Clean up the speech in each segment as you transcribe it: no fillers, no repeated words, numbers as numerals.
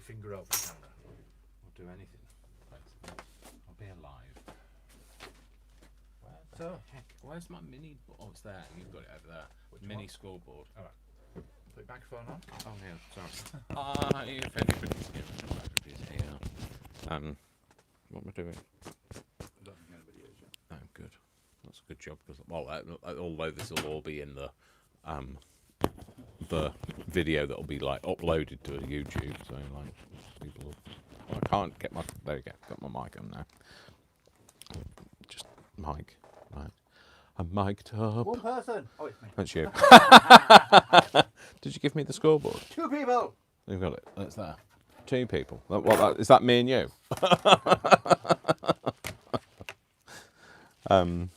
your finger over the camera. I'll do anything. I'll be alive. Where the heck? Where's my mini? Oh, it's there. You've got it over there. Mini scoreboard. All right. Put your microphone on. Oh yeah, sorry. If anybody's here, what am I doing? I don't think anybody is yet. Oh, good. That's a good job. Because although this will all be in the video that'll be like uploaded to YouTube, so like people. Well, I can't get my. There you go. Got my mic on now. Just mic. Right. I'm mic'd up. One person. Oh, it's me. That's you. Did you give me the scoreboard? 2 people. You've got it. That's there. 2 people. Is that me and you?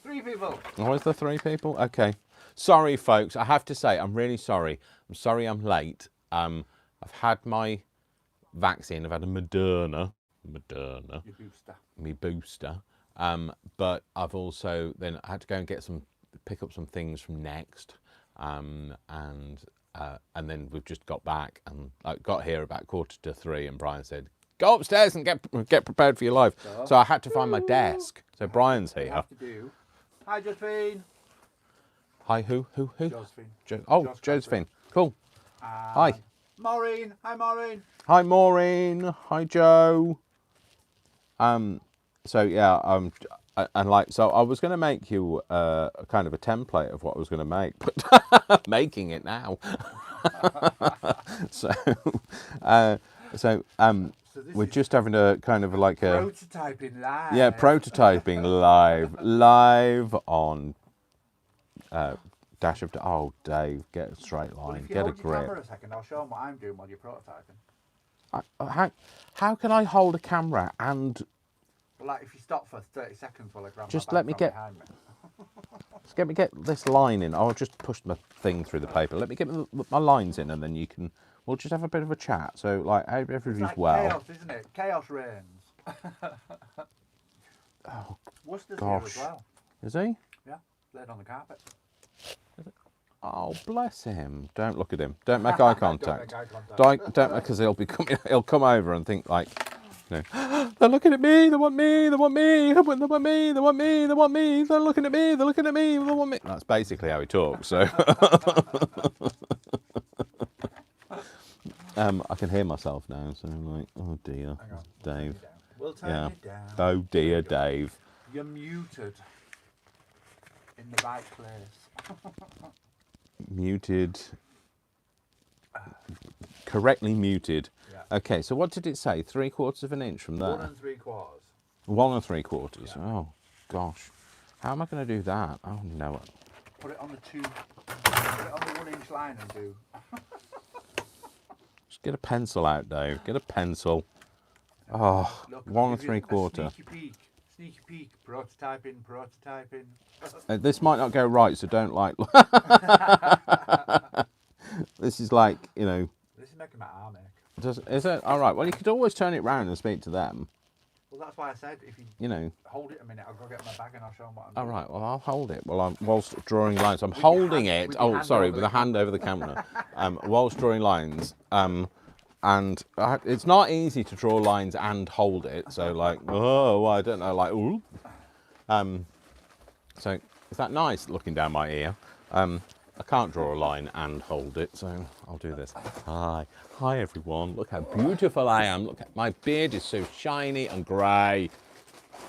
3 people. Oh, is there 3 people? Okay. Sorry, folks. I have to say, I'm really sorry. I'm sorry I'm late. I've had my vaccine. I've had a Moderna. Your booster. Me booster. But I've also then I had to go and pick up some things from Next. And then we've just got back and I got here about 2:45 and Brian said, go upstairs and get prepared for your life. So I had to find my desk. So Brian's here. Have to do. Hi, Josephine. Hi, who? Josephine. Josephine. Cool. Hi. Maureen. Hi, Maureen. Hi, Maureen. Hi, Joe. So yeah, and like, so I was going to make you a kind of a template of what I was going to make, but making it now. so we're just having a kind of like a prototyping live. Yeah, prototyping live on Dash of. Oh, Dave, get a straight line, Well, if you get a hold your grip. camera a second, I'll show them what I'm doing while you're prototyping. How can I hold a camera and Well, like if you stop for 30 seconds while I grab Just my let me bag from get- behind me. let me get this line in? I'll just push my thing through the paper. Let me get my lines in, and then you can. We'll just have a bit of a chat. So, like, hope It's everybody's like well. chaos, isn't it? Chaos reigns. Oh, Worcester's gosh. here as well. is he? Yeah, laid on the carpet. Oh, bless him. Don't look at him. Don't make eye contact. Don't make eye contact. Don't, because he'll come over and think like, you know, they're looking at me. They want me. They want me. They want me. They want me. They want me. They're looking at me. They're looking at me. They want me. That's basically how he talks. So, I can hear myself now. So I'm like, oh dear, Hang on, Dave. We'll turn Yeah. it down. Oh dear, Dave. You're muted in the right place. Muted. Correctly muted. Yeah. Okay, so what did it say? 3/4 of an inch from there? 1 3/4. 1 3/4. Yeah. Oh gosh, how am I going to do that? Oh no. Put it on the 2. Put it on the 1 inch line and do. Just get a pencil out, Dave. Get a pencil. Oh, Look, 1 I'll give you a 3/4. Sneaky peek. Prototyping. This might not go right, so don't like. This is like, you know. This is making my arm ache. Is it all right? Well, you could always turn it round and speak to them. Well, that's why I said if you You know. hold it a minute, I'll go get my bag and I'll show them what I'm All doing. right. Well, I'll hold it. Well, whilst drawing lines, I'm your holding hand- it. with your Oh, hand sorry, over with the a hand over the camera. Whilst drawing lines. And it's not easy to draw lines and hold it. So like, oh, well, I don't know, like, ooh. So is that nice looking down my ear? I can't draw a line and hold it, so I'll do this. Hi everyone. Look how beautiful I am. Look, my beard is so shiny and grey.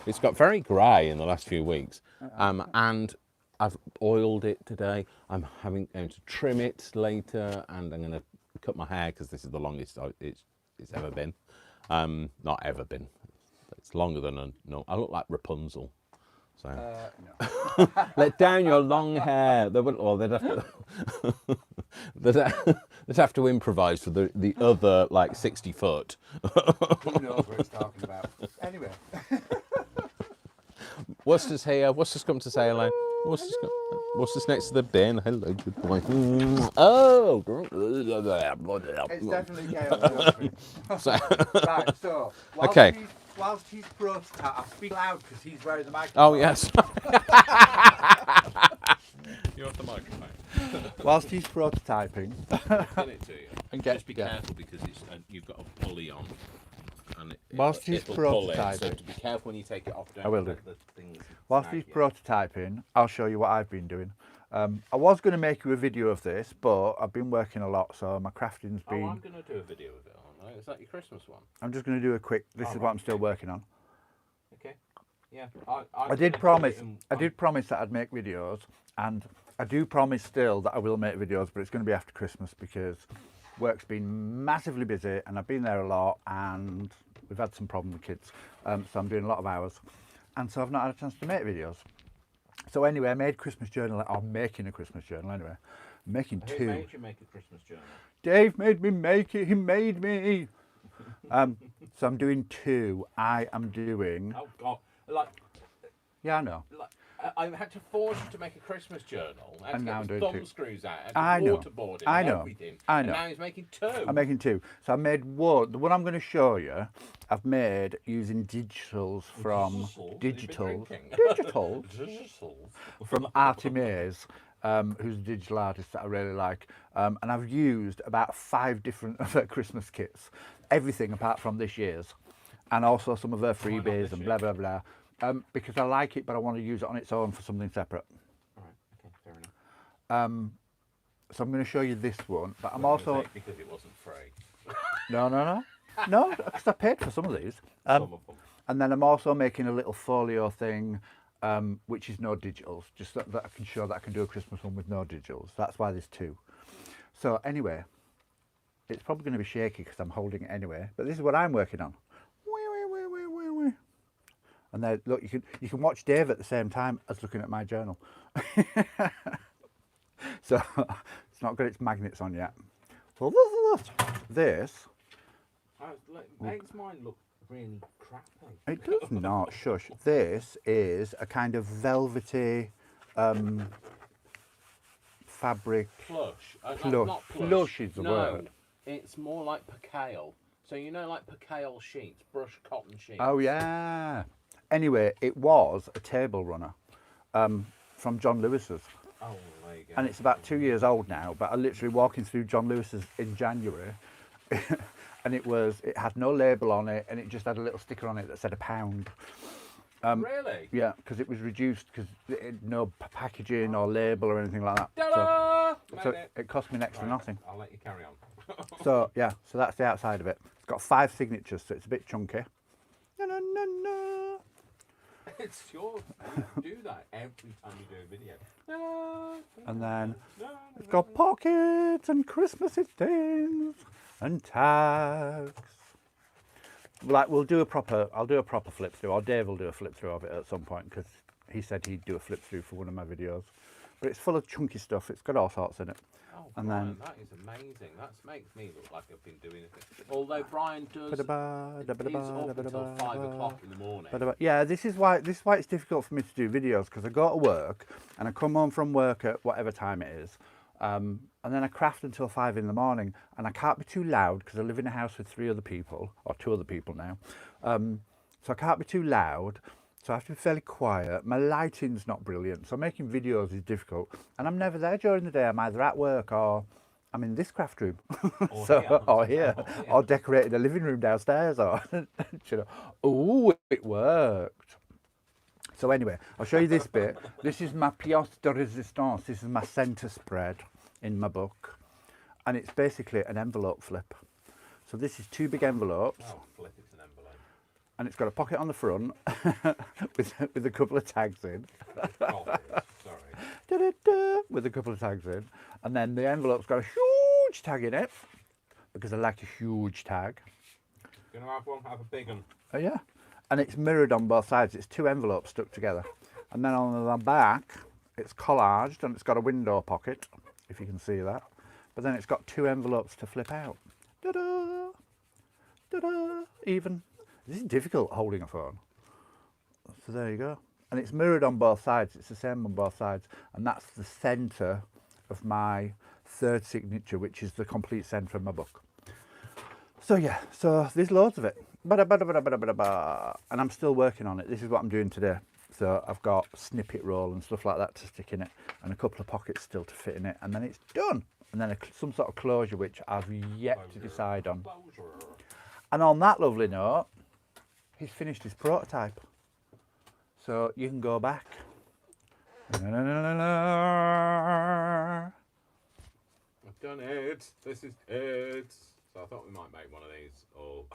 It's got very grey in the last few weeks, and I've oiled it today. I'm going to trim it later, and I'm going to cut my hair because this is the longest it's ever been. Not ever been. It's longer than no. I look like Rapunzel. So No. let down your long hair. They'd have to, they'd have to improvise for the other like 60 foot. Who knows what it's talking about? Anyway. Worcester's here. Worcester's come to say hello. Worcester's next to the bin. Hello, good boy. Oh. It's definitely chaos. So, Right, so Okay. Whilst he's prototype, I'll speak loud because he's wearing the microphone. oh yes. You have the microphone. Whilst he's prototyping, Get it to you. And get- Just be yeah. careful because it's you've got a pulley on. And Whilst he's it'll pull it, so prototyping- to be careful when you take it off. Don't I will let do. the things whilst snag he's you. prototyping, I'll show you what I've been doing. I was going to make you a video of this, but I've been working a lot, so my crafting's Oh, been. I'm going to do a video of it, aren't I? Is that your Christmas one? I'm just going to do a quick. This Oh, is right, what I'm still okay. working on. Okay. Yeah. I did promise. I did promise that I'd make videos, and I do promise still that I will make videos, but it's going to be after Christmas because work's been massively busy, and I've been there a lot, and we've had some problem with kids, so I'm doing a lot of hours, and so I've not had a chance to make videos. So anyway, I made Christmas journal. I'm making a Christmas journal anyway. I'm making Who two. made you make a Christmas journal? Dave made me make it. He made me. So I'm doing two. I am doing. Oh God! Like Yeah, I know. I had to force you to make a Christmas journal. I had And to now get I'm the doing thumb two. screws out. I know. Waterboarding. I and know. Everything. I And know. now he's making two. I'm making two. So I made one. The one I'm going to show you, I've made using digitals from digitals from Artie Mays, who's a digital artist that I really like. And I've used about 5 different of her Christmas kits, everything apart from this year's, and also some of her not freebies this and year? blah blah blah. Because I like it, but I want to use it on its own for something separate. All right. Okay. Fair enough. So I'm going to show you this one, but I'm I was gonna also say, because it wasn't free. no, because I paid for some of these. Some of them. And then I'm also making a little folio thing, which is no digitals, just that I can show that I can do a Christmas one with no digitals. That's why there's 2. So anyway, it's probably going to be shaky because I'm holding it anyway, but this is what I'm working on. And there, look, you can watch Dave at the same time as looking at my journal. So it's not got its magnets on yet. So this Makes mine look really crappy. it does not, shush. This is a kind of velvety fabric. Plush. Plush. Not plush. Plush is the no, word. It's more like percale. So you know, like percale sheets, brushed cotton sheets. Oh yeah. Anyway, it was a table runner from John Lewis's. Oh, there you go. And it's about 2 years old now, but I literally walking through John Lewis's in January and it had no label on it, and it just had a little sticker on it that said £1. Really? Yeah, because it was reduced because no packaging or label or anything like that. Ta-da! So Made it. it cost me next to Right, nothing. I'll let you carry on. So yeah, so that's the outside of it. It's got 5 signatures, so it's a bit chunky. Na, na, na, na. It's yours. You do that every time you do a video. And then it's got pockets and Christmassy things and tags. Like I'll do a proper flip through, or Dave will do a flip through of it at some point because he said he'd do a flip through for one of my videos. But it's full of chunky stuff. It's got all sorts in it. Oh, And Brian, then- that is amazing. That makes me look like I've been doing it. Although Brian does, Ba-da-ba, he's up until da-ba-da-ba, 5 o'clock in the morning. Yeah, this is why it's difficult for me to do videos because I go to work and I come home from work at whatever time it is, and then I craft until 5 in the morning, and I can't be too loud because I live in a house with 3 other people, or 2 other people now, so I can't be too loud. So I have to be fairly quiet. My lighting's not brilliant, so making videos is difficult, and I'm never there during the day. I'm either at work or I'm in this craft room, or here, or decorating a living room downstairs, or you know. Oh, it worked. So anyway, I'll show you this bit. This is my pièce de résistance. This is my centre spread in my book, and it's basically an envelope flip. So this is 2 big envelopes, Oh, flip, it's an envelope. and it's got a pocket on the front with a couple of tags in. Oh, sorry. Da-da-da, with a couple of tags in, and then the envelope's got a huge tag in it because I like a huge tag. Gonna have one? Have a big one. Oh yeah, and it's mirrored on both sides. It's 2 envelopes stuck together, and then on the back it's collaged and it's got a window pocket, if you can see that. But then it's got 2 envelopes to flip out. Da-da, da-da, even. This is difficult holding a phone. So there you go. And it's mirrored on both sides. It's the same on both sides. And that's the centre of my 3rd signature, which is the complete centre of my book. So yeah, so there's loads of it. Ba-da-ba-da-ba-da-ba-da-ba. And I'm still working on it. This is what I'm doing today. So I've got snippet roll and stuff like that to stick in it, and a couple of pockets still to fit in it, and then it's done. And then some sort of closure, which I've yet to decide on. And on that lovely note, he's finished his prototype. So you can go back. I've done it. This is it. So I thought we might make one of these, or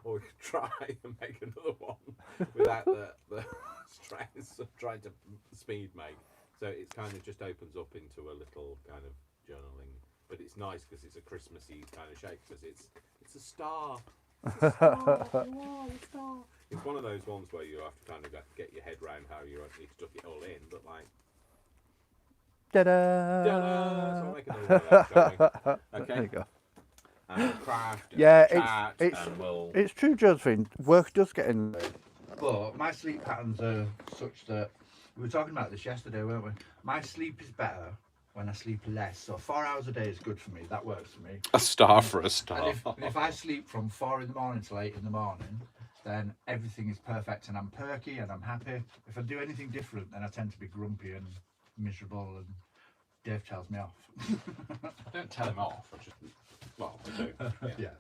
we could try and make another one without the stress of trying to speed make. So it kind of just opens up into a little kind of journaling, but it's nice because it's a Christmassy kind of shape because it's a star. It's a star. Wow, a star. It's one of those ones where you have to kind of get your head round how you actually stuck it all in, but like. Ta-da! So we'll make another one of those, shall we? Okay. There you go. And craft. And Yeah, chat, it's and we'll... it's true, Josephine. Work does get in the way. But my sleep patterns are such that we were talking about this yesterday, weren't we? My sleep is better when I sleep less. So 4 hours a day is good for me. That works for me. A star for a star. And if I sleep from 4 in the morning till 8 in the morning, then everything is perfect and I'm perky and I'm happy. If I do anything different, then I tend to be grumpy and miserable, and Dave tells me off. I don't tell him off. I just, well, I do. Yeah.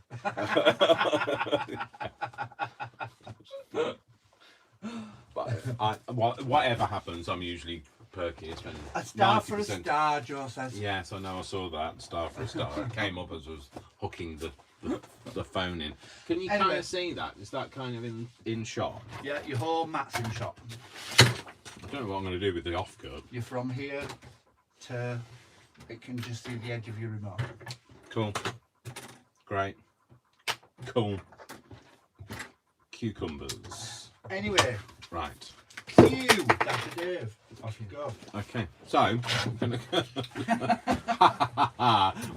But whatever happens, I'm usually perky. I spend A star 90%. for a star, Joe says. Yes, I know. I saw that. Star for a star. It came up as I was hooking the phone in. Can you Anyway. kind of see that? Is that kind of in shot? Yeah, your whole mat's in shop. I don't know what I'm going to do with the offcut. You're from here to, it can just see the edge of your remote. Cool. Great. Cool. Cucumbers. Anyway, Right. cue, Dr. Dave. Off you go. Okay. So we're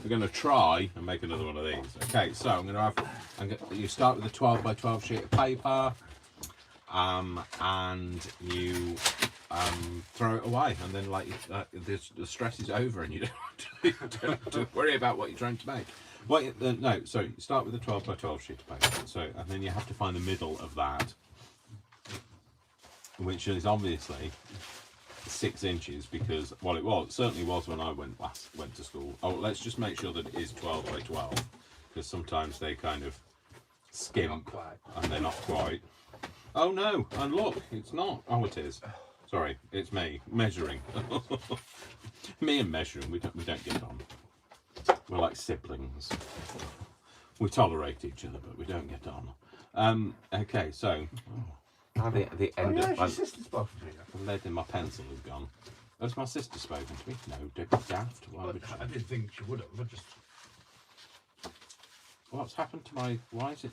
gonna try and make another one of these. Okay. So you start with a 12 by 12 sheet of paper, and you throw it away, and then the stress is over, and you don't have to worry about what you're trying to make. No, so you start with a 12 by 12 sheet of paper. So, and then you have to find the middle of that, which is obviously 6 inches, because it certainly was when I went to school. Oh, let's just make sure that it is 12 by 12, because sometimes they kind of skimp and they're not quite. Oh no, and look, it's not. Oh, it is. Sorry, it's me measuring. Me and measuring, we don't get on. We're like siblings. We tolerate each other, but we don't get on. Okay, so the end of my sister spoken to you? the lead in my pencil is gone. Has my sister spoken to me? No, don't be daft. Why would she? I didn't think she would have. I just. What's happened to my? Why is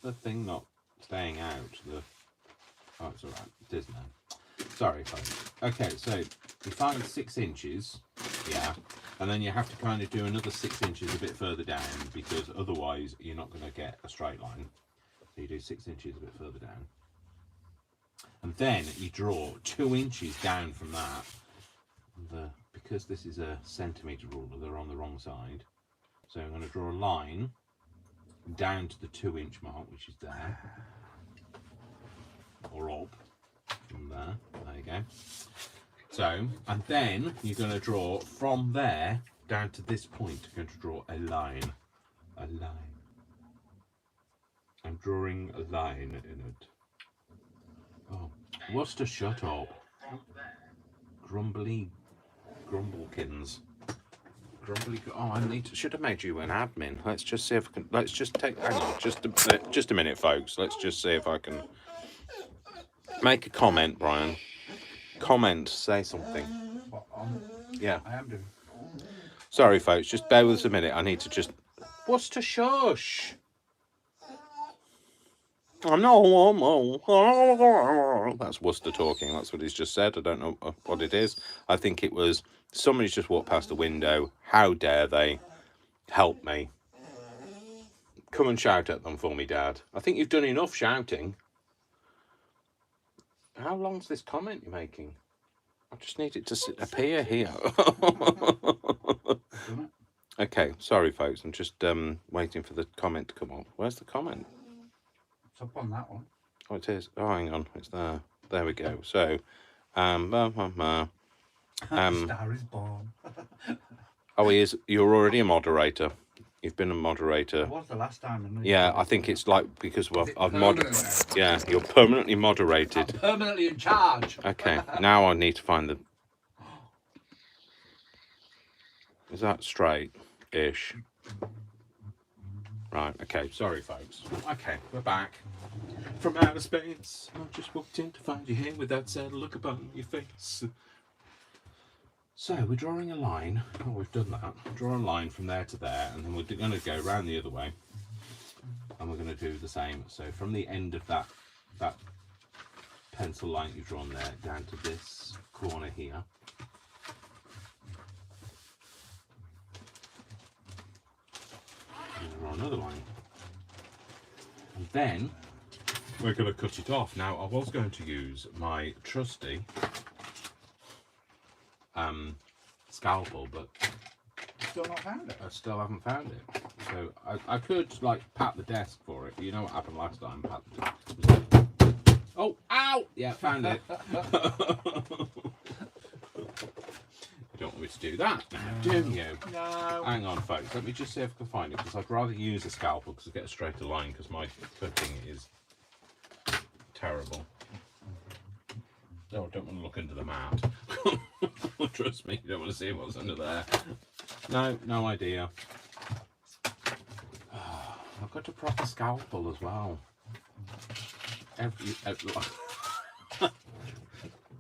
the thing not staying out? Oh, it's all right. It is now. Sorry, folks. Okay, so you find 6 inches, yeah, and then you have to kind of do another 6 inches a bit further down, because otherwise you're not going to get a straight line. So you do 6 inches a bit further down, and then you draw 2 inches down from that. Because this is a centimetre ruler, they're on the wrong side. So I'm going to draw a line down to the 2-inch mark, which is there, or up from there. There you go. So, and then you're going to draw from there down to this point. You're going to draw a line. A line. I'm drawing a line in it. Oh, Worcester, shut up. Grumblekins. Oh, should have made you an admin. Let's just see if I can. Let's just take. Hang on, just a minute, folks. Let's just see if I can make a comment, Brian. Comment, say something. What, on? Yeah. I am doing. Sorry, folks. Just bear with us a minute. I need to just. What's to shush? I'm not. That's Worcester talking. That's what he's just said. I don't know what it is. I think it was somebody's just walked past the window. How dare they? Help me. Come and shout at them for me, Dad. I think you've done enough shouting. How long's this comment you're making? I just need it to appear here. Okay, sorry, folks. I'm just waiting for the comment to come up. Where's the comment? It's up on that one. Oh, it is. Oh, hang on. It's there. There we go. So, The Star is Born. oh, he is. You're already a moderator. You've been a It moderator. was the last time. And Yeah, I think it's like because Is it I've permanent now? Yeah, you're permanently moderated. I'm permanently in charge. Okay, now I need to find the. Is that straight-ish? Right. Okay. Sorry, folks. Okay, we're back from outer space. I just walked in to find you here with that sad look upon your face. So we're drawing a line. Oh, we've done that. Draw a line from there to there, and then we're going to go round the other way, and we're going to do the same. So from the end of that pencil line you've drawn there down to this corner here. And draw another line, and then we're going to cut it off. Now I was going to use my trusty scalpel, but Still not found it. I still haven't found it. So I could like pat the desk for it, but you know what happened last time? Pat the desk. Oh, ow! Yeah, found it. You don't want me to do that now, do you? No. Hang on, folks. Let me just see if I can find it, because I'd rather use a scalpel because I get a straighter line, because my cutting is terrible. No, I don't want to look under the mat. Trust me, you don't want to see what's under there. No idea. I've got a proper scalpel as well.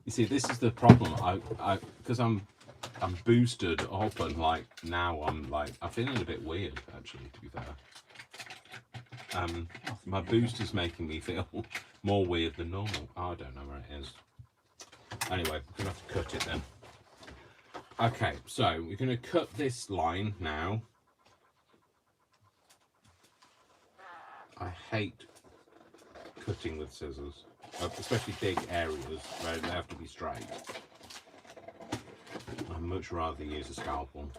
You see, this is the problem. Because I'm boosted up, and like now I'm feeling a bit weird actually. To be fair, my boost is making me feel more weird than normal. I don't know where it is. Anyway, we're gonna have to cut it then. Okay, so we're gonna cut this line now. I hate cutting with scissors, especially big areas where they have to be straight. I'd much rather use a scalpel,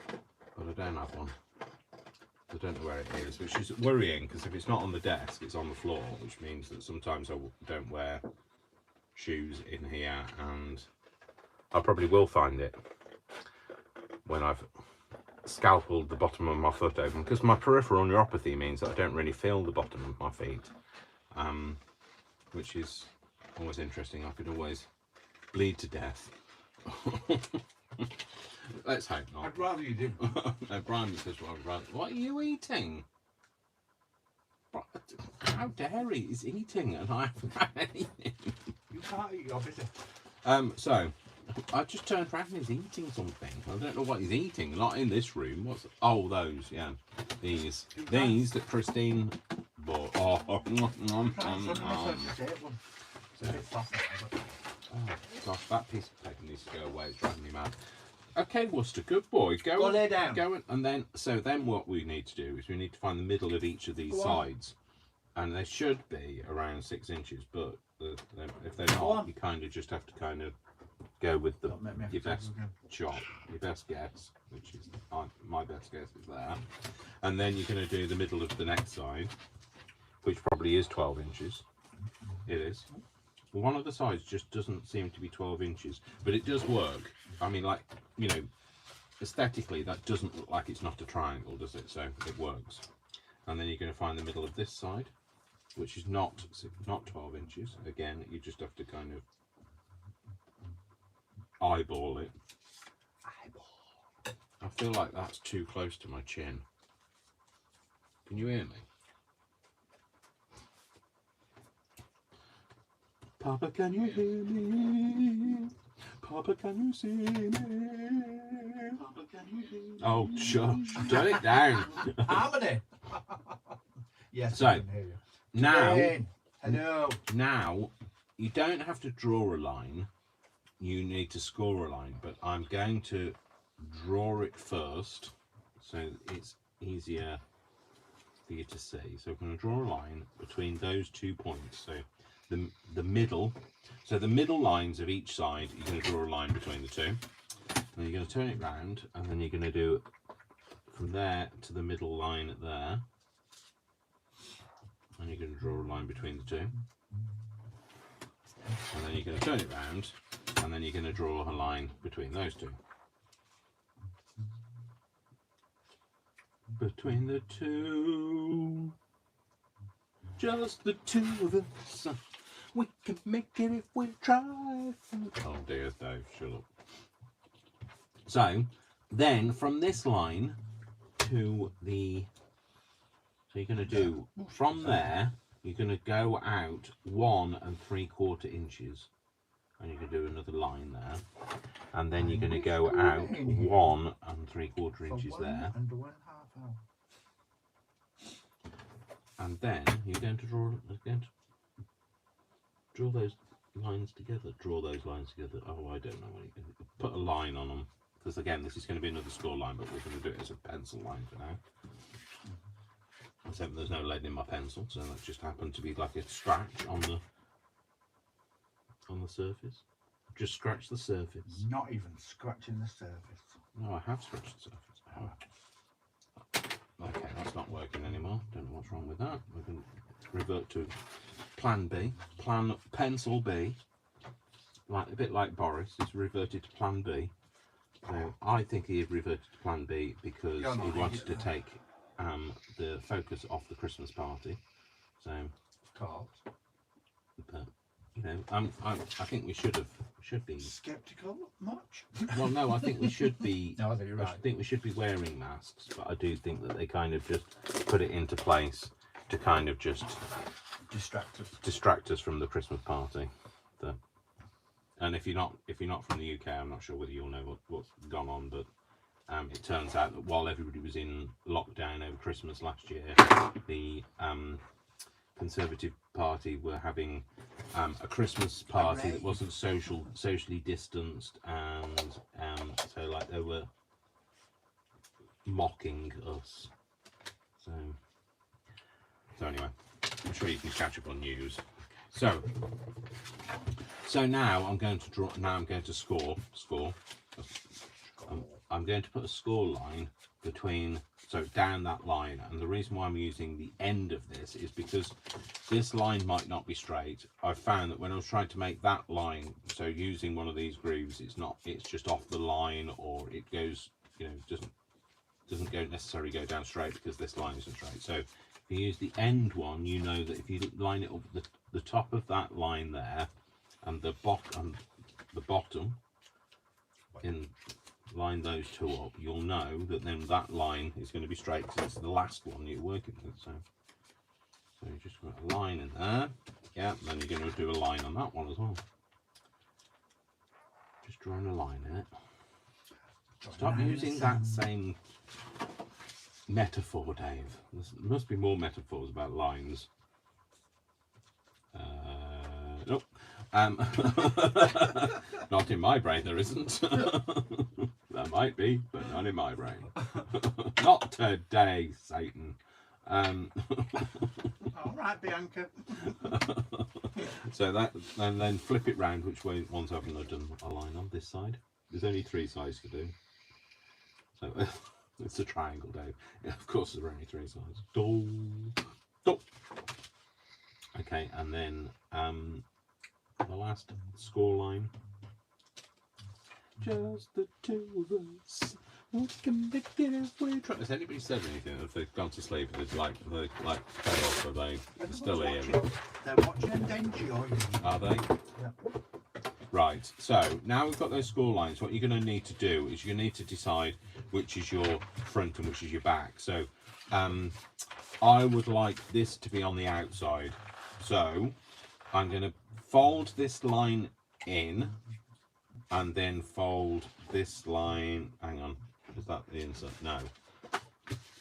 but I don't have one. I don't know where it is, which is worrying, because if it's not on the desk, it's on the floor, which means that sometimes I don't wear shoes in here, and I probably will find it when I've scalpeled the bottom of my foot open, because my peripheral neuropathy means that I don't really feel the bottom of my feet, which is always interesting. I could always bleed to death. Let's hope not. I'd rather you didn't. No, Brian says, well, I'd rather. What are you eating? How dare he is eating and I haven't had anything. You can't eat, you're busy. So I just turned around and he's eating something. I don't know what he's eating. Not in this room. What's? Oh, those. Yeah, these that Christine bought. Oh, gosh, that piece of paper needs to go away. It's driving me mad. Okay, Worcester, good boy. Go lay down. Go and then what we need to do is we need to find the middle of each of these sides, and they should be around 6 inches. But if they're not, you kind of just have to kind of go with your best shot, your best guess, which is my best guess is there. And then you're going to do the middle of the next side, which probably is 12 inches. It is. One of the sides just doesn't seem to be 12 inches, but it does work. I mean, like, you know, aesthetically, that doesn't look like it's not a triangle, does it? So it works. And then you're going to find the middle of this side, which is not 12 inches. Again, you just have to kind of eyeball it. I feel like that's too close to my chin. Can you hear me? Papa, can you hear me? Papa, can you see me? Papa, can you hear me? Oh, shush. Turn it down. Harmony. Yes, So, I can hear you. Now, Hello. now, you don't have to draw a line. You need to score a line, but I'm going to draw it first, so it's easier for you to see. So I'm going to draw a line between those 2 points. So the middle, so the middle lines of each side, you're going to draw a line between the two. Then you're going to turn it round, and then you're going to do from there to the middle line there. and you're going to draw a line between the two. And then you're going to turn it round, and then you're going to draw a line between those two. Between the two, just the two of us. We can make it if we try. Oh dear, Dave, shut up. So, then from this line to the, so you're going to do, from there, you're going to go out 1 3/4 inches. And you can do another line there. And then you're going to go out 1 3/4 inches there. And 1/2 out. And then you're going to draw those lines together. Draw those lines together. Oh, I don't know. Put a line on them. Because again, this is going to be another score line, but we're going to do it as a pencil line for now. Except there's no lead in my pencil, so that just happened to be like a scratch on the surface. Just scratch the surface. Not even scratching the surface. No, I have scratched the surface. Okay, that's not working anymore. Don't know what's wrong with that. We can revert to plan B. Pencil B. Like a bit like Boris, he's reverted to plan B. So I think he had reverted to plan B because he wanted to take the focus off the Christmas party. So, but you know, I think we should be skeptical much. Well, no, I think we should be. No, I think you're right. I think we should be wearing masks, but I do think that they kind of just put it into place to kind of just distract us from the Christmas party. And if you're not from the UK, I'm not sure whether you'll know what's gone on, but it turns out that while everybody was in lockdown over Christmas last year, the Conservative Party were having a Christmas party that wasn't socially distanced, and so like they were mocking us. So anyway, I'm sure you can catch up on news. So now I'm going to draw. Now I'm going to score. I'm going to put a score line between, so down that line, and the reason why I'm using the end of this is because this line might not be straight. I found that when I was trying to make that line, so using one of these grooves, it's just off the line, or it goes, you know, doesn't necessarily go down straight because this line isn't straight. So if you use the end one, you know that if you line it up the top of that line there and the bottom in line those two up, you'll know that then that line is going to be straight because it's the last one you're working with. So you just put a line in there. Yeah, then you're going to do a line on that one as well. Just drawing a line in it. Stop using that same metaphor, Dave. There must be more metaphors about lines. Nope. Not in my brain, there isn't. There might be, but not in my brain. Not today, Satan. All right, Bianca. So that, and then flip it round. Which way? Once I've done a line on this side. There's only 3 sides to do. So it's a triangle, Dave. Yeah, of course, there are only 3 sides. Do. Okay, and then the last score line. Just the two of us. We can make it if we try. Has anybody said anything? If they've gone to sleep, they're fed off, are they still here? They're watching and enjoying. Are they? Yeah. Right, so now we've got those score lines. What you're going to need to do is you need to decide which is your front and which is your back. So I would like this to be on the outside. So I'm going to fold this line in and then fold this line. Hang on, is that the insert? No.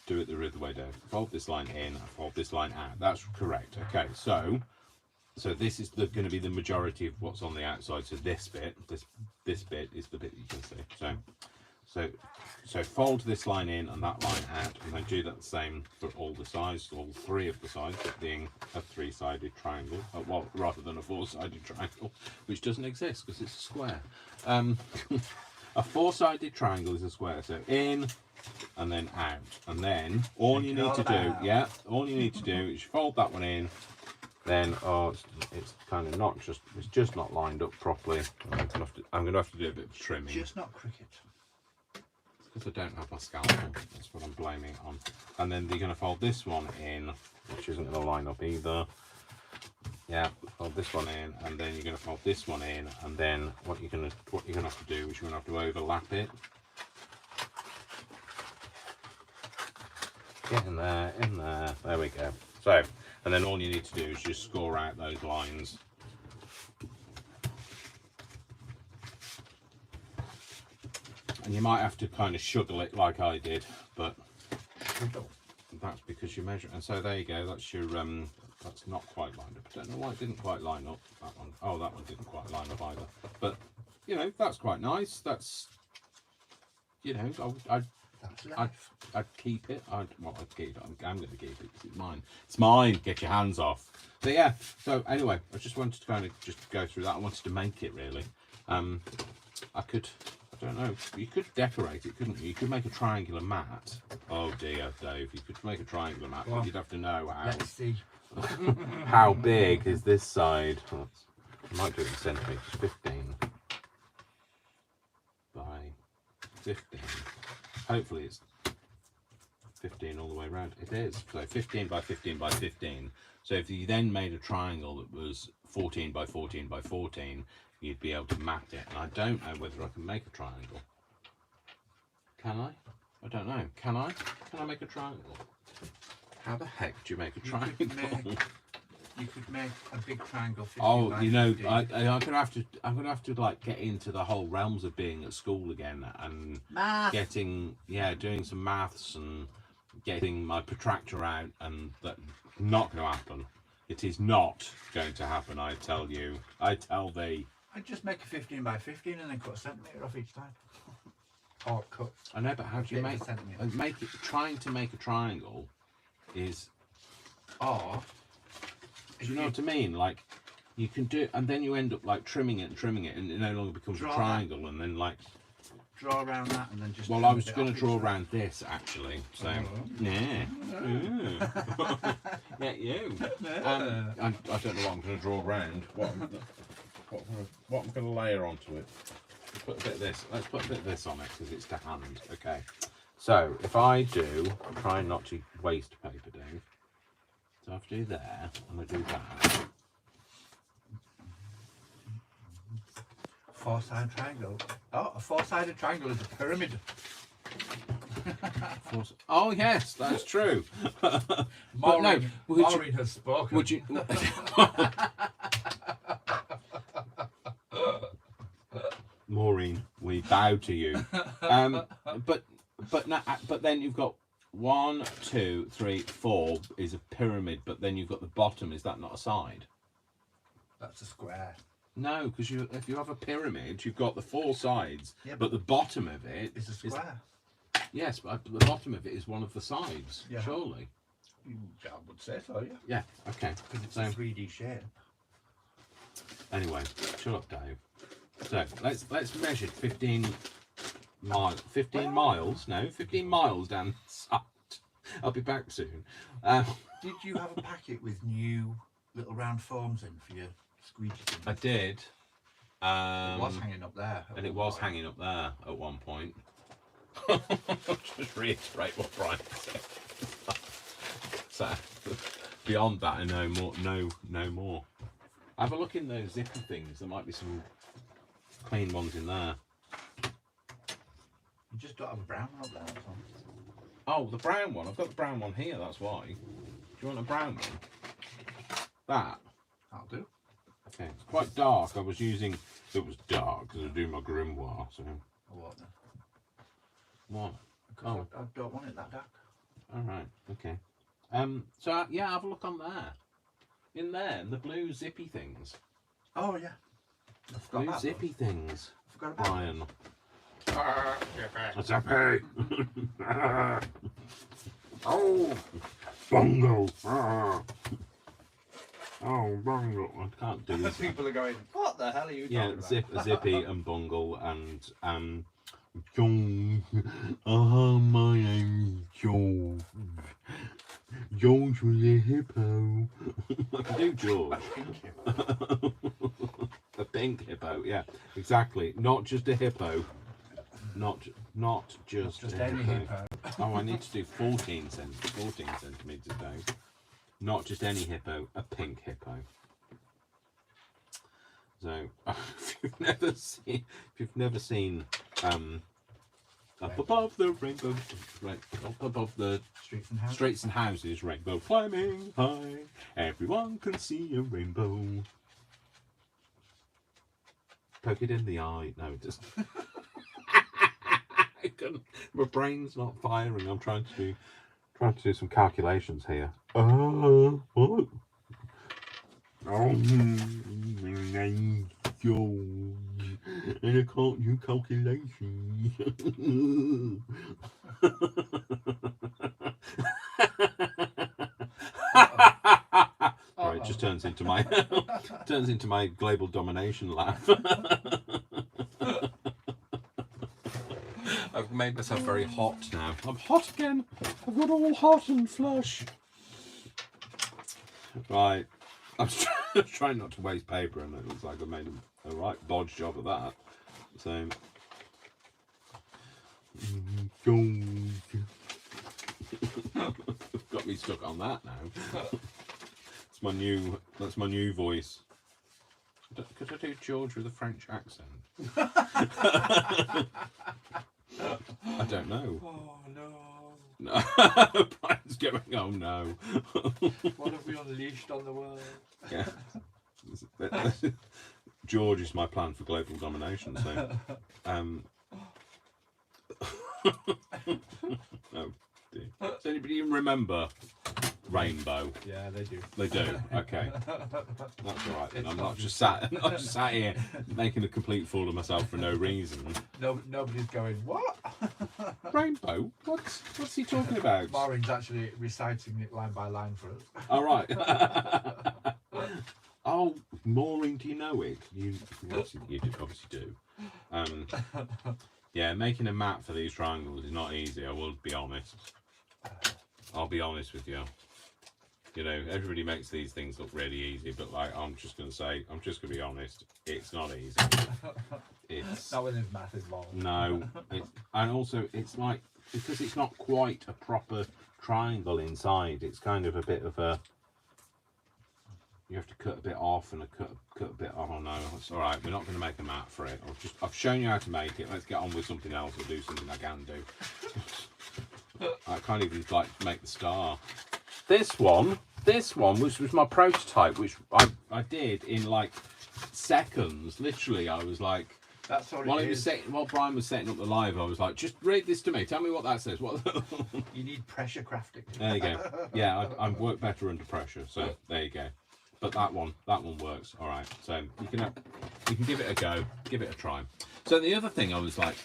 Do it the other way down. Fold this line in and fold this line out. That's correct. Okay, so this is going to be the majority of what's on the outside. So this bit is the bit you can see. So fold this line in and that line out, and then do that the same for all the sides, all 3 of the sides, being a 3-sided triangle. Well, rather than a 4-sided triangle, which doesn't exist because it's a square. A 4-sided triangle is a square. So in, and then out. And then all you need to do, yeah, all you need to do is fold that one in. Then, oh, it's kind of not just, it's just not lined up properly. I'm going to have to do a bit of trimming. Just not cricket. Because I don't have my scalpel. That's what I'm blaming it on. And then you're going to fold this one in, which isn't going to line up either. Yeah, fold this one in, and then you're going to fold this one in, and then what you're going to have to do is you're going to have to overlap it. Get in there, in there. There we go. So, and then all you need to do is just score out those lines. And you might have to kind of shuggle it like I did, but that's because you measure. And so there you go. That's your that's not quite lined up. I don't know why it didn't quite line up. That one. Oh, that one didn't quite line up either. But you know, that's quite nice. That's, you know, I'd keep it. I'd keep it. I'm going to keep it because it's mine. It's mine. Get your hands off. So yeah. So anyway, I just wanted to kind of just go through that. I wanted to make it really. I don't know. You could decorate it, couldn't you? You could make a triangular mat. Oh dear, Dave. You could make a triangular mat, but you'd have to know how. Let's see. How big is this side? I might do it in centimetres. 15 by 15. Hopefully it's 15 all the way around. It is. So 15 by 15 by 15. So if you then made a triangle that was 14 by 14 by 14, you'd be able to mat it. And I don't know whether I can make a triangle. Can I? I don't know. Can I? Can I make a triangle? How the heck do you make a triangle? You could make a big triangle. 15 Oh, by you know, 15. I'm gonna have to like get into the whole realms of being at school again and Math. doing some maths and getting my protractor out, and that's not going to happen. It is not going to happen. I tell you. I tell thee. I'd just make a 15 by 15 and then cut a centimetre off each time. Or cut. I know, but how do you Bit of make a centimetre. make it? Trying to make a triangle is. Or. Do you know what I mean? Like, you can do it, and then you end up like trimming it, and it no longer becomes a triangle, and then like. Draw around that and then just. Well, I was going to draw around this actually. So yeah. Yeah, you. I don't know what I'm going to draw around. What I'm going to layer onto it. Put a bit of this. Let's put a bit of this on it because it's to hand. Okay. So if I do, I'm trying not to waste paper, Dave. So I have to do there, and I do that. Four-sided triangle. Oh, a four-sided triangle is a pyramid. Oh yes, that's true. Maureen, would you- Maureen has spoken. Would you? Maureen, we bow to you. But then you've got 1, 2, 3, 4 is a pyramid, but then you've got the bottom. Is that not a side? That's a square. No, because if you have a pyramid, you've got the 4 sides, Yeah, but the bottom of it It's a square. yes, but the bottom of it is one of the sides. Yeah. Surely. I would say so, yeah. Yeah. Okay. Because it's So a 3D shape. anyway, shut up, Dave. So let's measure 15 miles. 15 miles? No, 15 miles down the side. I'll be back soon. Did you have a packet with new little round forms in for your squeegee thing? I did. It was hanging up there. And it was hanging up there at one point. Just reiterate what Brian said. So beyond that, I know more. No more. Have a look in those zippy things. There might be some clean ones in there. You just don't have a brown one up there. That's all. Oh, the brown one. I've got the brown one here. That's why. Do you want a brown one? That. That'll do. Okay. It's quite dark. I was using. It was dark because I was doing my grimoire. So. Or what then? What? Because I don't want it that dark. All right. Okay. So yeah, have a look on there. In there, in the blue zippy things. Oh yeah. I forgot Blue about zippy things. I forgot about Brian. those. Zippy. Oh. Bongo. Oh, bongo. I can't do this. People are going, what the hell are you Yeah, talking about? Zippy and Bungle and George. My name's George. George was a hippo. I can do George. A pink hippo, yeah, exactly. Not just a hippo. Not just a any hippo. Oh, I need to do 14 centimeters though. Not just any hippo, a pink hippo. So, if you've never seen up above the rainbow, right, up above the streets and houses, rainbow climbing high, everyone can see a rainbow. Poke it in the eye. No, it doesn't. My brain's not firing. I'm trying to do some calculations here. What? My name's George, and I can't do calculations. Right, it just turns into my global domination laugh. I've made myself very hot now. I'm hot again. I've got all hot and flush. Right. I'm trying not to waste paper, and it looks like I made a right bodge job of that. So, got me stuck on that now. That's my new voice. Could I do George with a French accent? I don't know. Oh no. No. Brian's going, oh no. What have we unleashed on the world? Yeah. George is my plan for global domination, so oh dear. Does anybody even remember Rainbow? Yeah, they do. They do. Okay, that's all right. Then I'm not just sat here making a complete fool of myself for no reason. No, nobody's going, what? Rainbow? What's he talking about? Maureen's actually reciting it line by line for us. All right. Oh, Maureen, do you know it? You obviously do. Yeah, making a map for these triangles is not easy. I will be honest. I'll be honest with you. You know, everybody makes these things look really easy, but like, I'm just going to be honest. It's not easy. It's not when there's math involved. No, and also it's like, because it's not quite a proper triangle inside. It's kind of a bit of a. You have to cut a bit off and cut a bit off. Oh no, it's all right. We're not going to make a map for it. I've shown you how to make it. Let's get on with something else or do something I can do. I can't even like make the star. This one, which was my prototype, which I did in like seconds. Literally, I was like, that's what while Brian was setting up the live, I was like, just read this to me. Tell me what that says. What? You need pressure crafting. There you go. Yeah, I work better under pressure. So there you go. But that one works. All right. So you can give it a go, give it a try. So the other thing I was like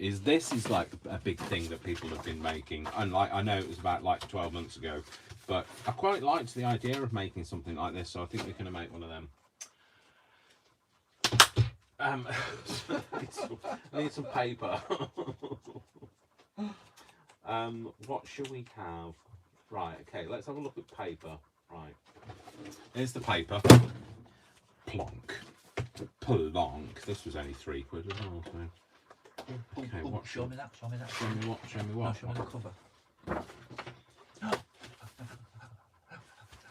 is this is like a big thing that people have been making, and like I know it was about like 12 months ago, but I quite liked the idea of making something like this. So I think we're going to make one of them. I need some paper. What shall we have? Right. Okay. Let's have a look at paper. Right. Here's the paper. Plonk. This was only £3 as well. So. Okay, what show me that. Show me what? Show me the cover.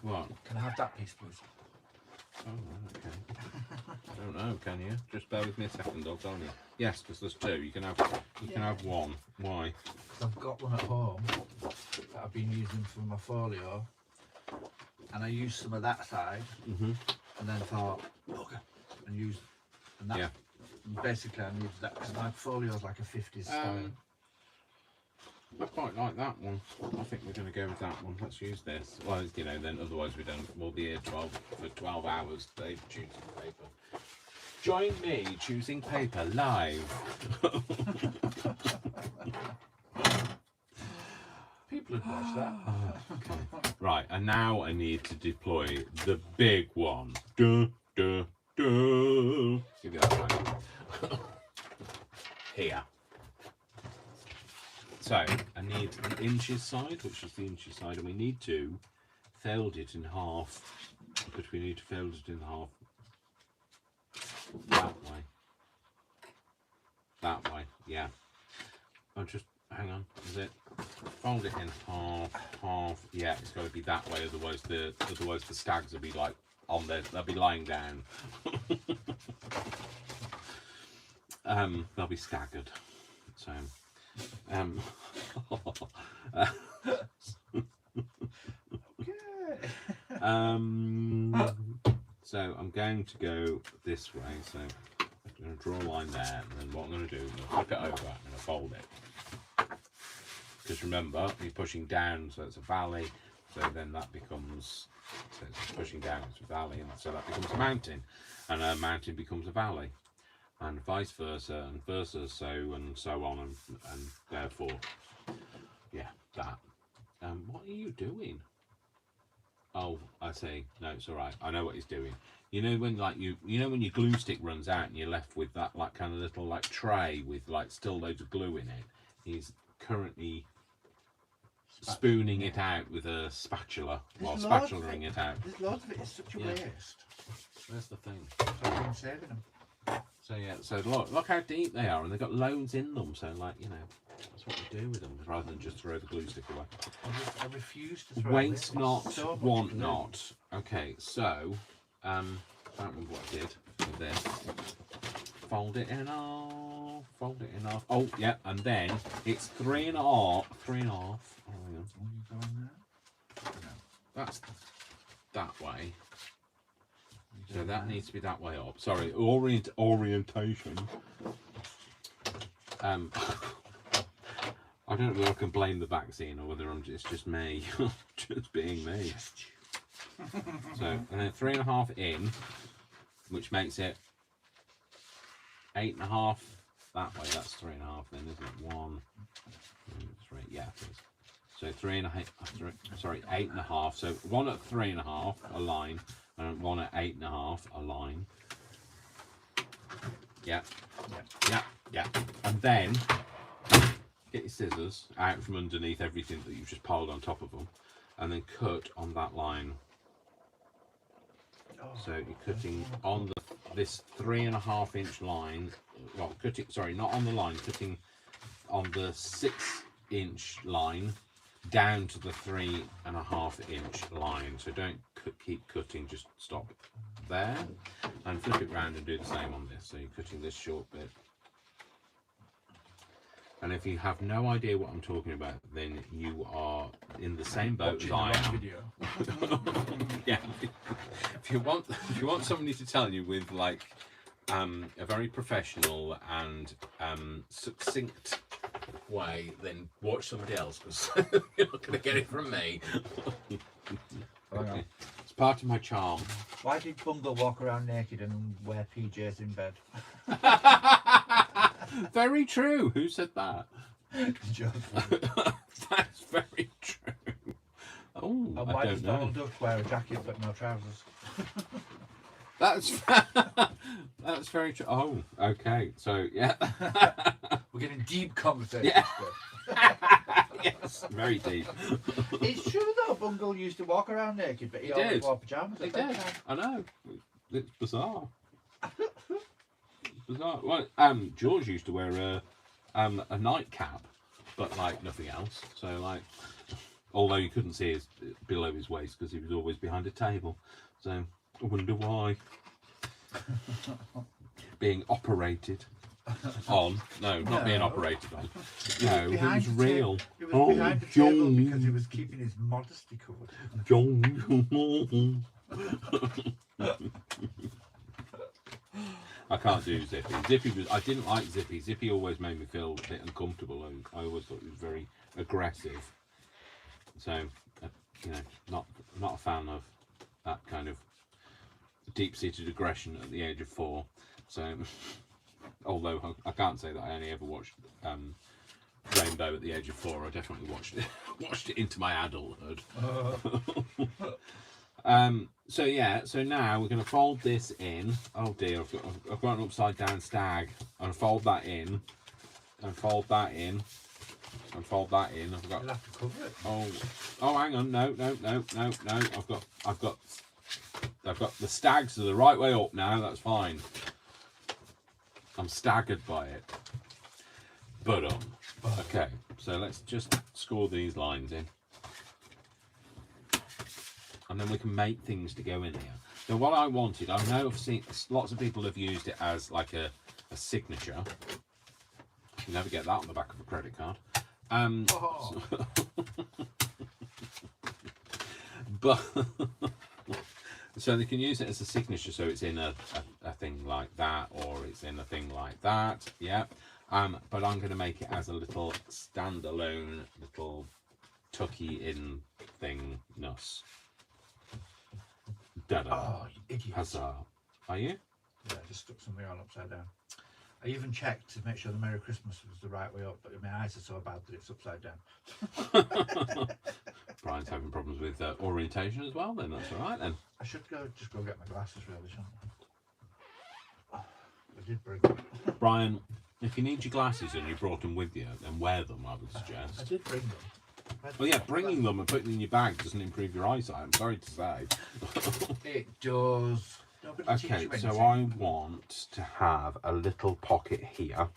What? Can I have that piece, please? Oh, okay. I don't know, can you? Just bear with me a second, I'll tell you. Yes, because there's two. You can have one. Why? Because I've got one at home that I've been using for my folio, and I used some of that side, and then thought, okay, and that. Yeah. Basically, I used that because my folio is like a 50s style. I quite like that one. I think we're going to go with that one. Let's use this. Well, you know, then otherwise we'll be here for 12 hours today choosing paper. Join me choosing paper live. People would watch that. Okay. Right, and now I need to deploy the big one. Duh, duh, duh. Give you that one. Here. So I need the inches side, which is the inches side, and we need to fold it in half. But we need to fold it in half that way. That way, yeah. I'll just hang on. Is it? Fold it in half. Yeah, it's got to be that way. Otherwise the stags will be like on there. They'll be lying down. They'll be staggered. So, so I'm going to go this way. So I'm going to draw a line there, and then what I'm going to do is flip it over. I'm going to fold it. Because remember, you're pushing down, so it's a valley. So then that becomes, so it's pushing down, it's a valley, and so that becomes a mountain, and a mountain becomes a valley, and vice versa, and versa, so and so on, and therefore, yeah, that. What are you doing? Oh, I see. No, it's all right. I know what he's doing. You know when like you know when your glue stick runs out and you're left with that like kind of little like tray with like still loads of glue in it. He's currently spooning it out with a spatula while spatulaing it out. There's loads of it. It's such a waste. That's the thing. So I've been saving them. So yeah, so look how deep they are, and they've got loads in them. So like you know, that's what we do with them, rather than just throw the glue stick away. I refuse to throw Waste it. not, So much want glue. not. Okay, so I don't remember what I did with this. Fold it in half. Fold it in half. Oh yeah, and then it's 3 1/2. 3 1/2. Oh, hang on. Are you going there? No. That's that way. So that needs to be that way up. Sorry, orientation. I don't know if I can blame the vaccine or whether it's just me, just being me. So, and then 3 1/2 in, which makes it 8 1/2 that way. That's 3 1/2 then, isn't it? 1, 2, 3. Yeah, it is. So 3 1/2. Sorry, 8 1/2. So one at 3 1/2, a line, and one at 8 1/2, a line. Yeah. And then get your scissors out from underneath everything that you've just piled on top of them, and then cut on that line. So you're cutting on this 3 1/2 inch line. Well, cutting. Sorry, not on the line. Cutting on the 6 inch line down to the 3 1/2 inch line. So don't keep cutting. Just stop there and flip it round and do the same on this. So you're cutting this short bit. And if you have no idea what I'm talking about, then you are in the same boat as I am. Video. Yeah. If you want somebody to tell you with like a very professional and succinct way, then watch somebody else, because you're not going to get it from me. Okay. It's part of my charm. Why did Bungle walk around naked and wear PJs in bed? Very true. Who said that? Joking. That's very true. Oh, And I why don't does know. Donald Duck wear a jacket but no trousers? That's very true. Oh, okay. So yeah. We're getting deep conversation. Yeah. Yes, very deep. It's true though, Bungle used to walk around naked, but he always did. wore pyjamas He at did. bedtime. I know. It's bizarre. It's bizarre. Well, George used to wear a nightcap, but like nothing else. So like, although you couldn't see his below his waist because he was always behind a table. So I wonder why. Being operated on. No, not being No. operated on. No, it Behind was the real. ta- He was Oh, behind the table John. because he was keeping his modesty covered. John. I can't do Zippy. Zippy was. I didn't like Zippy. Zippy always made me feel a bit uncomfortable, and I always thought he was very aggressive. So, you know, not a fan of that kind of deep-seated aggression at the age of 4. So, although I can't say that I only ever watched Rainbow at the age of 4, I definitely watched it into my adulthood. So yeah, so now we're going to fold this in. Oh dear, I've got an upside down stag. And fold that in, and fold that in, and fold that in. I've got. You'll have to cover it. Oh, hang on. No. I've got the stags are the right way up now. That's fine. I'm staggered by it. But okay. So let's just score these lines in, and then we can make things to go in here. Now, what I wanted, I know I've seen lots of people have used it as like a signature. You never get that on the back of a credit card. But so they can use it as a signature, so it's in a thing like that, or it's in a thing like that. Yeah. But I'm going to make it as a little standalone little tucky in thing nuss. Da-da. Oh, you idiot. Huzzah. Are you? Yeah, I just stuck something on upside down. I even checked to make sure the Merry Christmas was the right way up, but my eyes are so bad that it's upside down. Brian's having problems with orientation as well, then that's all right then. I should just go get my glasses, really, shouldn't I? I did bring them. Brian, if you need your glasses and you brought them with you, then wear them, I would I suggest. did bring them. Well, yeah, bringing them and putting them in your bag doesn't improve your eyesight, I'm sorry to say. It does. Nobody teach Okay, you so anything. I want to have a little pocket here.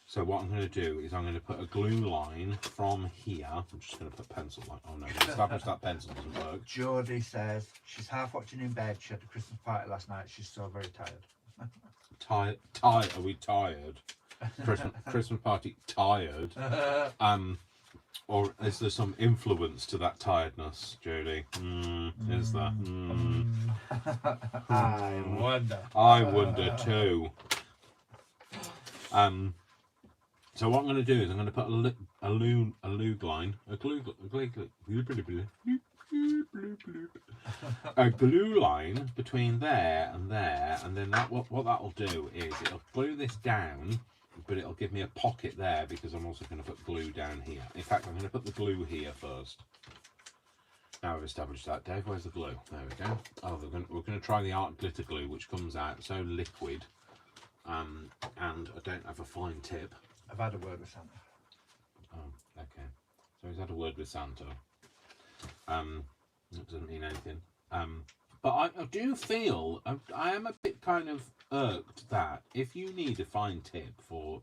So what I'm going to do is I'm going to put a glue line from here. I'm just going to put pencil line. Oh no, establish that pencil doesn't work. Geordie says she's half watching in bed. She had a Christmas party last night. She's so very tired. Tired? Are we tired? Christmas party tired? Or is there some influence to that tiredness, Jodie? Is there? I wonder. I wonder too. So what I'm going to do is I'm going to put a lug line, a glue line between there, and then that what that'll do is it'll glue this down, but it'll give me a pocket there because I'm also going to put glue down here. In fact, I'm going to put the glue here first. Now I've established that. Dave, where's the glue? There we go. Oh, we're going to try the Art Glitter glue, which comes out so liquid, and I don't have a fine tip. I've had a word with Santa. Oh, okay. So he's had a word with Santa. That doesn't mean anything. But I do feel I am a bit kind of irked that if you need a fine tip for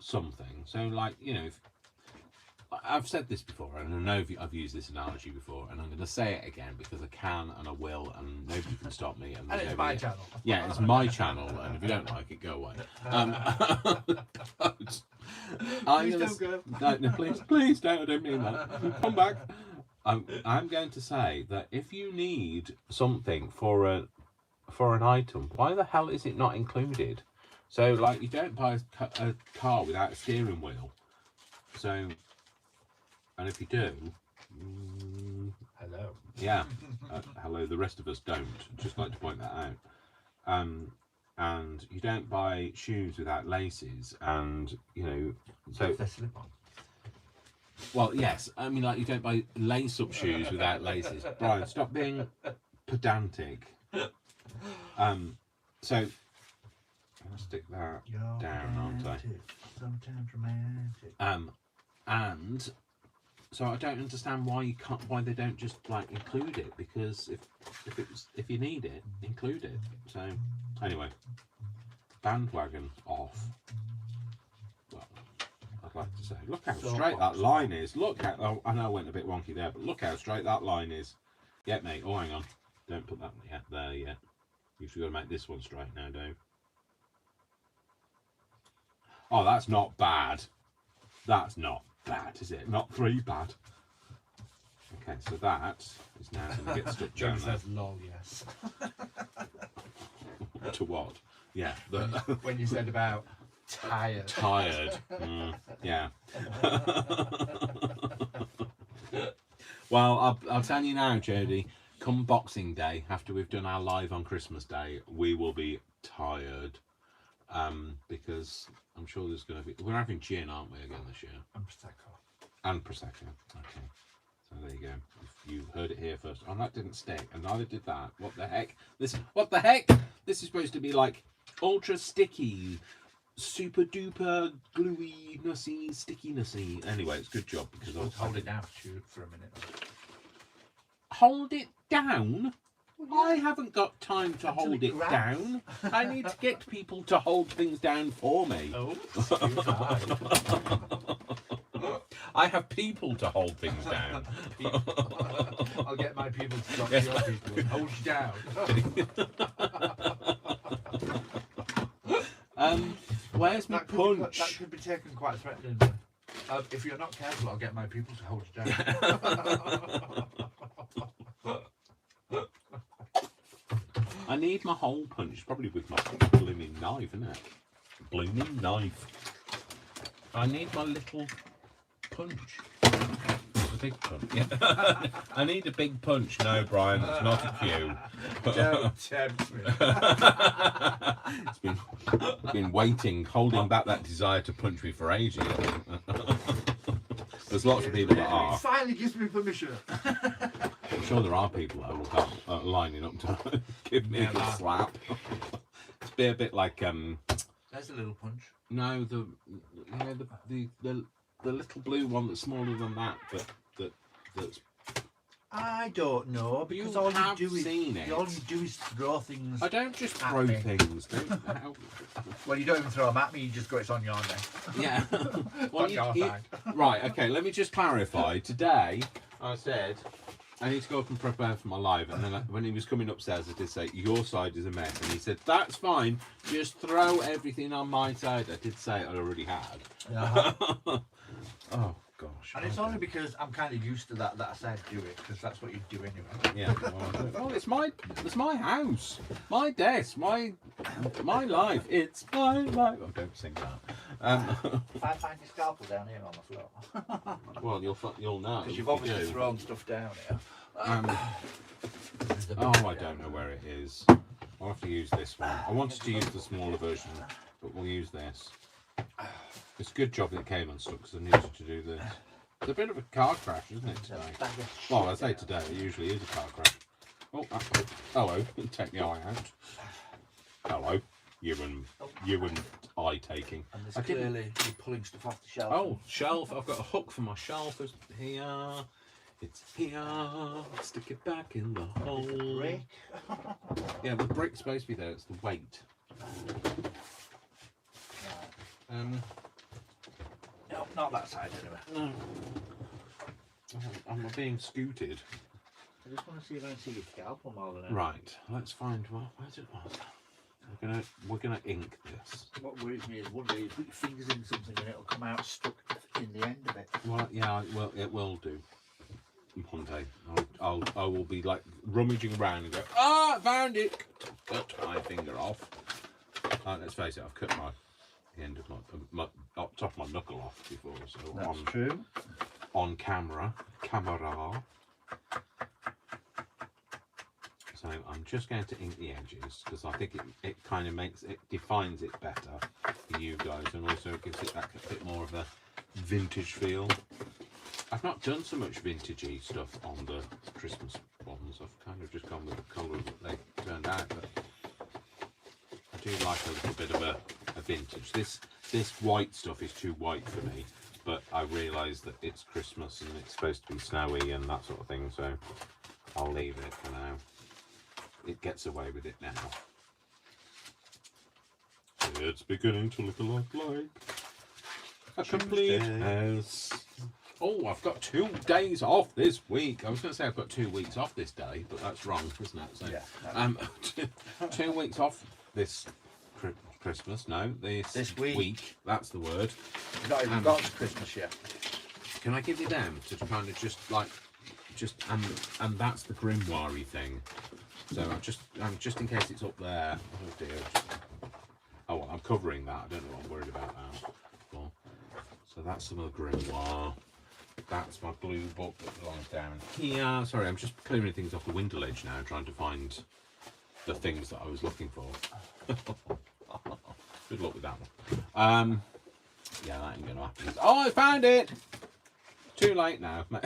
something, so like, you know, if I've said this before, and I know I've used this analogy before, and I'm going to say it again because I can and I will, and nobody can stop me. And it's my channel. Yeah, it's my channel, and if you don't like it, go away. Please don't go. No, please don't. I don't mean that. Come back. I'm going to say that if you need something for an item, why the hell is it not included? So, like, you don't buy a car without a steering wheel. So, and if you do, Hello. yeah, hello. The rest of us don't. Just like to point that out. And you don't buy shoes without laces, and you know, so They're slip-on. well, yes. I mean, like, you don't buy lace-up shoes without laces. Brian, stop being pedantic. So I'll stick that You're down, aren't I? romantic, sometimes romantic. And so I don't understand why they don't just like include it, because if you need it, include it. So anyway, bandwagon off. Well, I'd like to say, look how So straight that line is. Look how, oh, I know I went a bit wonky there, but look how straight that line is. Yeah, mate. Oh, hang on. Don't put that yet there yet. You've got to make this one straight now, Dave. Oh, that's not bad. That's not bad, is it? Not three bad. Okay, so that is now going to get stuck down John there. says, lol, yes. To what? Yeah, When you said about tired. tired. Yeah. Well, I'll tell you now, Jodie. Come Boxing Day, after we've done our live on Christmas Day, we will be tired. Because I'm sure there's going to be... We're having gin, aren't we, again this year? And Prosecco. And Prosecco. Okay. So there you go. If you heard it here first. Oh, that didn't stick. And neither did that. What the heck? What the heck? This is supposed to be like ultra sticky super duper gluey, nussy, sticky nussy. Anyway, it's a good job because Let's hold it down for a minute. Hold it down? I haven't got time to Until hold it it grabs. down. I need to get people to hold things down for me. Oh, I have people to hold things down. I'll get my people to drop your people and hold you down. Where's my That punch? could be taken quite threateningly. If you're not careful, I'll get my people to hold you down. I need my hole punch, probably with my blooming knife, isn't it? Blooming knife. I need my little punch. A big punch. Yeah. I need a big punch. No, Brian, it's not a cue. Don't tempt me. It's been waiting, holding back that desire to punch me for ages. There's lots of people that It are. finally gives me permission. I'm sure there are people that will come lining up to give me a slap. It's a bit like There's a little punch. no, the little blue one that's smaller than that, but that's I don't know because You all have you do is seen it. all you do is throw things. I don't just At throw me. things. Don't, how, Well, you don't even throw them at me. You just go. It's on your neck. yeah. Well, On your side. right. Okay. Let me just clarify. Today, I said I need to go up and prepare for my live, and then when he was coming upstairs, I did say your side is a mess, and he said that's fine. Just throw everything on my side. I did say I already had. Oh gosh. And it's okay. only because I'm kind of used to that I said do it because that's what you do anyway. Yeah. Well, it's my house, my desk, my life. It's my life. Oh, don't sing that. If I find your scalpel down here on the floor, Well, you'll know. because you've if you obviously do. thrown stuff down here. Oh, I don't know where it is. I'll have to use this one. I wanted to use the smaller version, but we'll use this. It's a good job that it came unstuck because I needed to do this. It's a bit of a car crash, isn't it, today? Well, I say today, it usually is a car crash. Oh, hello, take the eye out. Hello, you and eye taking. And there's I didn't- clearly you're pulling stuff off the shelf. Oh, shelf, I've got a hook for my shelf. It's here. It's here. Stick it back in the hole. Brick. Yeah, the brick's supposed to be there. It's the weight. No, not that side anyway. No. I'm being scooted. I just want to see if I can see your scalpel more than anything. Right, let's find where's it was. We're gonna ink this. What worries me is one day you put your fingers in something and it'll come out stuck in the end of it. Well, yeah, well, it will do. One day, I will be like rummaging around and go, I found it. Cut my finger off. Let's face it, I've cut the end of my top of my knuckle off before. So true. on camera. So I'm just going to ink the edges because I think it kind of defines it better for you guys, and also gives it that bit more of a vintage feel. I've not done so much vintagey stuff on the Christmas ones. I've kind of just gone with the colour that they turned out, but I do like a little bit of a vintage. This white stuff is too white for me, but I realise that it's Christmas and it's supposed to be snowy and that sort of thing, so I'll leave it for now. It gets away with it now. It's beginning to look a lot like a complete house. Oh, I've got 2 days off this week. I was going to say I've got 2 weeks off this day, but that's wrong, isn't it? So, Yeah. 2 weeks off this Christmas. No, this week. That's the word. You've not even got to Christmas yet. Can I give you them to kind of just and that's the grimoire thing. So I'm just in case it's up there. Oh dear. Oh well, I'm covering that. I don't know what I'm worried about now. Well, so that's some of the grimoire. That's my blue book that belongs down here. Sorry, I'm just clearing things off the window ledge now, trying to find the things that I was looking for. Good luck with that one. Yeah, that ain't gonna happen. Oh, I found it! Too late now, mate.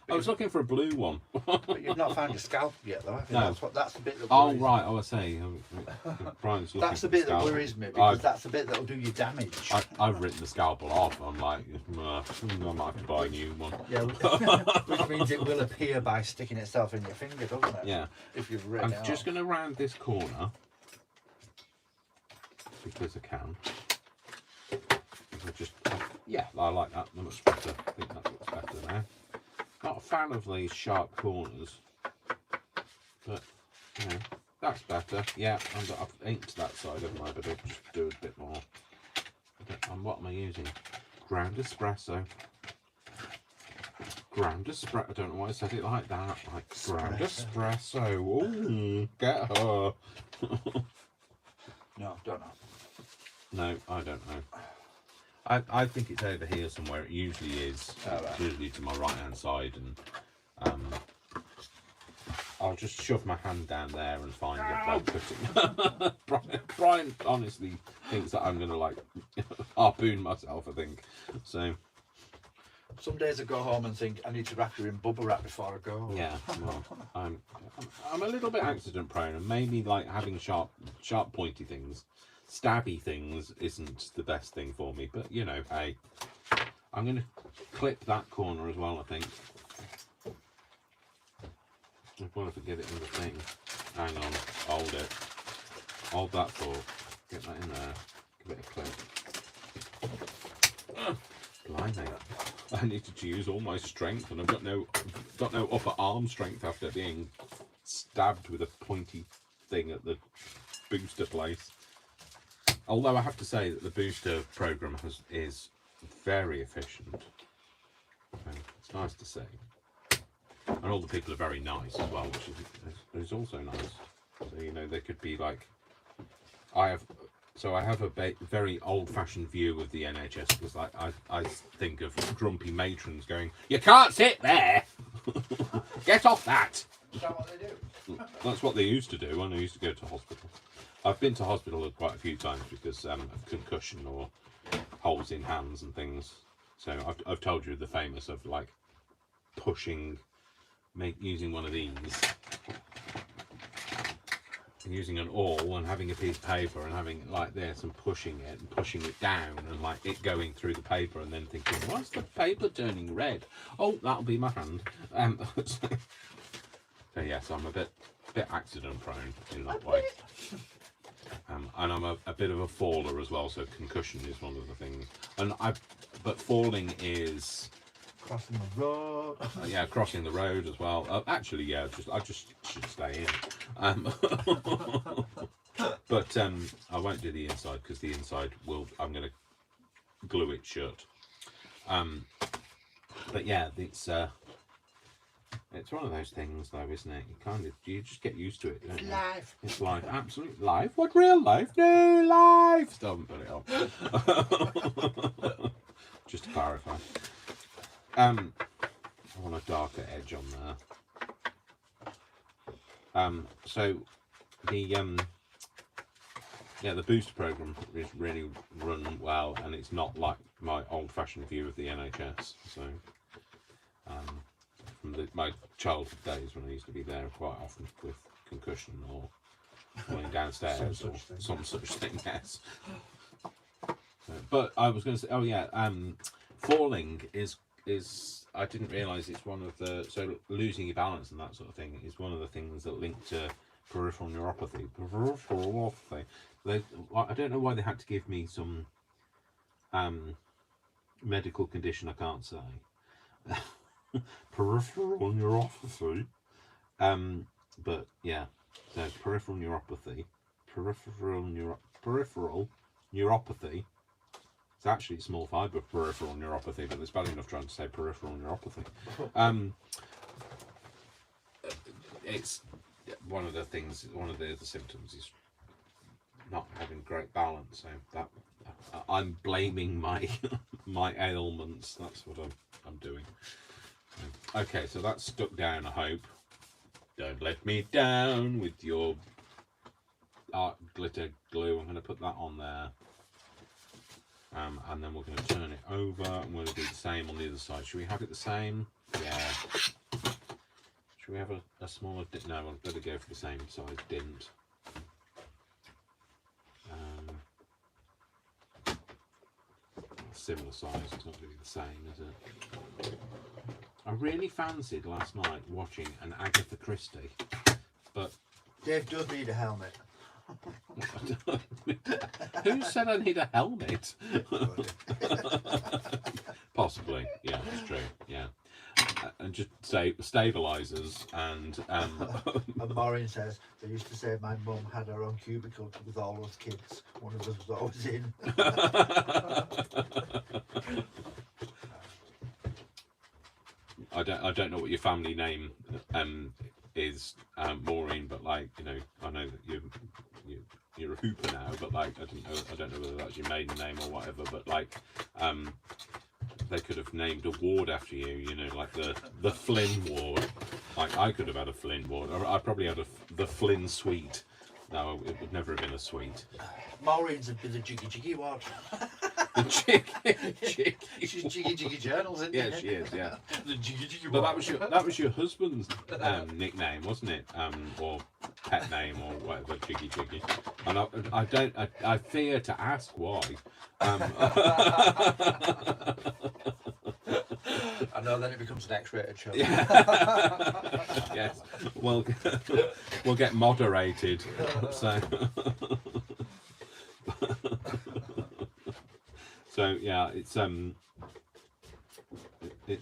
I was looking for a blue one. But you've not found your scalp yet, though, have you? No. That's the bit that Oh, worries me. right. Oh, I see. Brian's looking That's for the bit that scalpel. worries me, because I've- that's the bit that'll do you damage. I've written the scalpel off. I'm like, I might have to buy a new one. Yeah, which means it will appear by sticking itself in your finger, doesn't it? Yeah. If you've written I'm it just off. going to round this corner because I can. Yeah, I like that much better. I think that looks better now. Not a fan of these sharp corners, but you know, that's better. Yeah, I've inked that side, haven't I? But I'll just do a bit more. And what am I using? Ground espresso. Ground espresso. I don't know why I said it like that. Like ground espresso. Ooh, get her. No, don't know. No, I don't know. I think it's over here somewhere. It usually is. Oh, right. It's usually to my right hand side, and I'll just shove my hand down there and find it by putting. Brian honestly thinks that I'm gonna like harpoon myself. I think so. Some days I go home and think I need to wrap her in bubble wrap before I go. Yeah, well, I'm a little bit accident prone, and maybe like having sharp pointy things, stabby things isn't the best thing for me. But you know, hey, I'm gonna clip that corner as well. I think. What if I get it in the thing? Hang on, hold it. Hold that thought. Get that in there. Give it a clip. Blimey. I needed to use all my strength, and I've got no upper arm strength after being stabbed with a pointy thing at the booster place. Although I have to say that the booster program is very efficient. It's nice to see. And all the people are very nice as well, which is also nice. So, you know, they could be like, I have a very old-fashioned view of the NHS, because like I think of grumpy matrons going, "You can't sit there, get off that." Is that what they do? That's what they used to do when I used to go to hospital. I've been to hospital quite a few times because of concussion or holes in hands and things. So I've told you the famous of like pushing. Using one of these, and using an awl and having a piece of paper and having it like this and pushing it down and like it going through the paper and then thinking, why's the paper turning red? Oh, that'll be my hand. So yes, I'm a bit accident prone in that way. And I'm a bit of a faller as well, so concussion is one of the things. But falling is. Crossing the road. Yeah, crossing the road as well. Actually, yeah, I just should stay in. But I won't do the inside because the inside I'm going to glue it shut. But yeah, it's one of those things though, isn't it? You just get used to it, don't you? Life. It's life, absolute life. What real life? No life. Still haven't put it on. Just to clarify. I want a darker edge on there. So the booster program is really run well, and it's not like my old-fashioned view of the NHS. So from my childhood days when I used to be there quite often with concussion or falling downstairs or some such thing. Yes. But I was going to say, oh yeah, falling is I didn't realise it's one of the losing your balance and that sort of thing is one of the things that link to peripheral neuropathy. I don't know why they had to give me some medical condition I can't say. Peripheral neuropathy. But yeah, so peripheral neuropathy. Peripheral neuropathy. It's actually small fibre peripheral neuropathy, but there's bad enough trying to say peripheral neuropathy. It's one of the things. One of the symptoms is not having great balance. So that I'm blaming my my ailments. That's what I'm doing. Okay, so that's stuck down. I hope. Don't let me down with your art glitter glue. I'm going to put that on there. And then we're going to turn it over. I'm going to do the same on the other side. Should we have it the same? Yeah. Should we have a smaller dint? No, I'd better go for the same size dint. Similar size, it's not going to be the same, is it? I really fancied last night watching an Agatha Christie, but Dave does need a helmet. who said I need a helmet? Possibly, yeah, that's true, yeah. And just say stabilizers and And Maureen says they used to say my mum had her own cubicle with all those kids. One of us was always in. I don't know what your family name is, Maureen, but like, you know, I know that you're a hooper now, but like I don't know whether that's your maiden name or whatever, but like they could have named a ward after you, you know, like the Flynn ward. Like I could have had a Flynn ward, or I probably had the Flynn suite. No, it would never have been a suite. Maureen's would be the Jiggy Jiggy ward. The Jiggy. She's Jiggy Jiggy Journals, isn't Yeah, she is. Yeah. The Jiggy Jiggy But ward. that was your husband's nickname, wasn't it? Or pet name or whatever, Jiggy Jiggy. And I fear to ask why. I know, then it becomes an X-rated show. Yes, we'll get moderated. So, so yeah, it's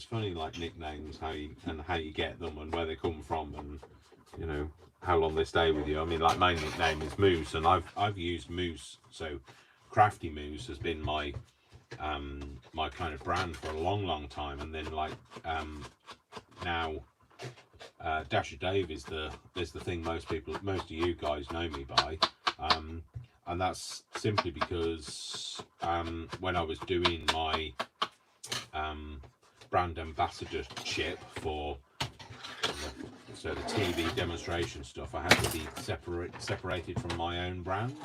funny, like nicknames, how you get them and where they come from, and you know how long they stay with you. I mean, like my nickname is Moose, and I've used Moose, so Crafty Moose has been my my kind of brand for a long time, and then like now Dasher Dave is the thing most of you guys know me by, and that's simply because when I was doing my brand ambassadorship for the TV demonstration stuff, I had to be separated from my own brand.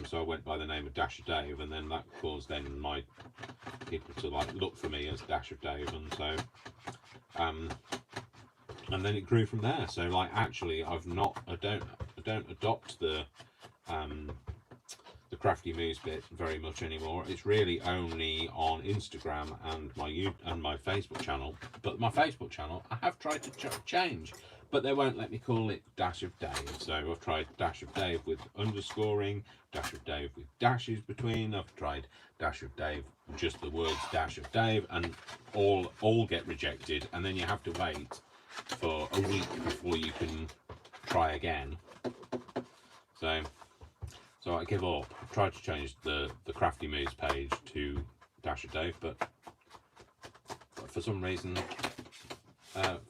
So I went by the name of Dasher Dave, and then that caused then my people to like look for me as Dasher Dave, and so and then it grew from there. So like actually I don't adopt the Crafty Moose bit very much anymore. It's really only on Instagram and my Facebook channel. But my Facebook channel I have tried to change, but they won't let me call it Dash of Dave. So I've tried Dash of Dave with underscoring, Dash of Dave with dashes between. I've tried Dash of Dave, just the words Dash of Dave, and all get rejected. And then you have to wait for a week before you can try again. So I give up. I've tried to change the Crafty Moose page to Dash of Dave, but for some reason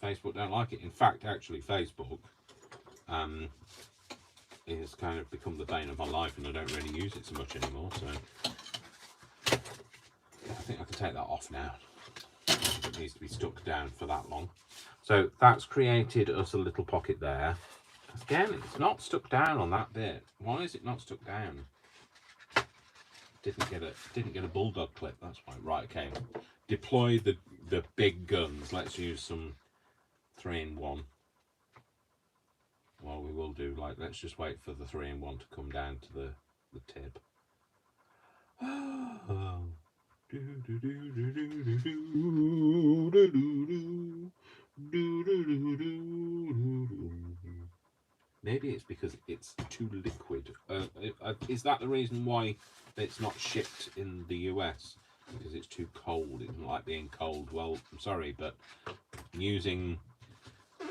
Facebook don't like it. In fact, actually, Facebook has kind of become the bane of my life, and I don't really use it so much anymore. So I think I can take that off now. It needs to be stuck down for that long. So that's created us a little pocket there. Again, it's not stuck down on that bit. Why is it not stuck down? Didn't get a bulldog clip. That's why. Right. Okay. Deploy the big guns. Let's use some 3-in-1. Well, we will do. Like, let's just wait for the 3-in-1 to come down to the tip. Maybe it's because it's too liquid. Is that the reason why it's not shipped in the US? Because it's too cold. It doesn't like being cold. Well, I'm sorry, but using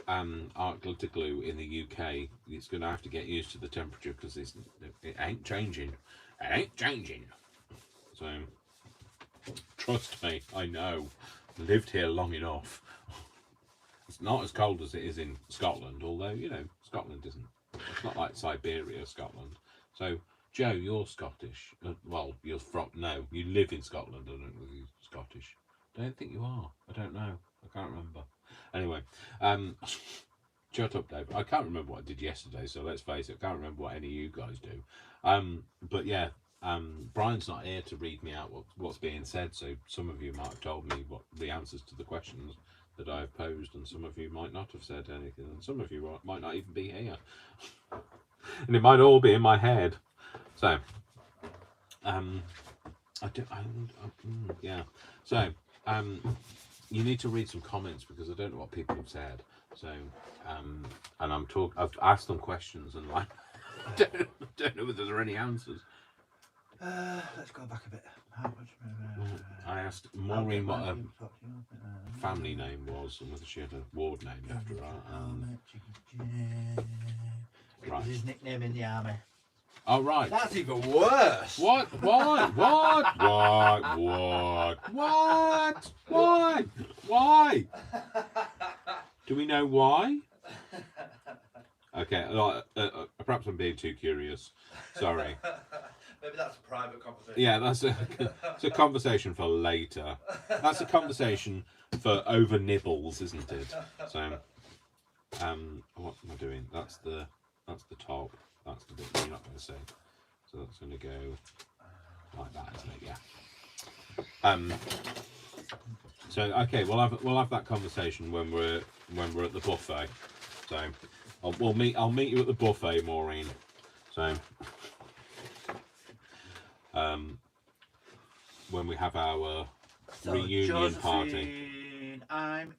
art glitter glue in the UK, it's going to have to get used to the temperature, because it ain't changing. It ain't changing. So trust me, I know. Lived here long enough. It's not as cold as it is in Scotland, although, you know, Scotland isn't. It's not like Siberia, Scotland. So, Joe, you're Scottish. Well, you're from... No, you live in Scotland. I don't know if you're Scottish. I don't think you are. I don't know. I can't remember. Anyway, shut up, Dave. I can't remember what I did yesterday, so let's face it, I can't remember what any of you guys do. But yeah, Brian's not here to read me out what's being said, so some of you might have told me what the answers to the questions that I've posed, and some of you might not have said anything, and some of you might not even be here. And it might all be in my head. So, yeah. So, you need to read some comments because I don't know what people have said. So, and I've asked them questions and like, I don't know whether there are any answers. Let's go back a bit. How much? I asked Maureen what her family name was and whether she had a ward name after her. It was his nickname in the army. Oh, right. That's even worse. What? What? What? What? Why? Do we know why? Okay, perhaps I'm being too curious. Sorry. Maybe that's a private conversation. Yeah, it's a conversation for later. That's a conversation for over nibbles, isn't it? So, what am I doing? That's the top. That's the bit you're not going to see. So that's going to go like that, isn't it? Yeah. So okay, we'll have that conversation when we're at the buffet. So I'll meet you at the buffet, Maureen. So when we have our reunion party. I'm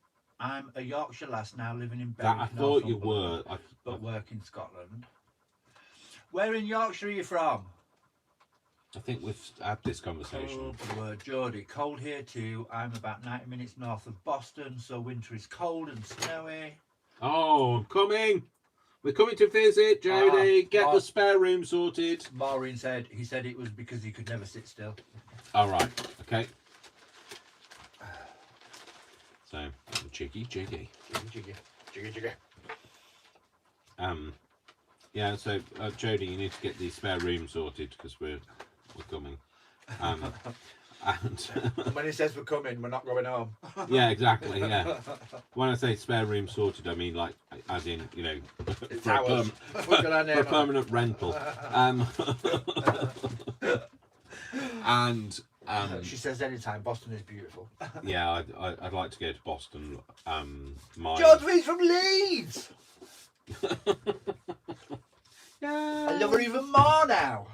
a Yorkshire lass now living in That I Berwick, thought you were. but work in Scotland. Where in Yorkshire are you from? I think we've had this conversation. Cold word, Geordie. Cold here too. I'm about 90 minutes north of Boston, so winter is cold and snowy. Oh, I'm coming. We're coming to visit, Jodie. Get the spare room sorted. Maureen said he said it was because he could never sit still. All right. Okay. So, jiggy. Yeah. So, Jodie, you need to get the spare room sorted because we're coming. And when he says we're coming, we're not going home. yeah, exactly. Yeah. When I say spare room sorted, I mean like, as in, you know, for a permanent rental. And she says anytime. Boston is beautiful. yeah, I'd like to go to Boston. Georgie's from Leeds. Yeah. I love her even more now.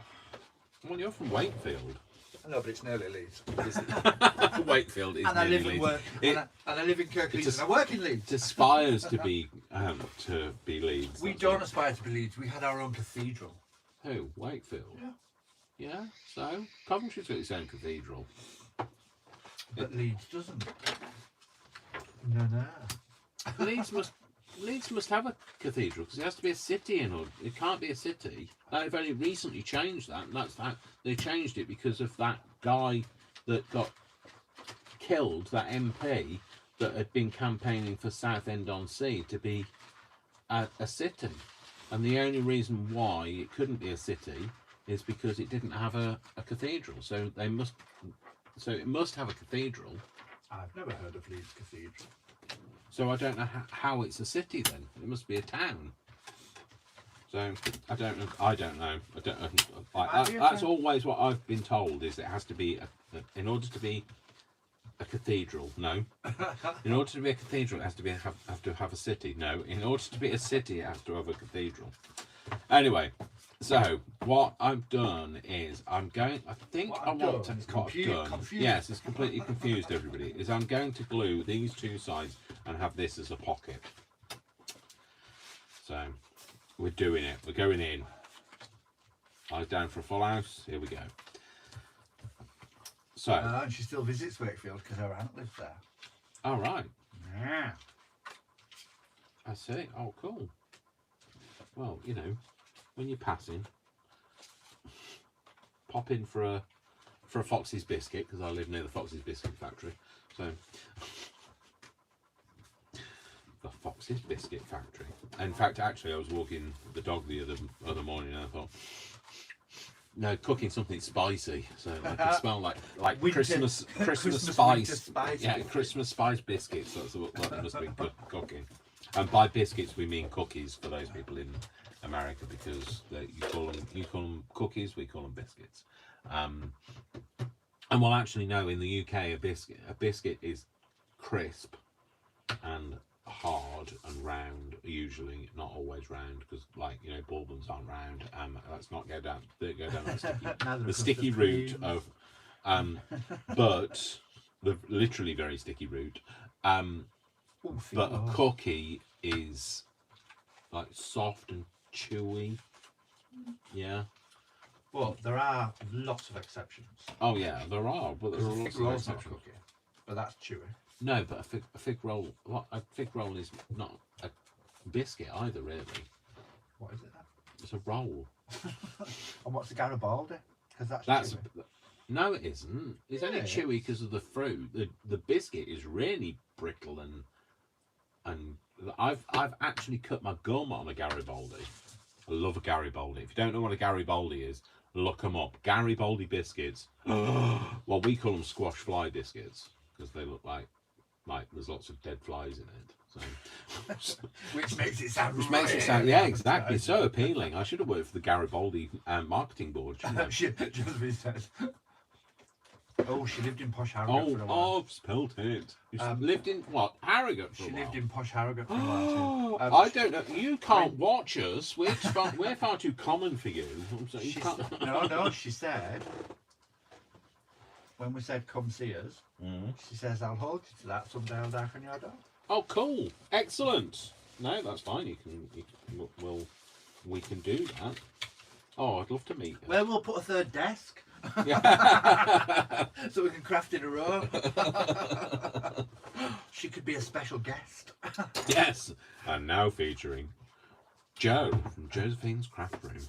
Well, you're from Wakefield. I know, but it's nearly Leeds. Wakefield is And I nearly live in Leeds. work. And I live in Kirklees. And I work in Leeds. It aspires to be Leeds. We that's don't all. aspire to be Leeds. We had our own cathedral. Who? Wakefield. Yeah. Yeah. So Coventry's got its own cathedral. But Leeds doesn't. No. Leeds must have a cathedral because it has to be a city in order. It can't be a city. They've only recently changed that, and that's that. They changed it because of that guy that got killed, that MP that had been campaigning for Southend-on-Sea to be a city, and the only reason why it couldn't be a city is because it didn't have a cathedral. So it must have a cathedral. I've never heard of Leeds Cathedral. So I don't know how it's a city then. It must be a town. So I don't know. That's always what I've been told, is it has to be in order to be a cathedral. No. In order to be a cathedral, it has to have a city. No. In order to be a city, it has to have a cathedral. Anyway, so what I've done is Yes, it's completely confused everybody. Is I'm going to glue these two sides and have this as a pocket. So we're doing it. We're going in. Eyes down for a full house. Here we go. So. And she still visits Wakefield because her aunt lives there. All right. Yeah. I see. Oh, cool. Well, you know, when you're passing, pop in for a Foxy's biscuit, because I live near the Foxy's biscuit factory. So the Foxy's biscuit factory. In fact, actually, I was walking the dog the other morning, and I thought, no, cooking something spicy, so I could smell like Winter, Christmas spice. Yeah, Christmas spice biscuits. That's what they must have been cooking. And by biscuits we mean cookies for those people in America, because you call them cookies, we call them biscuits. And well, actually, no. In the UK, a biscuit is crisp and hard and round. Usually, not always round, because like bourbons aren't round. Let's not go down the sticky route of. But the literally very sticky route. But a cookie is like soft and chewy. Yeah. But there are lots of exceptions. Oh yeah, there are, but there are A fig lots of roll's not a exceptions. cookie, but that's chewy. No, but a fig roll. What a fig roll is not a biscuit either, really. What is it then? It's a roll. And what's the Garibaldi? Because That's chewy. no, it isn't. It's only Yeah. chewy because of the fruit. The biscuit is really brittle and I've actually cut my gum on a Garibaldi. I love a Garibaldi. If you don't know what a Garibaldi is, look them up. Garibaldi biscuits. Well, we call them squash fly biscuits because they look like there's lots of dead flies in it. So, Which makes it sound. yeah, exactly. It's so appealing. I should have worked for the Garibaldi marketing board. Shouldn't I? Josephine says. Oh, she lived in posh Harrogate for a while. Oh, I've spelt it. You lived in what? Harrogate for a She while. lived in posh Harrogate for a while too. I don't know. You can't watch us. We're far too common for you. So you She can't... no, she said, when we said come see us, she says, I'll hold you to that, someday I'll darken your door. Oh, cool. Excellent. No, that's fine. We can do that. Oh, I'd love to meet you. Well, we'll put a third desk. So we can craft in a row. She could be a special guest. Yes. And now featuring Joe from Josephine's Craft Room.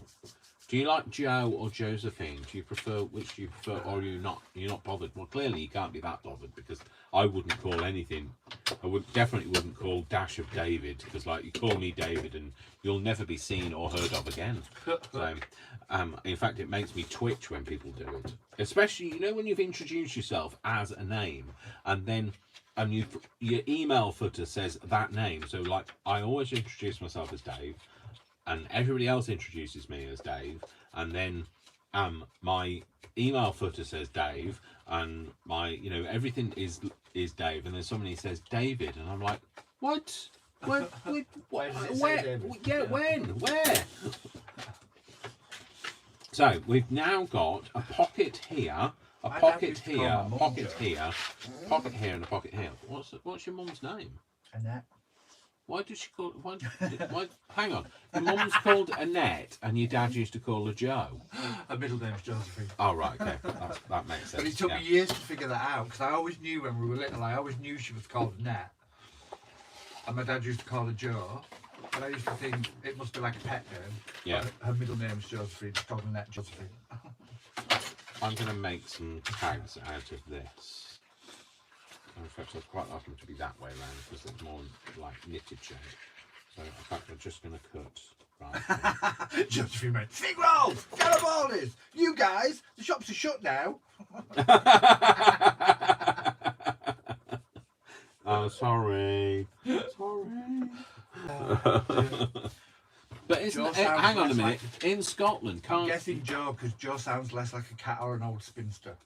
Do you like Joe or Josephine? Which do you prefer, or you're not bothered? Well, clearly you can't be that bothered, because I wouldn't call anything. I definitely wouldn't call Dash of David, because like you call me David and you'll never be seen or heard of again. So, in fact, it makes me twitch when people do it, especially when you've introduced yourself as a name and then your email footer says that name. So like I always introduce myself as Dave, and everybody else introduces me as Dave, and then my email footer says Dave, and my everything is Dave, and then somebody says David, and I'm like, what? Where? Where does it say David? Yeah, when? Where? So we've now got a pocket here, a My dad pocket used to call here, my a mum pocket Joe. here, pocket here, and a pocket here. What's your mum's name? Annette. Why did she call? Why? Hang on. Your mum's called Annette, and your dad used to call her Joe. Her middle name's Josephine. Oh right, okay, that makes sense. But it took yeah. me years to figure that out, because I always knew when we were little, I always knew she was called Annette. And my dad used to call her Joe. But I used to think it must be like a pet name. Yeah. But her middle name's Josephine. It's called Annette Josephine. I'm going to make some tags out of this. In fact, I'd quite like them to be that way around, because it's more like knitted shape. So in fact, we're just going to cut right. Josephine went, fig rolls, Garibaldis, you guys, the shops are shut now. Oh, sorry. But isn't Joe it, sounds hang on a less minute. In Scotland, I'm can't guessing Joe, because Joe sounds less like a cat or an old spinster.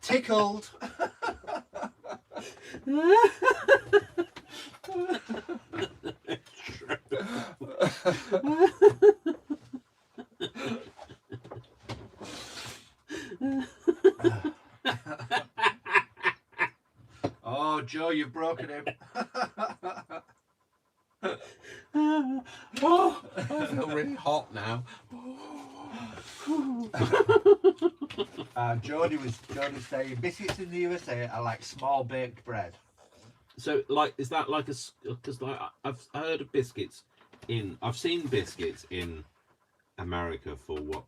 Tickled. Oh, Joe, you've broken him. Oh, I feel really hot now. Jodie was saying biscuits in the USA are like small baked bread. So, like, is that like because like I've heard of biscuits I've seen biscuits in America for what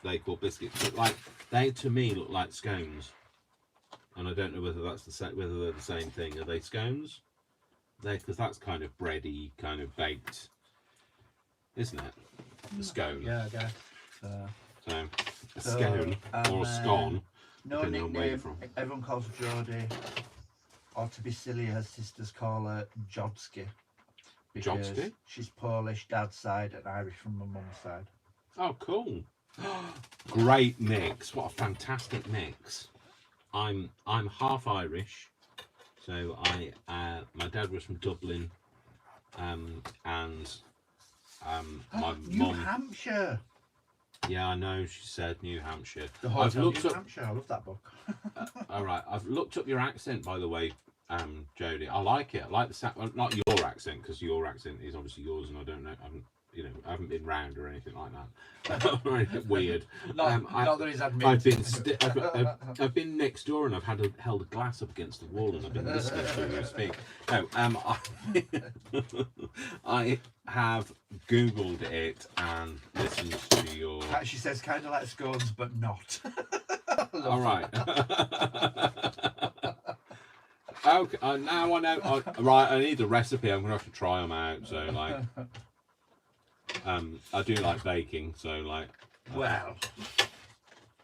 they call biscuits, but like they to me look like scones, and I don't know whether that's whether they're the same thing. Are they scones? Because that's kind of bready, kind of baked, isn't it? A scone. Yeah, I guess. So a scone or a scone. No depending on where you're nickname. from. Everyone calls her Jodie. Or to be silly, her sisters call her Jodsky. Because Jodsky? she's Polish, dad's side, and Irish from my mum's side. Oh, cool. Great mix. What a fantastic mix. I'm half Irish, so my dad was from Dublin, and my New mum. Hampshire. Yeah, I know. She said New Hampshire. The I've Hotel looked New up. Hampshire. I love that book. All right, I've looked up your accent, by the way, Jodie. I like it. I like the sound. Well, not your accent, because your accent is obviously yours, and I don't know. I haven't been round or anything like that. Or anything weird. Not that he's admitted. I've been next door and I've held a glass up against the wall and I've been listening to you speak. No, I have Googled it and listened to your. She says kind of like scones, but not. All right. Okay, now I know. Right, I need the recipe. I'm gonna have to try them out. So like, I do like baking. So like, Well,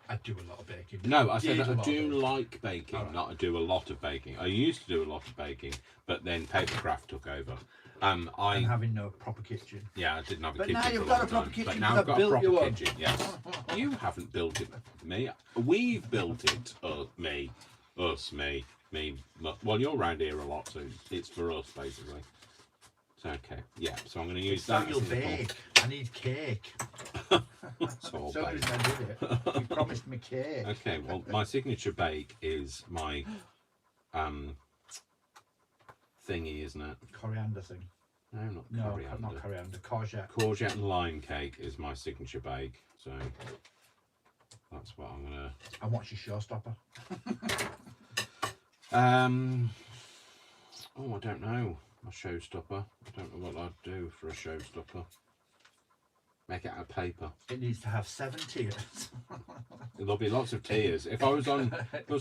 I do a lot of baking. no, I said Did a I lot do of baking. like baking, All right. not I do a lot of baking. I used to do a lot of baking, but then papercraft took over. And having no proper kitchen. Yeah, I didn't have a But kitchen now for you've a got long a proper time. kitchen But now 'cause I've I've got a built you proper one. kitchen. Yes, you haven't built it, me. We've built it. Me. Well, you're around here a lot, so it's for us basically. So okay, yeah. So I'm going to use that. You'll as an bake. I need cake. So So bake. I did it. You promised me cake. Okay, well, my signature bake is my thingy, isn't it? Coriander thing. No, not No, coriander. not coriander. Courgette. Courgette and lime cake is my signature bake, so that's what I'm gonna. And what's your showstopper? Oh, I don't know. A showstopper. I don't know what I'd do for a showstopper. Make it out of paper. It needs to have 7 tiers. There'll be lots of tiers. If I was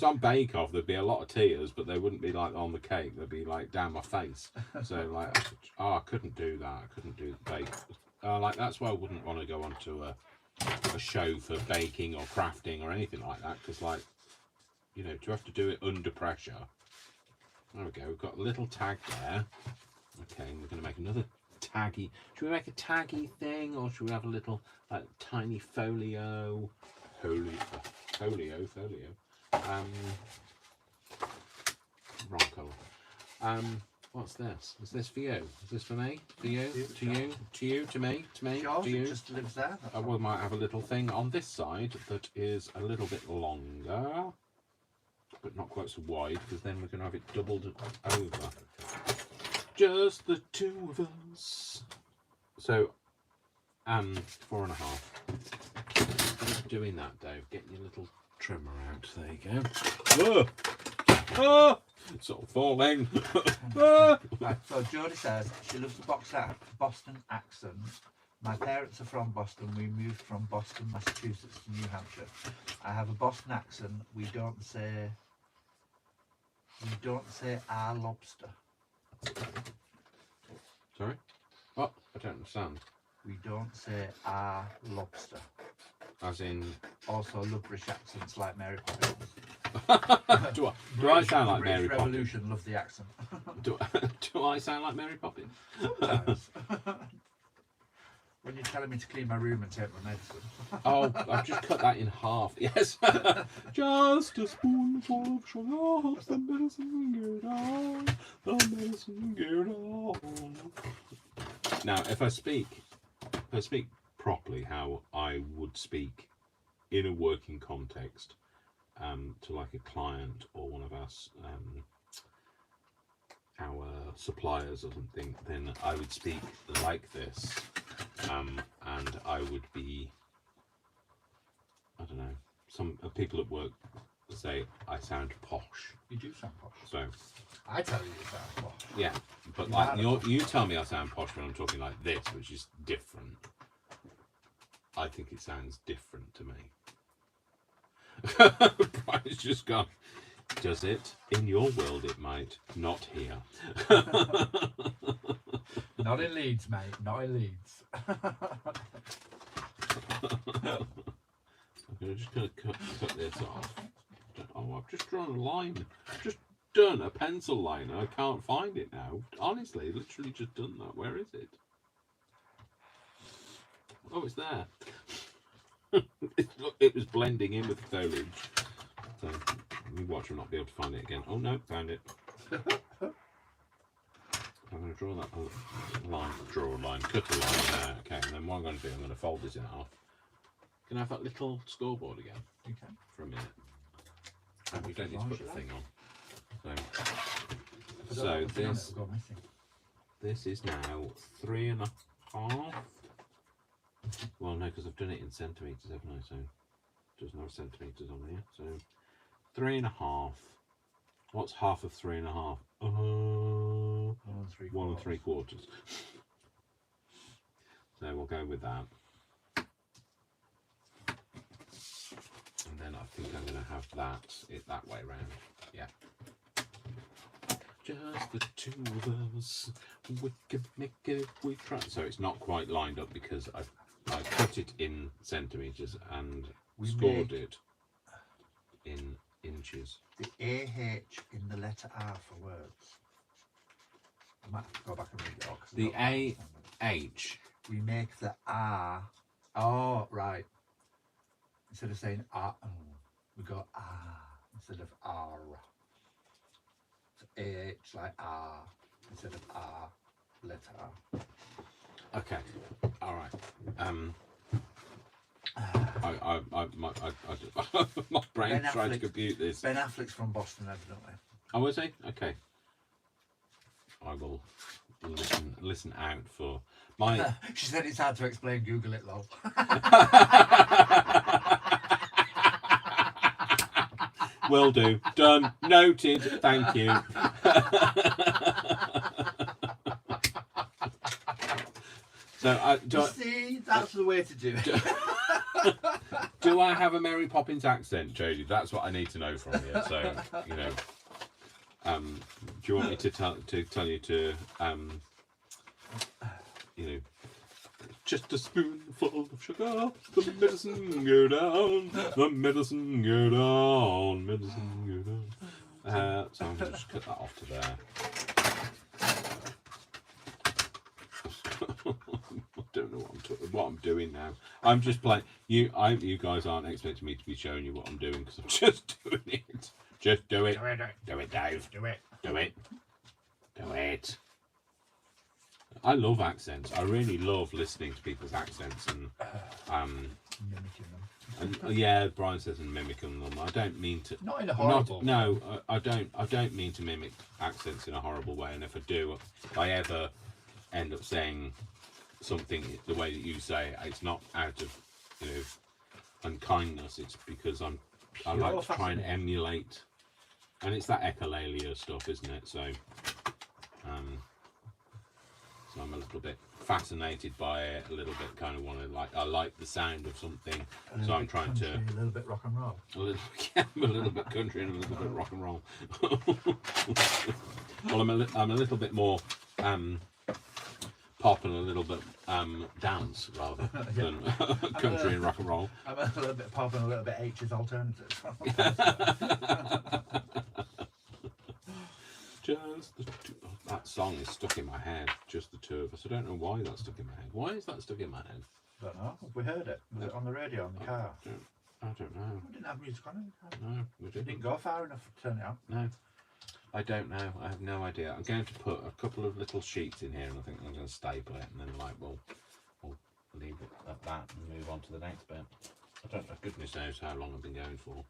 on Bake Off, there'd be a lot of tiers, but they wouldn't be like on the cake. They'd be like down my face. So like, I couldn't do that. I couldn't do the bake. Like that's why I wouldn't want to go onto a show for baking or crafting or anything like that, because like, you know, to have to do it under pressure. There we go. We've got a little tag there. Okay, and we're going to make another taggy. Should we make a taggy thing, or should we have a little like tiny folio? Folio. Wrong colour. What's this? Is this for you? Is this for me? For you? To you? To you? To me? To me? Yours, To you? it just lives there. That's all. We might have a little thing on this side that is a little bit longer, but not quite so wide, because then we're going to have it doubled over. Just the two of us. So, 4.5. Just doing that, Dave. Getting your little trimmer out. There you go. Oh! It's all falling. Right, so Jodie says she loves the Boston accent. My parents are from Boston. We moved from Boston, Massachusetts to New Hampshire. I have a Boston accent. We don't say our lobster. Sorry? What? I don't understand. We don't say our lobster. As in, Also, love British accents like Mary Poppins. do I sound like Mary British Poppins? Revolution, love the accent. Do I sound like Mary Poppins? Sometimes. When you're telling me to clean my room and take my medicine. Oh, I've just cut that in half. Yes. Just a spoonful of sugar, the medicine get on, the medicine get on. Now, if I speak properly how I would speak in a working context, to like a client or one of us, our suppliers or something, then I would speak like this, and I would be, I don't know, some people at work say I sound posh. You do sound posh. So I tell you sound posh. yeah, but You like are you tell me I sound posh when I'm talking like this, which is different. I think it sounds different to me. Brian's just gone. Does it? In your world it might, not here. Not in Leeds, mate. Not in Leeds. I'm just going to cut this off. just drawn a line. Just done a pencil line, and I can't find it now. Honestly, literally just done that. Where is it? Oh, it's there. It was blending in with the foliage. So, you watch, I'll not be able to find it again. Oh no, found it. I'm going to draw that line, cut a line there. Okay, and then what I'm going to do, I'm going to fold this in half. Can I have that little scoreboard again? You can. For a minute. And we don't need to put the thing on. So this is now 3.5. Well, no, because I've done it in centimetres, haven't I? So there's no centimetres on here. So 3.5. What's half of 3.5? 1 3/4. So we'll go with that. And then I think I'm going to have it that way round. Yeah. Just the two of us. We can make it if we try. So it's not quite lined up because I cut it in centimetres and scored it in inches. The AH in the letter R for words. I might have to go back and read it all. The AH. We make the R. Oh, right. Instead of saying R, we go R instead of R. So AH like R instead of R, letter R. Okay. All right. My brain tried to compute this. Ben Affleck's from Boston, evidently. Oh, was he? Okay. I will listen out for my. She said it's hard to explain. Google it, lol. Will do. Done. Noted. Thank you. So, see, that's the way to do it. Do I have a Mary Poppins accent, Jodie? That's what I need to know from you. So, you know, do you want me to tell you to, you know, just a spoonful of sugar, the medicine go down, the medicine go down, medicine go down. So I'm going to just cut that off to there. I don't know what I'm doing now. I'm just playing. You guys aren't expecting me to be showing you what I'm doing because I'm just doing it. Just do it. Do it, Dave. Do it. Do it. Do it. I love accents. I really love listening to people's accents and Mimicking them. and yeah, Brian says and mimicking them. I don't mean to. Not in a horrible. I don't mean to mimic accents in a horrible way. And if I do, if I ever end up saying something the way that you say, it's not out of, you know, unkindness. It's because I like to try and emulate, and it's that echolalia stuff, isn't it? So, so I'm a little bit fascinated by it. A little bit kind of want to I like the sound of something. So I'm trying to a little bit rock and roll. a little bit country and a little bit rock and roll. Well, I'm a little bit more pop and a little bit dance rather than country and rock and roll. I'm a little bit pop and a little bit H's alternative. Just the two. That song is stuck in my head. Just the two of us. I don't know why that's stuck in my head. Why is that stuck in my head? I don't know. Have we heard it? Was it on the radio in the car? I don't know. We didn't have music on in the car. No, we We didn't. didn't go far enough to turn it on. No. I don't know. I have no idea. I'm going to put a couple of little sheets in here, and I think I'm going to staple it, and then we'll leave it at that and move on to the next bit. I don't know. Goodness knows how long I've been going for.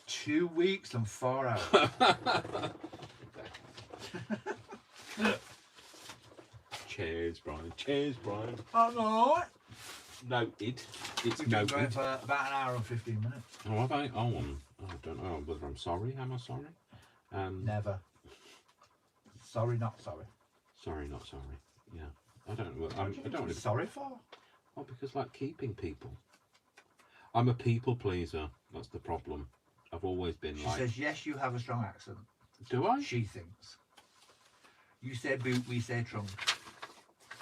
2 weeks and 4 hours. Cheers, Brian. Cheers, Brian. I know. Noted. It's We've been going noted. for about an hour and 15 minutes. Oh, have I? Oh, I don't know whether I'm sorry. Am I sorry? Never. Sorry, not sorry. Sorry, not sorry. Yeah. I don't know. I don't What want are to. sorry for? Oh, because like keeping people. I'm a people pleaser. That's the problem. I've always been She like. says, yes, you have a strong accent. Do I? She thinks. You say boot, we say trunk.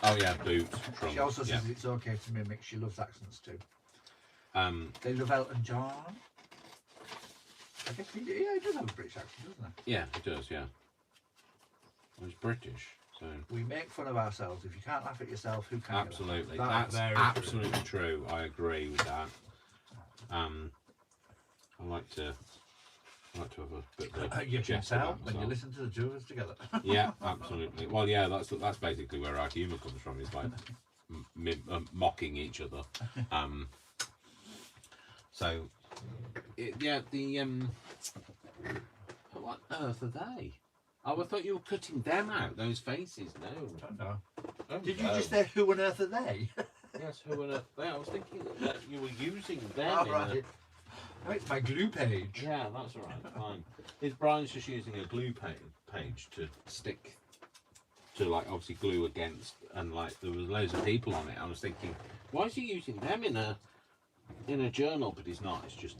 Oh yeah, boot. Trunk. She also yeah. says it's okay to mimic. She loves accents too. Um. They love Elton John. I guess he does have a British accent, doesn't he? Yeah, he does. Yeah. Well, he's British, so We make fun of ourselves. If you can't laugh at yourself, who can? absolutely, That's that's very absolutely true. I agree with that. I like to have a bit of a You can jest tell about when you myself. listen to the two of us together. Yeah, absolutely. Well, yeah, that's basically where our humour comes from. Is like mocking each other. So, yeah, what on earth are they? Oh, I thought you were cutting them out. Those faces. No. I don't know. Oh, Did you no. just say who on earth are they? Yes, who on earth? I was thinking that you were using them. All in right. Oh, it's my glue page. Yeah, that's all right. Fine. Is Brian's just using a glue page to stick to, like, obviously glue against, and like there was loads of people on it. I was thinking, why is he using them in a journal? But he's not. It's just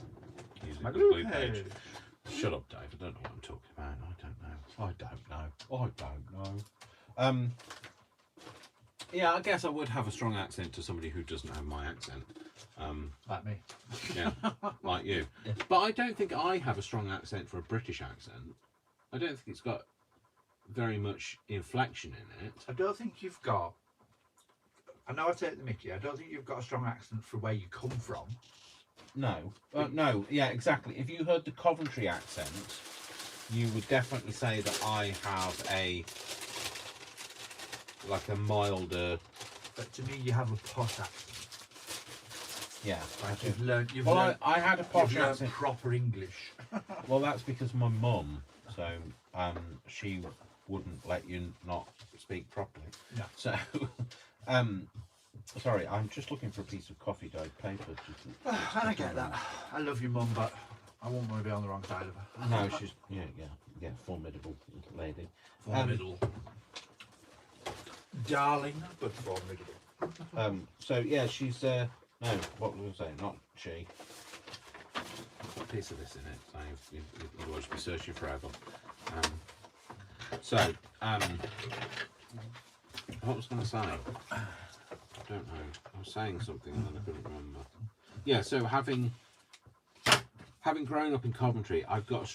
using My the glue glue page. page. Shut up, Dave. I don't know what I'm talking about. I don't know. Yeah, I guess I would have a strong accent to somebody who doesn't have my accent. Like me. Yeah, like you. Yeah. But I don't think I have a strong accent for a British accent. I don't think it's got very much inflection in it. I don't think you've got. I know I take the mickey. I don't think you've got a strong accent for where you come from. No, no, yeah, exactly. If you heard the Coventry accent, you would definitely say that I have a milder. But to me, you have a posh accent. Yeah, Like you've learned. I had a posh you've learned accent. proper English. Well, that's because my mum, so she wouldn't let you not speak properly. No. So, sorry, I'm just looking for a piece of coffee dyed paper. And I get that. I love your mum, but I won't want to be on the wrong side of her. No, she's yeah, formidable little lady. Formidable. Darling, but formidable. So yeah, she's no. What was I saying? Not she. Put a piece of this in it. So you'll always be searching forever. What was I going to say? I don't know. I was saying something and then I couldn't remember. Yeah. So having grown up in Coventry, I've got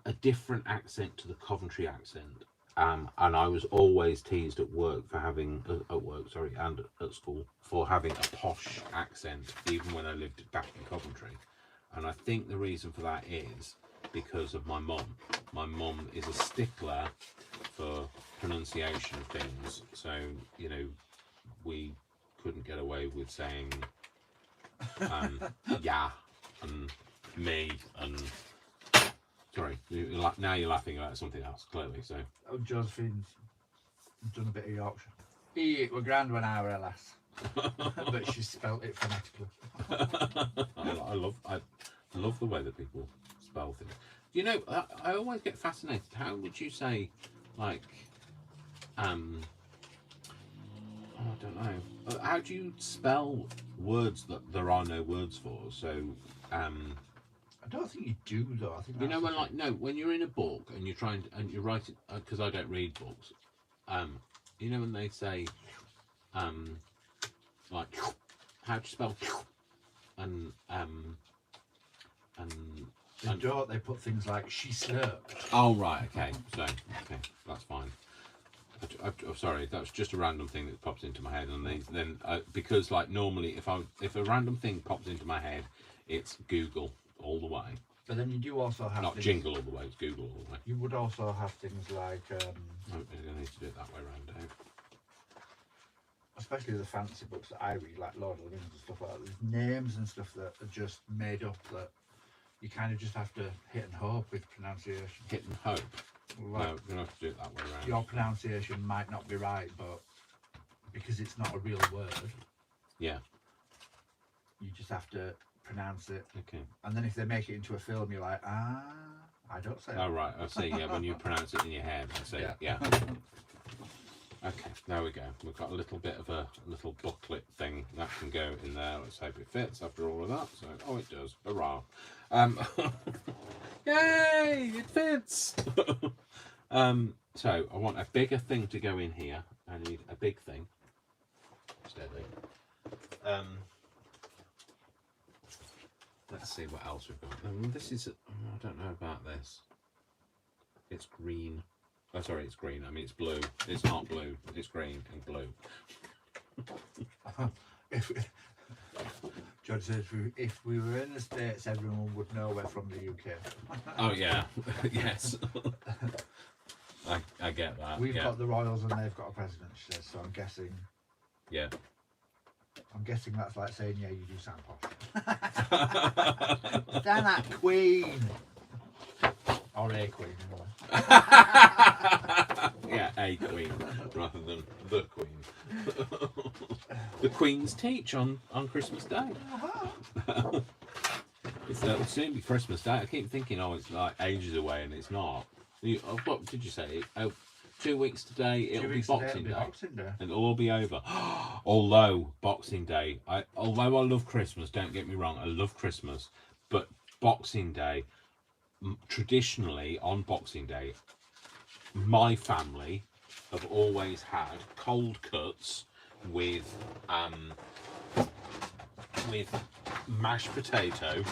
a different accent to the Coventry accent. And I was always teased at work for having and at school for having a posh accent, even when I lived back in Coventry. And I think the reason for that is because of my mum. My mum is a stickler for pronunciation of things, so we couldn't get away with saying yeah and me and. Sorry, now you're laughing about something else, clearly. So. Oh, Josephine's done a bit of Yorkshire. It were grand when I were a lass. But she spelt it phonetically. I love the way that people spell things. I always get fascinated. How would you say, like, I don't know. How do you spell words that there are no words for? So, I don't think you do though. I think when when you're in a book and you're trying to, and you write it because I don't read books. When they say, like, how to spell, and they don't. They put things like she slurped. Oh right, okay. So okay, that's fine. I'm sorry, that's just a random thing that pops into my head, and then because like normally if a random thing pops into my head, it's Google all the way. But then you do also have Not jingle all the way, it's Google all the way. You would also have things like I need to do it that way around, Dave. Especially the fancy books that I read, like Lord of the Rings and stuff like that. There's names and stuff that are just made up that you kind of just have to hit and hope with pronunciation. Hit and hope. Like, No, we're gonna have to do it that way around. your pronunciation might not be right, but because it's not a real word, Yeah. you just have to pronounce it. Okay. And then if they make it into a film, you're like, I don't say that. Oh right, I see. Yeah, when you pronounce it in your head, I see. Yeah. Okay, there we go. We've got a little bit of a little booklet thing that can go in there. Let's hope it fits after all of that. So, oh, it does. Hurrah! Yay! It fits. So I want a bigger thing to go in here. I need a big thing. Steady. Let's see what else we've got. This is, I don't know about this. It's green. Oh, sorry, it's green. I mean, it's blue. It's not blue. It's green and blue. George says if we were in the States, everyone would know we're from the UK. Oh, yeah. Yes. I get that. We've got the royals and they've got a president, she says, so I'm guessing. Yeah. I'm guessing that's like saying, yeah, you do sound posh. Damn that queen. Or a queen, anyway. Yeah, a queen rather than the queen. The queens teach on Christmas Day. It'll soon be Christmas Day. I keep thinking, oh, it's like ages away, and it's not. What did you say? 2 weeks today, it'll be Boxing Day. And it'll all be over. Although Boxing Day, although I love Christmas, don't get me wrong, I love Christmas, but Boxing Day, traditionally on Boxing Day, my family have always had cold cuts with mashed potato,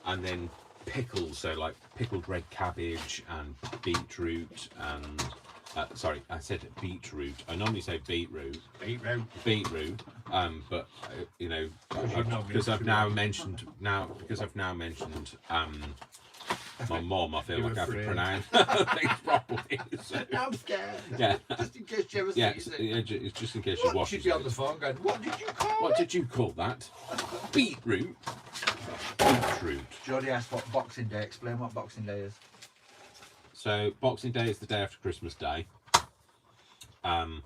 and then pickles, so like pickled red cabbage and beetroot and sorry, I said beetroot. I normally say beetroot. Beetroot. But you know, because I've now mentioned my mum, I feel like I have to pronounce things properly. So, I'm scared. Yeah. Just in case you ever Yeah, see it's just in case you watch. She'd be on the phone going, what did you call What it? did you call that? Beetroot. Beetroot. Jodie asked what Boxing Day. Explain what Boxing Day is. So Boxing Day is the day after Christmas Day, and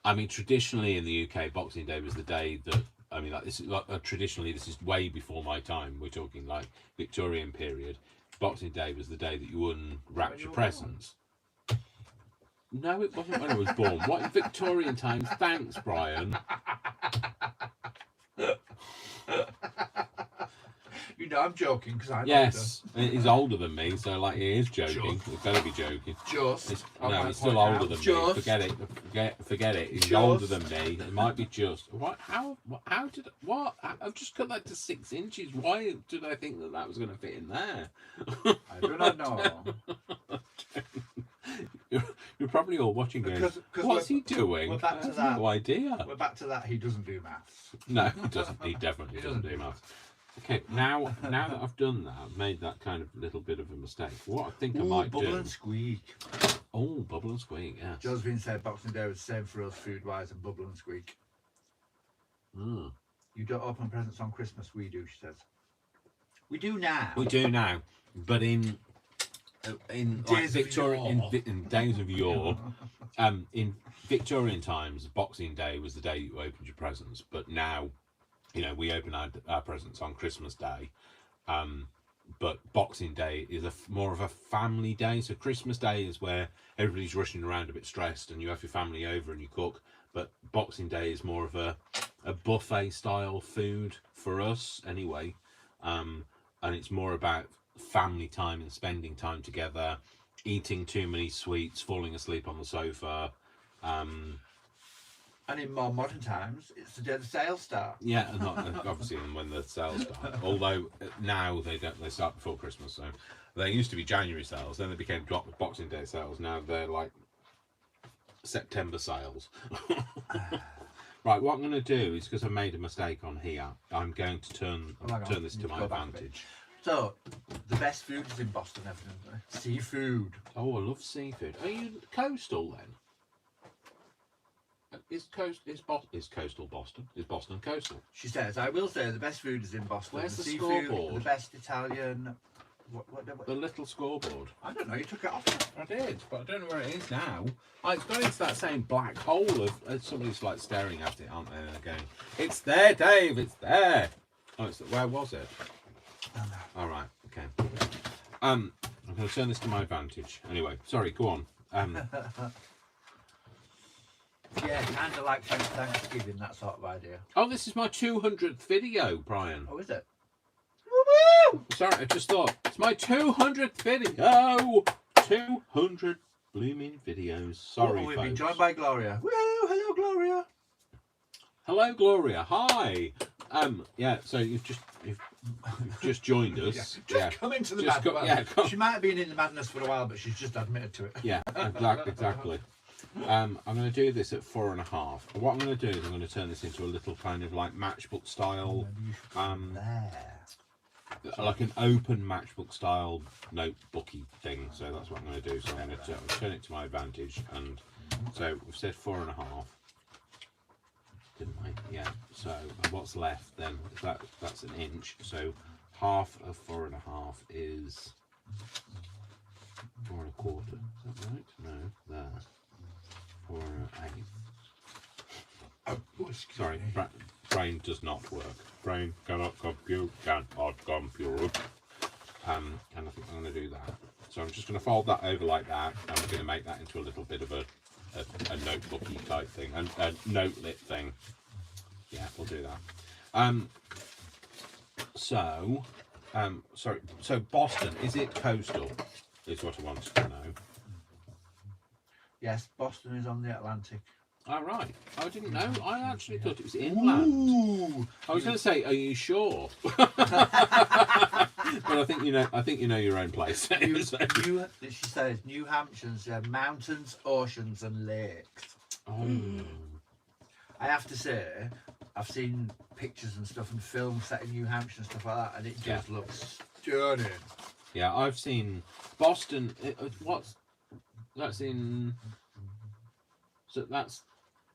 I mean, traditionally in the UK, Boxing Day was the day that, I mean, like this is like traditionally, this is way before my time. We're talking like Victorian period. Boxing Day was the day that you unwrapped your presents. No, it wasn't when I was born. What in Victorian times? Thanks, Brian. You know, I'm joking because I'm Yes, he's older than me, so like he is joking. He better be joking. Just. No, he's still older than me. Just. Forget it. Forget it. He's Just. older than me. It might be just. What? How did? What? I've just cut that to 6 inches. Why did I think that was going to fit in there? I do not know. You're probably all watching going, what's he doing? We're back I to have that. no idea. We're back to that. He doesn't do maths. No, he doesn't. He definitely doesn't do maths. Okay, now that I've done that, I've made that kind of little bit of a mistake. What I think I might bubble do. and squeak. Oh, bubble and squeak, yes. Josephine said Boxing Day was the same for us food-wise and bubble and squeak. Mm. You don't open presents on Christmas. We do, she says. We do now. We do now, but in like Days of Victorian yore. in days of yore, in Victorian times, Boxing Day was the day you opened your presents. But now, you know, we open our presents on Christmas Day. But Boxing Day is more of a family day. So Christmas Day is where everybody's rushing around a bit stressed, and you have your family over and you cook. But Boxing Day is more of a buffet style food for us, anyway. And it's more about family time and spending time together, eating too many sweets, falling asleep on the sofa. And in more modern times, it's the day the sales start. Yeah, and not obviously when the sales start. Although now they start before Christmas. So they used to be January sales, then they became Boxing Day sales. Now they're like September sales. Right, what I'm going to do is, because I made a mistake on here, I'm going to turn this to my advantage. So, the best food is in Boston, evidently. Seafood. Oh, I love seafood. Are you coastal then? Is coastal Boston? Is Boston coastal? She says, I will say the best food is in Boston. Where's the seafood, scoreboard? the best Italian. What? The little scoreboard. I don't know, you took it off. I did, but I don't know where it is now. Oh, it's gone into that same black hole of somebody's like staring at it, aren't they? And they're going, it's there, Dave, it's there. Oh, where was it? All right, okay. I'm going to turn this to my advantage. Anyway, sorry, go on. Yeah, kind of like Thanksgiving, that sort of idea. Oh, this is my 200th video, Brian. Oh, is it? Sorry, I just thought, it's my 200th video. 200 blooming videos. Sorry, We've folks. been joined by Gloria. Woo! Hello, Gloria. Hello, Gloria. Hi. Yeah. So you've just joined us. Just come into the Just madness. come. She might have been in the madness for a while, but she's just admitted to it. Yeah, exactly. I'm going to do this at 4.5. What I'm going to do is I'm going to turn this into a little kind of like matchbook style, There. like an open matchbook style notebooky thing. So that's what I'm going to do. So I'm going to turn it to my advantage. And so we've said 4.5, didn't we? Yeah. So what's left then? That's an inch. So half of 4.5 is 4.25. Is that right? No, there. 4.8. Oh, excuse Sorry, me. brain does not work. Brain cannot compute, cannot compute. And I think I'm going to do that. So I'm just going to fold that over like that. And I'm going to make that into a little bit of a notebooky type thing, a note-lit thing. Yeah, we'll do that. Sorry. So Boston, is it coastal? Is what I wanted to know. Yes, Boston is on the Atlantic. Oh, right. I didn't know. I actually thought it was inland. Ooh. I was going to say, are you sure? But I think you know. I think you know your own place. She says New Hampshire's mountains, oceans, and lakes. Oh. I have to say, I've seen pictures and stuff and films set in New Hampshire and stuff like that, and it just looks stunning. Yeah, I've seen Boston. That's in? So that's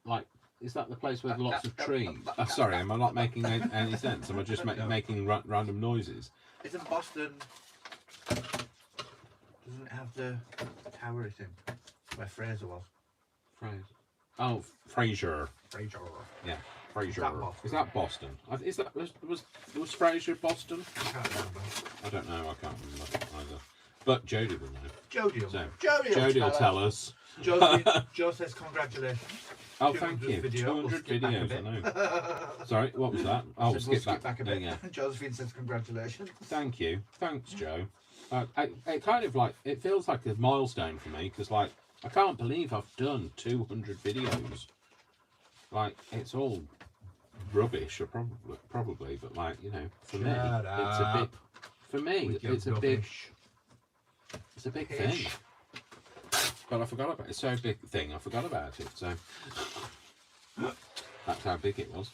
like. Is that the place with lots of trees? Sorry, am I not making any sense? Am I just making random noises? Isn't Boston? Doesn't it have the towery thing where Fraser was? Fraser. Oh, Fraser. Fraser. Yeah, Fraser. Boston? Is that Boston? Is that was Fraser Boston? I can't remember. I don't know. I can't remember either. But Jodie will know. Jodie will. So, Jodie will tell us. Joe says congratulations. Oh, thank you. Video. 200 We'll skip back a videos, bit. I know. Sorry, what was that? Oh, We'll skip back a there, bit. yeah. Josephine says congratulations. Thank you. Thanks, Joe. It kind of like, it feels like a milestone for me because, like, I can't believe I've done 200 videos. Like, it's all rubbish, or probably, but like, you know, for me, it's a bit. For me, it's a big thing. But I forgot about it. It's so big thing. I forgot about it. So that's how big it was.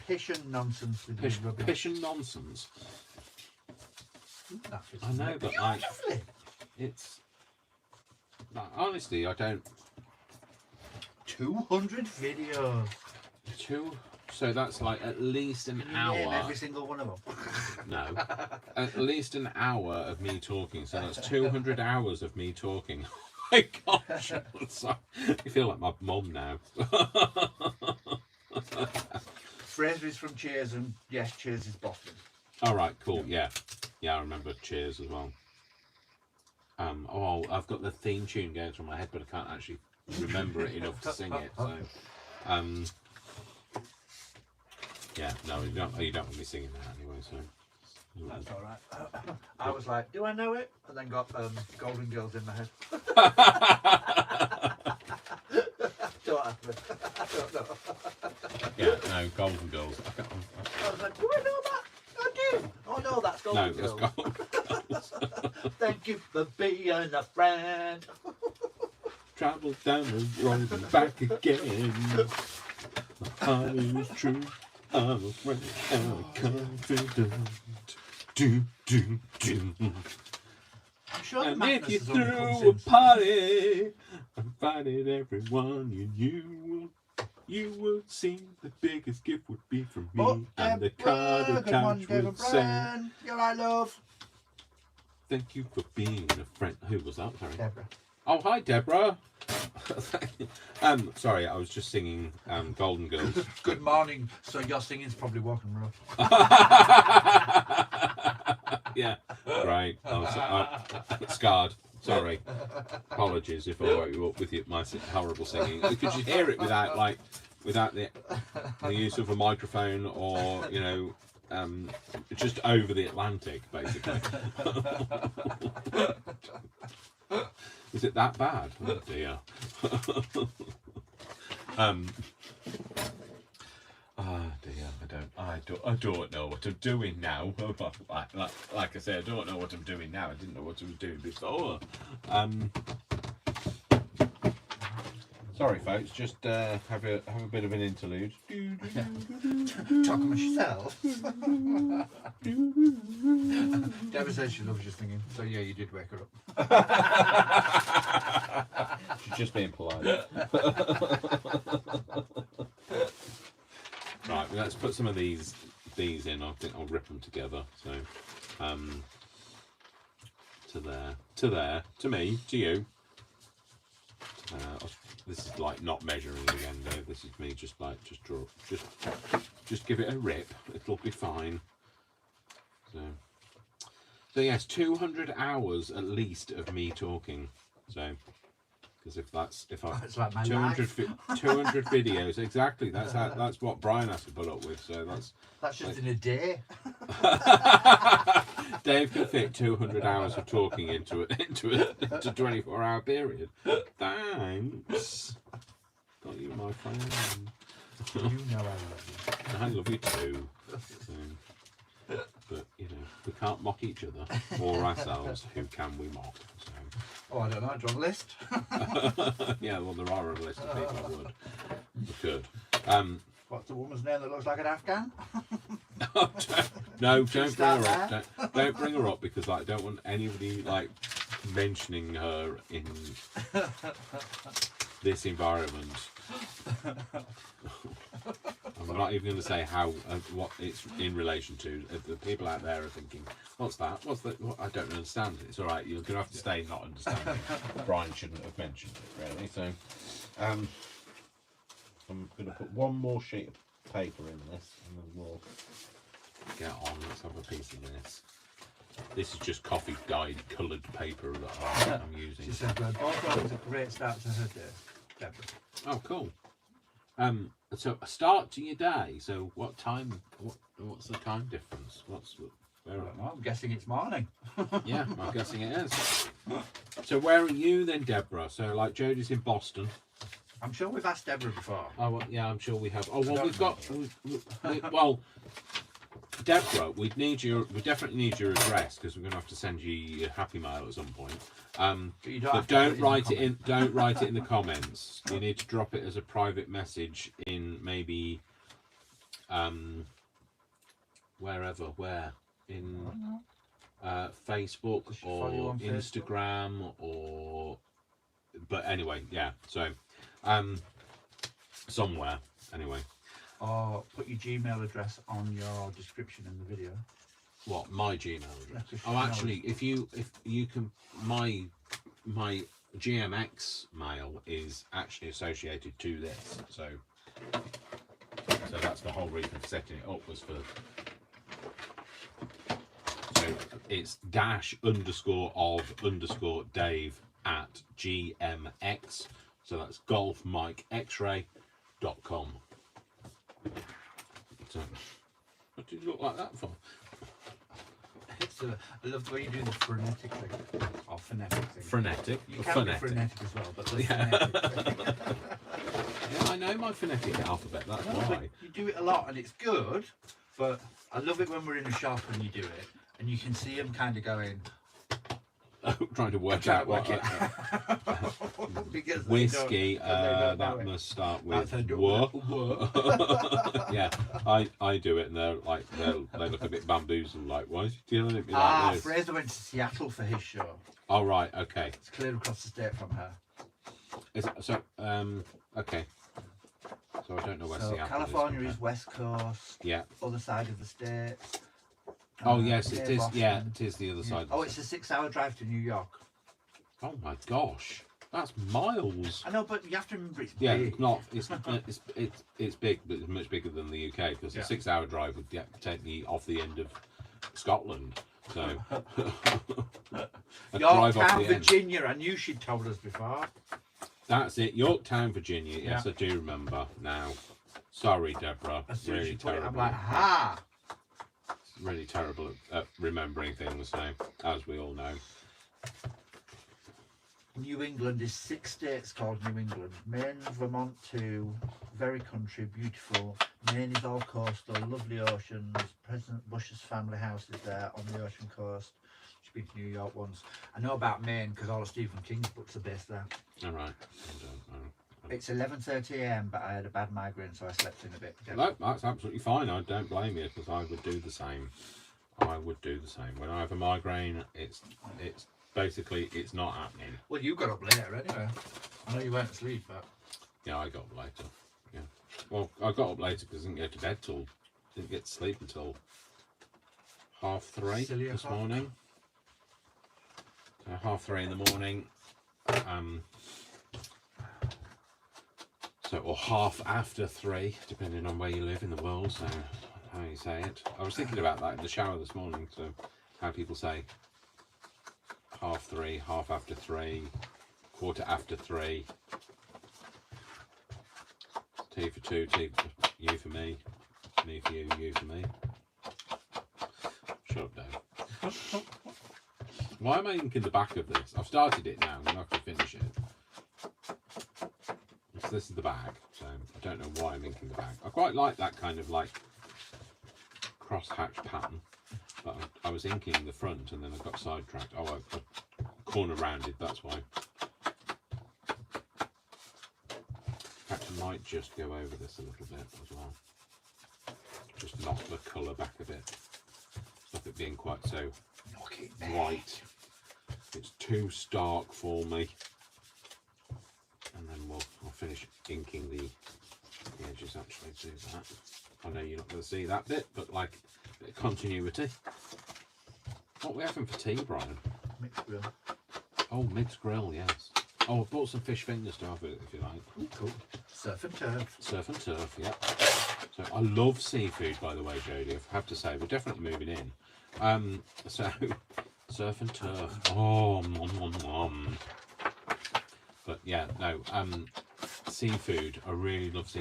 Pish and nonsense. Pish and nonsense. I know, but like, it's. Like, honestly, I don't. 200 videos. So that's like at least an Can you hour. name every single one of them? No, at least an hour of me talking. So that's 200 hours of me talking. Oh my gosh! Sorry. I feel like my mum now. Fraser is from Cheers, and yes, Cheers is Boston. All right, cool. Yeah, I remember Cheers as well. Oh, I've got the theme tune going through my head, but I can't actually remember it enough to sing it. So, yeah, no, you don't want me singing that anyway. So. That's all right. I was like, do I know it? And then got Golden Girls in my head. Don't ask me. I don't know. Yeah, no, Golden Girls. I was like, do I know that? I do. Oh no, that's Golden No, Girls. that's Golden Girls. Thank you for being a friend. Travel down the road and back again. My heart is true. I'm a friend and a confident. Do. I'm sure the And madness if you has only come threw a since. party, invited everyone you will see the biggest gift would be from me. Oh, and the card good account one, David would say, Bryan. You're my love. thank you for being a friend. Who was that? Sorry. Deborah. Oh, hi, Deborah. Sorry, I was just singing Golden Girls. Good morning. So your singing's probably walking rough. Yeah, great. I was scarred. Sorry. Apologies if I woke you up with my horrible singing. Could you hear it without the use of a microphone or, you know, just over the Atlantic, basically? Is it that bad? Oh dear. I don't know what I'm doing now. Like I say, I don't know what I'm doing now. I didn't know what I was doing before. Sorry, folks. Just have a bit of an interlude. Talking myself. Deborah says she loves you singing, so yeah, you did wake her up. She's just being polite. Right, let's put some of these in. I think I'll rip them together. So, to there, to me, to you. This is like not measuring again, though. This is me just draw, just give it a rip. It'll be fine. So yes, 200 hours at least of me talking. So, because if It's like my 200 videos exactly. That's what Brian has to put up with. So that's just in a day. Dave can fit 200 hours of talking into a 24-hour period. Thanks. Got you, my friend. You know I love you. I love you too. But you know, we can't mock each other or ourselves. Who can we mock? So. Oh, I don't know. Do you want a list? Yeah, well, there are a list of people that would. We could. What's the woman's name that looks like an Afghan? No, don't bring her up. Don't bring her up because I don't want anybody like mentioning her in this environment. I'm not even going to say how what it's in relation to. The people out there are thinking, "What's that? What's that? What? I don't understand it." It's all right. You're going to have to stay not understanding. Brian shouldn't have mentioned it, really. So, I'm going to put one more sheet of paper in this, and then we'll get on. Let's have a piece of this. This is just coffee dyed coloured paper that I'm using. She said, "Well, also was a great start to her day, Deborah." Oh, cool. So a start to your day. So what time? What's the time difference? I don't know, I'm guessing it's morning. Yeah, I'm guessing it is. So where are you then, Deborah? So like Jodie's in Boston. I'm sure we've asked Deborah before. Oh well, yeah, I'm sure we have. Oh well, we've got. Well, Deborah, we definitely need your address because we're going to have to send you your Happy Mail at some point. But don't write it in. Don't write it in the comments. You need to drop it as a private message in maybe, where in Facebook or Instagram or. But anyway, yeah. So, somewhere anyway. Or put your Gmail address on your description in the video. What, my Gmail address? Yeah, Oh, actually, if you can, my GMX mail is actually associated to this, so that's the whole reason for setting it up was for. So it's _of_Dave@GMX. So that's golfmikeXray.com. So, what did you look like that for? I love the way you do the frenetic thing. Or phonetic thing. Frenetic? You can phonetic. be frenetic as well, but the Yeah. phonetic thing. Yeah, I know my phonetic alphabet, that's why. You do it a lot and it's good, but I love it when we're in a shop and you do it and you can see them kind of going... Trying to work out what... Whiskey, that must start with whoa. Yeah, I do it and they're like, they look a bit bamboozled, like, why is he dealing with me like this? Fraser went to Seattle for his show. Oh, right, okay. It's clear across the state from her. Is it, so, okay. So I don't know where Seattle California is West Coast. Yeah. Other side of the states. Oh yes, it is. Boston. Yeah, it is the other side. Oh, it's a 6-hour drive to New York. Oh my gosh, that's miles. I know, but you have to remember it's Yeah, big. it's not. It's big, but it's much bigger than the UK because a 6-hour drive would take me off the end of Scotland. So Yorktown, Virginia. I knew she'd told us before. That's it, Yorktown, Virginia. Yes, I do remember now. Sorry, Deborah. As soon as Really she put it, terrible. I'm like, ha! Really terrible at remembering things now, as we all know. New England is 6 states called New England. Maine, Vermont 2, very country, beautiful. Maine is all coastal, lovely oceans. President Bush's family house is there on the ocean coast. She's been to New York once. I know about Maine because all of Stephen King's books are based there. All right. It's 11:30 a.m. but I had a bad migraine, so I slept in a bit. No, that's absolutely fine. I don't blame you because I would do the same. I would do the same. When I have a migraine, it's basically it's not happening. Well, you got up later anyway. I know you weren't asleep, but Yeah, I got up later. Yeah. Well, I got up later because I didn't go to bed didn't get to sleep until 3:30 Silly this o'clock. morning. So 3:30 in the morning. Or half after 3, depending on where you live in the world. So how you say it. I was thinking about that in the shower this morning. So how people say 3:30, half after 3, quarter after 3. T for 2, T for you for me for you, you for me. Shut up, Dave. Why am I inking the back of this? I've started it now, I'm going to have to finish it. So this is the bag, so I don't know why I'm inking the bag. I quite like that kind of like cross-hatch pattern, but I was inking the front and then I got sidetracked. Oh, I corner rounded, that's why. In fact, I might just go over this a little bit as well. Just knock the colour back a bit. Stop it being quite so white. It's too stark for me. And then I'll finish inking the edges actually do that. I know you're not going to see that bit, but like a bit of continuity. What are we having for tea, Brian? mixed grill. Oh, mixed grill, yes. Oh, I bought some fish fingers to have it if you like. Ooh, cool. Surf and turf. Surf and turf, yeah. So I love seafood, by the way, Jodie. I have to say, we're definitely moving in. So surf and turf. Oh, nom, nom, nom. But yeah, no. Seafood. I really love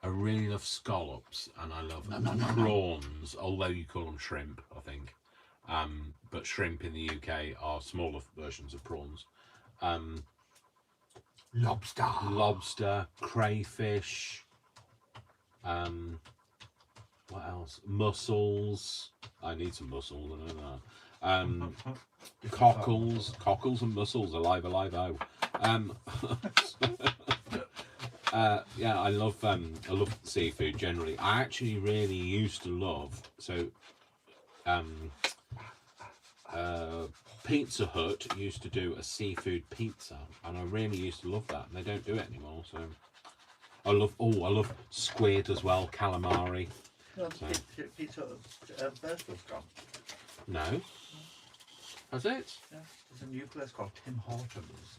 I really love scallops and I love prawns. Although you call them shrimp, I think. But shrimp in the UK are smaller versions of prawns. Lobster, crayfish. What else? Mussels. I need some mussels. I know that. Cockles and mussels. Alive, oh. Yeah, I love seafood generally. I actually really used to love Pizza Hut used to do a seafood pizza, and I really used to love that. And they don't do it anymore, so I love squid as well, calamari. No, Pizza Birstall's gone. No, has it? Yeah, there's a new place called Tim Hortons.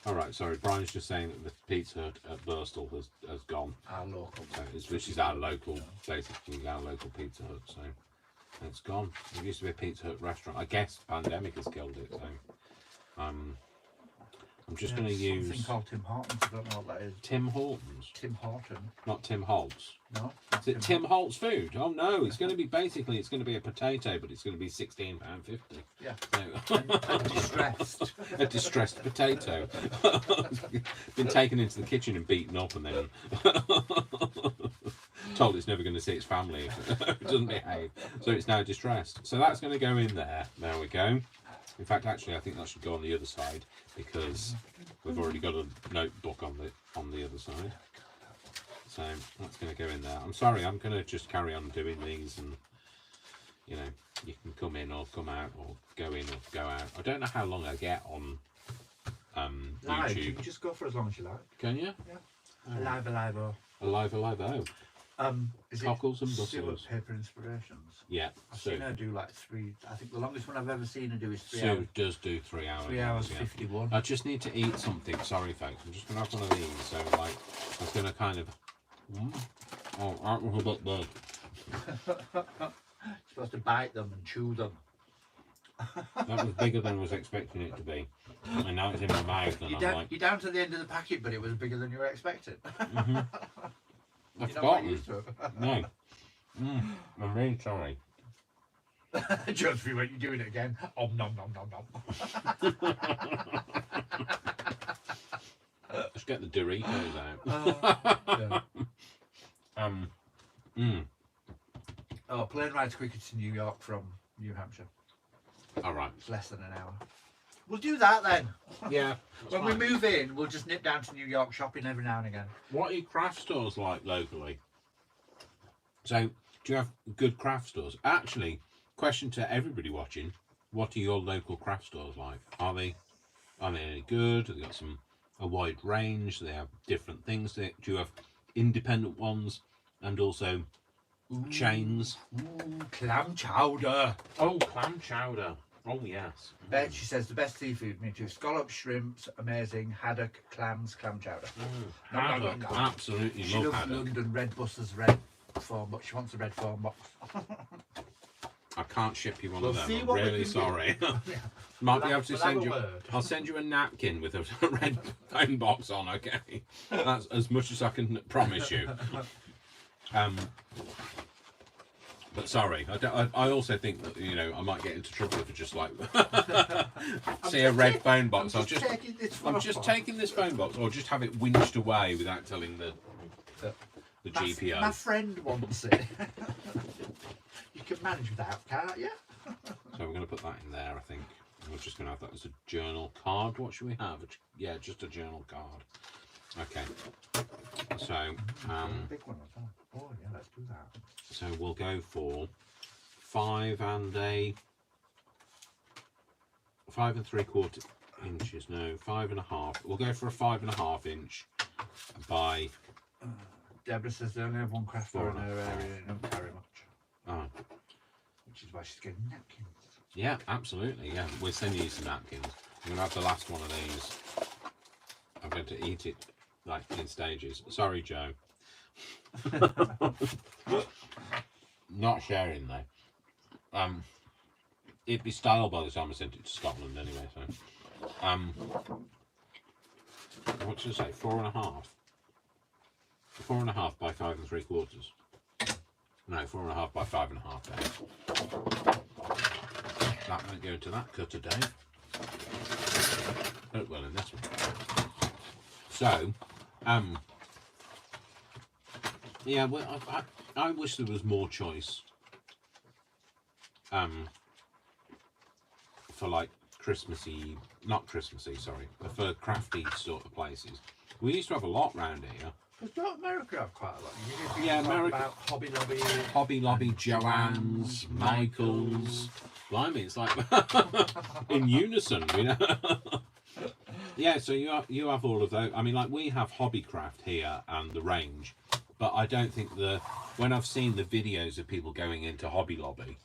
All right, sorry. Brian's just saying that the Pizza Hut at Birstall has gone. Our local. So which is our local, basically our local Pizza Hut. So it's gone. It used to be a Pizza Hut restaurant. I guess the pandemic has killed it. So I'm just going to use something called Tim Hortons. I don't know what that is. Tim Hortons. Tim Horton. Not Tim Holtz. No. Is it Tim Holtz food? Oh no, it's going to be it's going to be a potato, but it's going to be £16.50. Yeah. So, And distressed. a distressed potato. Been taken into the kitchen and beaten up, and then told it's never going to see its family if it doesn't behave. So it's now distressed. So that's going to go in there. There we go. In fact, actually, I think that should go on the other side because we've already got a notebook on the other side. So that's going to go in there. I'm sorry, I'm going to just carry on doing these, and you know, you can come in or come out or go in or go out. I don't know how long I get on Live, you YouTube. can just go for as long as you like. Can you? Yeah. Alive, oh. Alive, oh. Is Cockles it and Stuart mussels. Paper Inspirations? Yeah. I've Sue. seen her do like 3. I think the longest one I've ever seen her do is 3 hours. Sue does do 3 hours. 3 hours yeah. 51. I just need to eat something. Sorry, folks. I'm just going to have one of these. So, like, I was going to kind of... Oh, that was a bit big. You're supposed to bite them and chew them. That was bigger than I was expecting it to be. And now it's in my mouth, and You're down to the end of the packet, but it was bigger than you were expecting. I've You're not forgotten. used to it. No. I'm really sorry. Josephine, when you're doing it again. Nom nom nom nom nom. Let's get the Doritos out. Yeah. Oh, plane ride's quicker to New York from New Hampshire. All right. It's less than an hour. We'll do that then. Yeah. When we move in, we'll just nip down to New York shopping every now and again. What are your craft stores like locally? So, do you have good craft stores? Actually, question to everybody watching: what are your local craft stores like? Are they any good? Have they got a wide range? Do they have different things? Do you have independent ones and also chains? Ooh, clam chowder. Oh, clam chowder. Oh yes. Bet she says the best seafood. Me too. Scallops, shrimps, amazing. Haddock, clams, clam chowder. Nom, nom, Haddock. nom, nom. Absolutely She love loves haddock. London red buses, red foam, but she wants a red foam box. I can't ship you one We'll of them. see I'm what we really can do. sorry. Yeah. Might be We'll able to have- we'll have send a you. word. I'll send you a napkin with a red phone box on. Okay, that's as much as I can promise you. But sorry, I also think that, you know, I might get into trouble for just like see a red phone box. I'm just taking this phone box, or just have it winched away without telling the GPO. My friend wants it. You can manage without, can't you? So we're going to put that in there, I think. We're just going to have that as a journal card. What should we have? Yeah, just a journal card. Okay. So, Big one. Oh yeah, let's do that. so we'll go for 5 3/4 inches. No, 5.5. We'll go for a 5.5 inch by. Deborah says they only have one craft store in her area and don't carry much. Oh, Which is why she's getting napkins. yeah, absolutely. Yeah, we'll send you some napkins. I'm going to have the last one of these. I'm going to eat it like in stages. Sorry, Joe. Not sharing though. It'd be stale by the time I sent it to Scotland anyway. So, what should I say? 4.5. 4.5 by 5 3/4. No, 4.5 by 5.5. Dave. That won't go into that cutter, Dave. Oh well, in this one. So, yeah, well, I wish there was more choice. For like Christmassy, not Christmassy, sorry, but for crafty sort of places. We used to have a lot round here. Because don't America have quite a lot? You Yeah, talk America- about Hobby Lobby. Hobby Lobby, and Joann's, Joann's, Michael's. Blimey, it's like in unison, you know. Yeah, so you have all of those. I mean, like we have Hobbycraft here and the range, but I don't think when I've seen the videos of people going into Hobby Lobby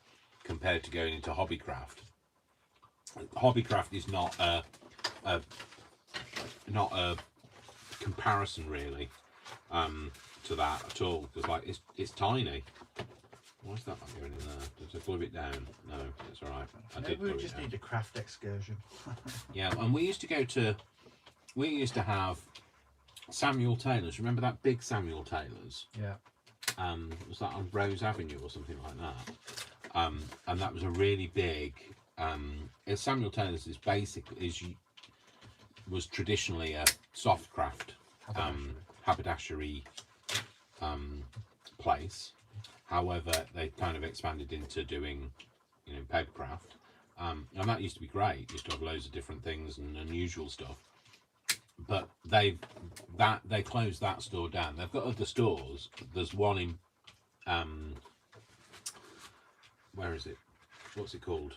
compared to going into Hobbycraft, Hobbycraft is not a comparison really to that at all, because like it's tiny. Why is that not going in there? Did I glue it down? No, it's all right. I Maybe did we glue it just down. need a craft excursion. Yeah, and we used to have Samuel Taylor's. Remember that big Samuel Taylor's? Yeah. Was that on Rose Avenue or something like that? And that was a really big. Samuel Taylor's was traditionally a soft craft haberdashery place. However, they kind of expanded into doing, you know, papercraft, and that used to be great. Used to have loads of different things and unusual stuff. But they closed that store down. They've got other stores. There's one in where is it? What's it called?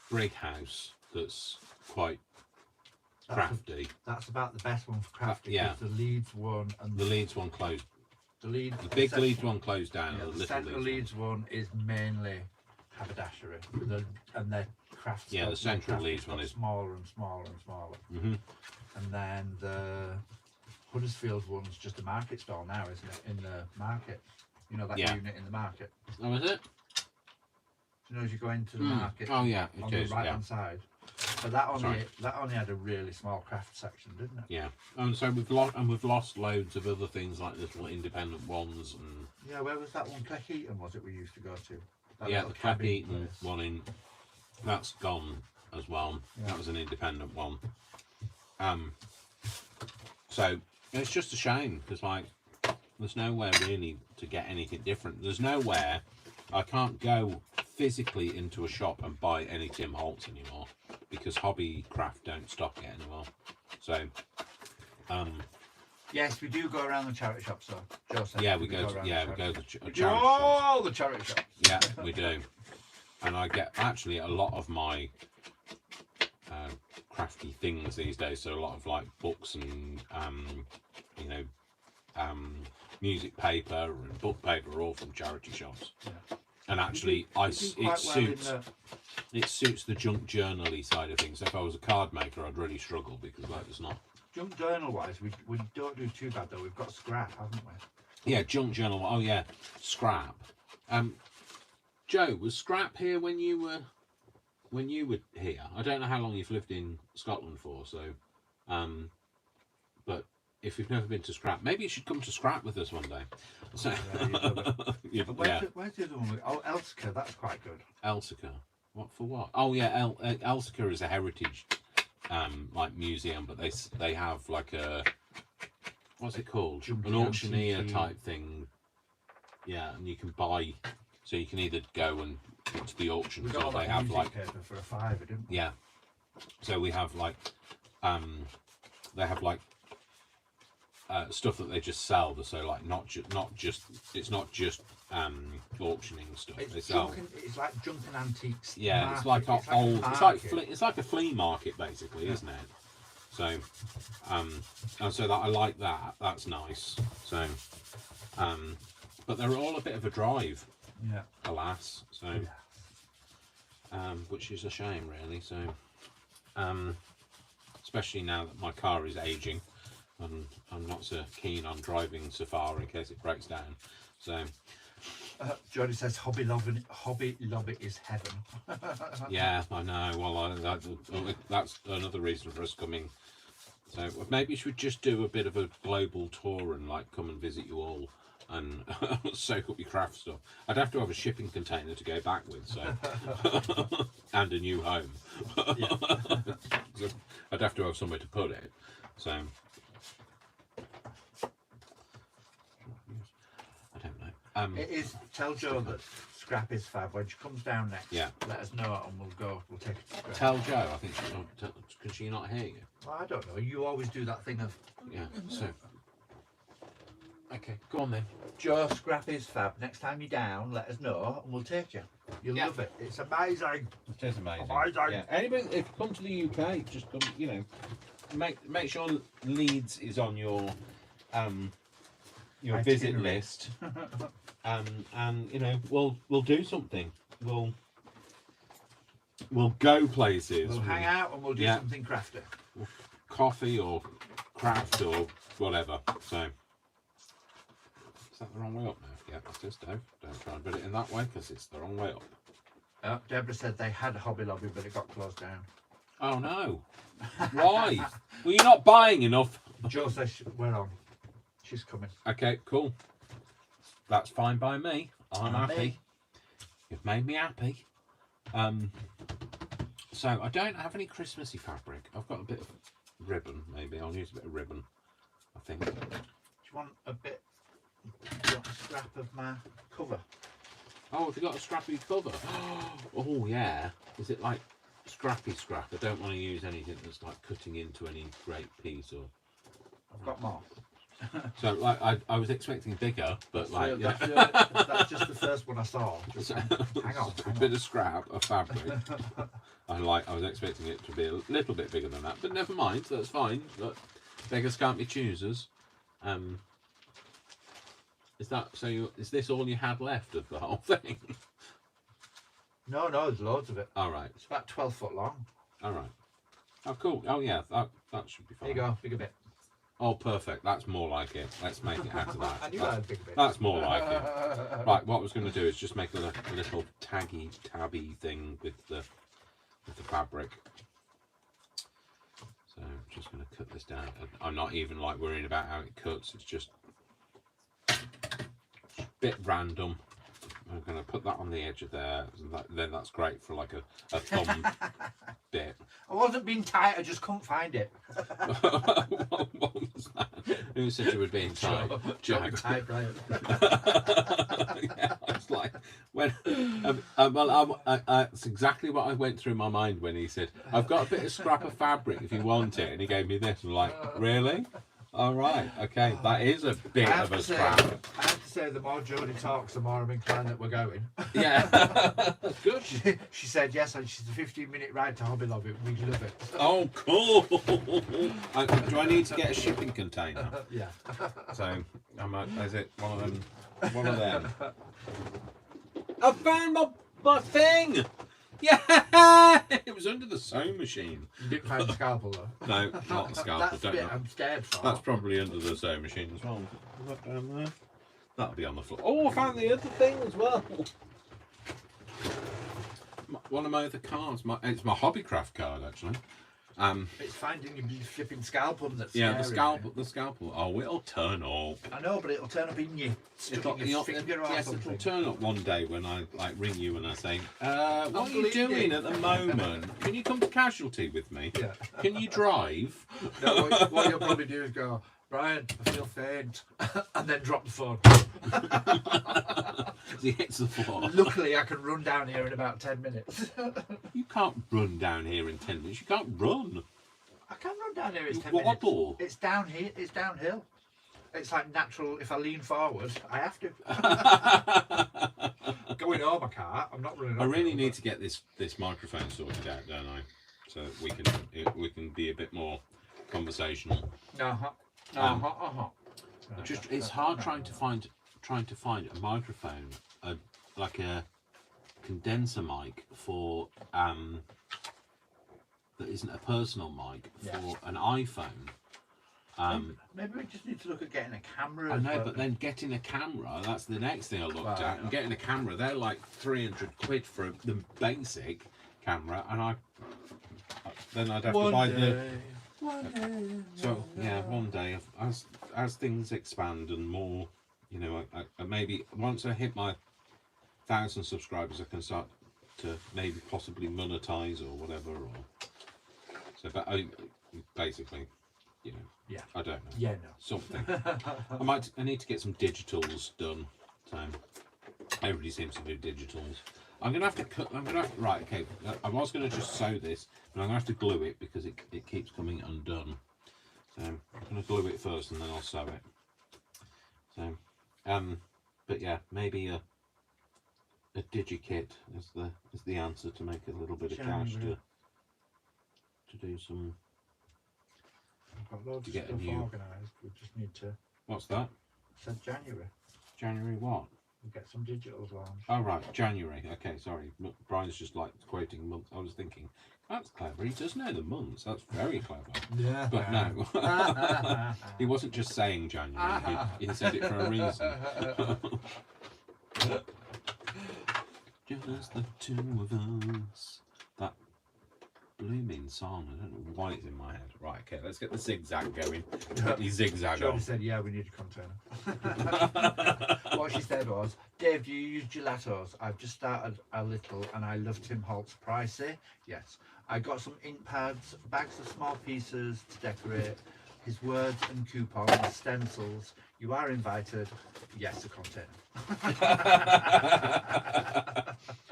Brig House. That's quite crafty. That's about the best one for crafting. yeah. The Leeds one and The Leeds one closed. the Leeds. The big cent- Leeds one closed down. Yeah, the the little central Leeds one is mainly haberdashery, and their craft. Yeah, the stuff, their central craft Leeds got one is- smaller and smaller and smaller. Mhm. And then the Huddersfield one's just a market stall now, isn't it? In the market, you know that Yeah. unit in the market. Oh, is it? You know, as you go into the market Oh yeah, on it the is. right Yeah, hand side. But that Sorry. only had a really small craft section, didn't it? yeah. And so we've lost loads of other things like little independent ones and Yeah, where was that one? Cleckheaton was it we used to go to? That yeah, little the cabin Cleckheaton place. one in that's gone as well. Yeah. That was an independent one. So it's just a shame because like there's nowhere really to get anything different. There's nowhere I can't go physically into a shop and buy any Tim Holtz anymore because Hobbycraft don't stock it anymore. So Yes, we do go around the charity shops, though. Joe said yeah, we go around to the charity the shops. charity We do shops. all the charity shops. Yeah, we do. And I get actually a lot of my crafty things these days. So a lot of like books and you know music paper and book paper are all from charity shops. Yeah. And actually, It it suits the junk journal-y side of things. If I was a card maker, I'd really struggle because like there's not. Junk journal wise, we don't do too bad though. We've got scrap, haven't we? Yeah, junk journal. Oh yeah, scrap. Joe, was scrap here when you were here? I don't know how long you've lived in Scotland for, so but if you've never been to scrap, maybe you should come to scrap with us one day. So Yeah, where's the other one? Oh, Elsica, that's quite good. Elsica. What for what? Oh yeah, Elsica is a heritage like museum, but they have like a what's it called? An auctioneer type thing. Yeah, and you can buy. So you can either go and to the auctions, or they have like paper for a £5, didn't we? yeah. So we have like they have like stuff that they just sell. So like not just it's not just auctioning stuff. They sell. It's like junk and antiques. Yeah, market. it's like old. It's like a flea market basically, isn't it? So, and so that I like that. That's nice. So, but they're all a bit of a drive. Yeah. Alas. So, which is a shame, really. So, especially now that my car is aging, and I'm not so keen on driving so far in case it breaks down. So. Jody says Hobby Lobby is heaven. Yeah, I know. Well, that's another reason for us coming. So maybe we should just do a bit of a global tour and like come and visit you all and soak up your craft stuff. I'd have to have a shipping container to go back with, so and a new home. So I'd have to have somewhere to put it. So I don't know. It is. Tell Joe that scrap is fab. When she comes down next, Yeah. let us know and we'll go. We'll take it to scrap. Tell Jo. I think can she not hear you? Well, I don't know. You always do that thing of Yeah. So okay, go on then. Joe, scrap is fab. Next time you're down, let us know and we'll take you. You'll Yeah. love it. It's amazing. It is amazing. Amazing. Yeah. Anybody, if you come to the UK, just come. You know, make sure Leeds is on your visit Itinerary. list. And you know, we'll do something. We'll go places. We'll hang out and we'll do Yeah. something crafty. Coffee or craft or whatever. So is that the wrong way up now? Yeah, it is, Dave. Don't try and put it in that way because it's the wrong way up. Deborah said they had a Hobby Lobby, but it got closed down. Oh no! Why? Were you not buying enough? Joe says we're on. She's coming. Okay, cool. That's fine by me. I'm And happy. me. You've made me happy. So I don't have any Christmassy fabric. I've got a bit of ribbon. Maybe I'll use a bit of ribbon. I think. Do you want a bit? Do you want a scrap of my cover? Oh, have you got a scrappy cover? Oh yeah. Is it like scrappy scrap? I don't want to use anything that's like cutting into any great piece or. I've got more. So like I was expecting bigger, but like yeah. That's just the first one I saw. Just, hang on. A bit of scrap of fabric. I was expecting it to be a little bit bigger than that, but never mind. That's fine. But beggars can't be choosers. Is that so? Is this all you had left of the whole thing? No, there's loads of it. All right. It's about 12 foot long. All right. Oh, cool. Oh yeah, that should be fine. There you go, bigger bit. Oh, perfect. That's more like it. Let's make it out of that. I knew I had bigger bit. That's more like it. Right, what I was going to do is just make a little tabby thing with the fabric. So I'm just going to cut this down. I'm not even like worrying about how it cuts. It's just a bit random. I'm going to put that on the edge of there. And then that's great for like a thumb bit. I wasn't being tight, I just couldn't find it. What was that? Who said you were being tight? Joe. Joe. Tight, Brian. Yeah, I was like, when, that's exactly what I went through my mind when he said, I've got a bit of scrap of fabric if you want it. And he gave me this. I'm like, really? All right, okay, that is a bit I of have a to say, scrap. I have to say, the more Jodie talks, the more I'm inclined that we're going. Yeah, good. She said yes, and she's a 15-minute ride to Hobby Lobby. We love it. Oh, cool. Do I need to get a shipping container? Yeah. So, is it one of them? One of them. I found my thing. Yeah, it was under the sewing machine. You didn't find the scalpel though. No, not the scalpel. That's the Don't bit know. I'm scared for. That's probably under the sewing machine as well. Is that down there? That'll be on the floor. Oh, I found the other thing as well. One of my other cards. It's my Hobbycraft card actually. It's finding your flipping scalpel that's Yeah, the scary. scalpel. Oh, it'll turn up. I know, but it'll turn up in you. Stuck in your finger or yes, something. it'll turn up one day when I like ring you and I say, "What are you bleeding." doing at the moment? Can you come to Casualty with me? Yeah. Can you drive?" No, what you'll probably do is go, Brian, I feel faint, and then drop the phone. He hits the floor. Luckily, I can run down here in about 10 minutes. You can't run down here in 10 minutes. You can't run. I can run down here in You 10 wobble. minutes. It's down here. It's downhill. It's like natural. If I lean forward, I have to. Going home, I can't. I'm not running. I really uphill, need but- to get this microphone sorted out, don't I? So that we can be a bit more conversational. It's hard trying to find a microphone, like a condenser mic for that isn't a personal mic for an iPhone. Maybe we just need to look at getting a camera. I as know, well. but then getting a camera, that's the next thing I looked Well, at. And getting a camera, they're like 300 quid for the basic camera, and then I'd have to buy the. So yeah, one day, as things expand and more, you know, I maybe once I hit my 1,000 subscribers, I can start to maybe possibly monetize or whatever. Or so, but basically, you know, Yeah. I don't know. Yeah, no. Something. I need to get some digitals done. So everybody seems to do digitals. I'm gonna have to cut. Right. Okay. I was gonna just sew this, but I'm gonna have to glue it because it keeps coming undone. So I'm gonna glue it first and then I'll sew it. So, but yeah, maybe a DigiKit is the answer to make a little bit of cash January. to do some. I've got loads To of get a stuff new- organised. We just need to. What's that? Said January. January what? We'll get some digitals launched. Oh right, January. Okay, sorry. Brian's just like quoting months. I was thinking, that's clever. He does know the months. That's very clever. Yeah. But no, he wasn't just saying January. He said it for a reason. Just the two of us. That blooming song. I don't know why it's in my head. Right, okay, let's get the zigzag going. Get the zigzag Jodie on. said, yeah, we need a container. What she said was, Dave, do you use gelatos? I've just started a little and I love Tim Holtz. Pricey? Yes. I got some ink pads, bags of small pieces to decorate, his words and coupons, stencils. You are invited. Yes, a container.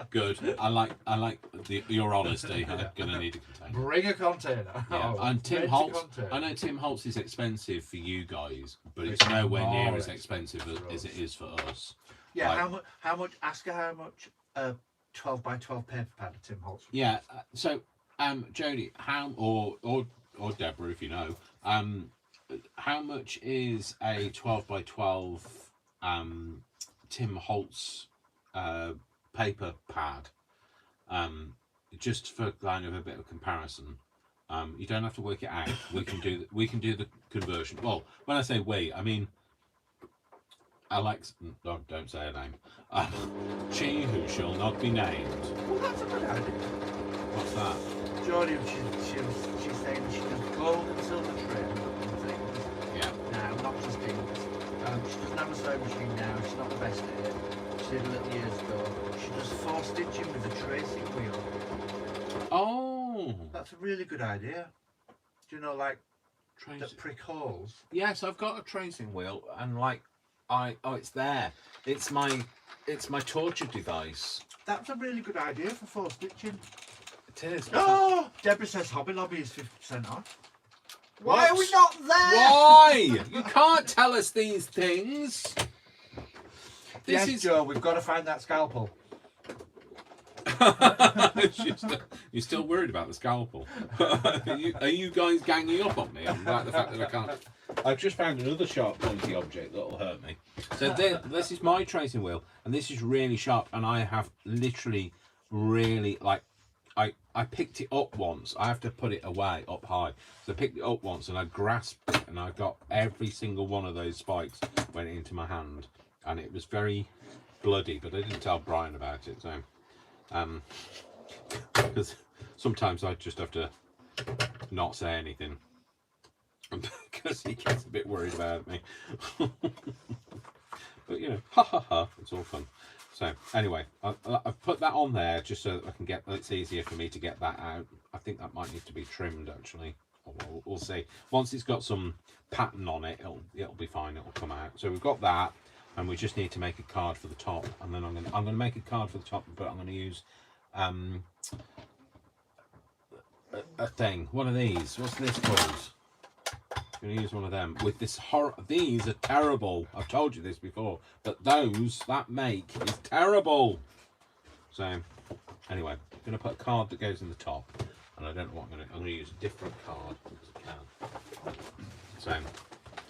Good. I like your honesty. I'm gonna need a container. Bring a container. Yeah. Oh, And Tim rent a Holtz. container. I know Tim Holtz is expensive for you guys, but it's It's nowhere near more as expensive expensive for as it us. is for us. Yeah, Like- how much? Ask her how much a 12 by 12 paper pad of Tim Holtz. Yeah. So, Jodie, how or Deborah, if you know, how much is a 12 by 12 Tim Holtz paper pad? Just for kind of a bit of comparison. You don't have to work it out. We can do the conversion. Well, when I say we, I mean Alex. Don't say her name. She who shall not be named. Well, that's a good idea. What's that? Jodie, she's saying she does gold and silver trim and things. Yeah. Now, not just things. She doesn't have a sewing machine now. She's not the best at it. She did a little years ago. She does 4 stitching with a tracing wheel. Oh, That's a really good idea. Do you know, like, that prick holes? Yes, I've got a tracing wheel, and like, it's there. It's my torture device. That's a really good idea for 4 stitching. It is. Oh, Deborah says Hobby Lobby is 50% off. Why What? are we not there? Why? You can't tell us these things. This Yes, Joe, we've got to find that scalpel. You're still worried about the scalpel. Are you guys ganging up on me about the fact that I can't? I've just found another sharp, pointy object that'll hurt me. So this is my tracing wheel, and this is really sharp. And I have literally, really like, I picked it up once. I have to put it away up high. So I picked it up once, and I grasped it, and I got every single one of those spikes went into my hand, and it was very bloody. But I didn't tell Brian about it, so. Because sometimes I just have to not say anything because he gets a bit worried about me. But you know, ha ha ha, it's all fun. So anyway, I've put that on there just so that I can get. It's easier for me to get that out. I think that might need to be trimmed actually. We'll see. Once it's got some pattern on it, it'll be fine. It'll come out. So we've got that. And we just need to make a card for the top, and then I'm gonna make a card for the top, but I'm gonna use a thing. What are these? What's this called? I'm gonna use one of them with this horror. These are terrible. I've told you this before, but that make is terrible. So anyway, I'm gonna put a card that goes in the top, and I don't know what I'm gonna use a different card because I can.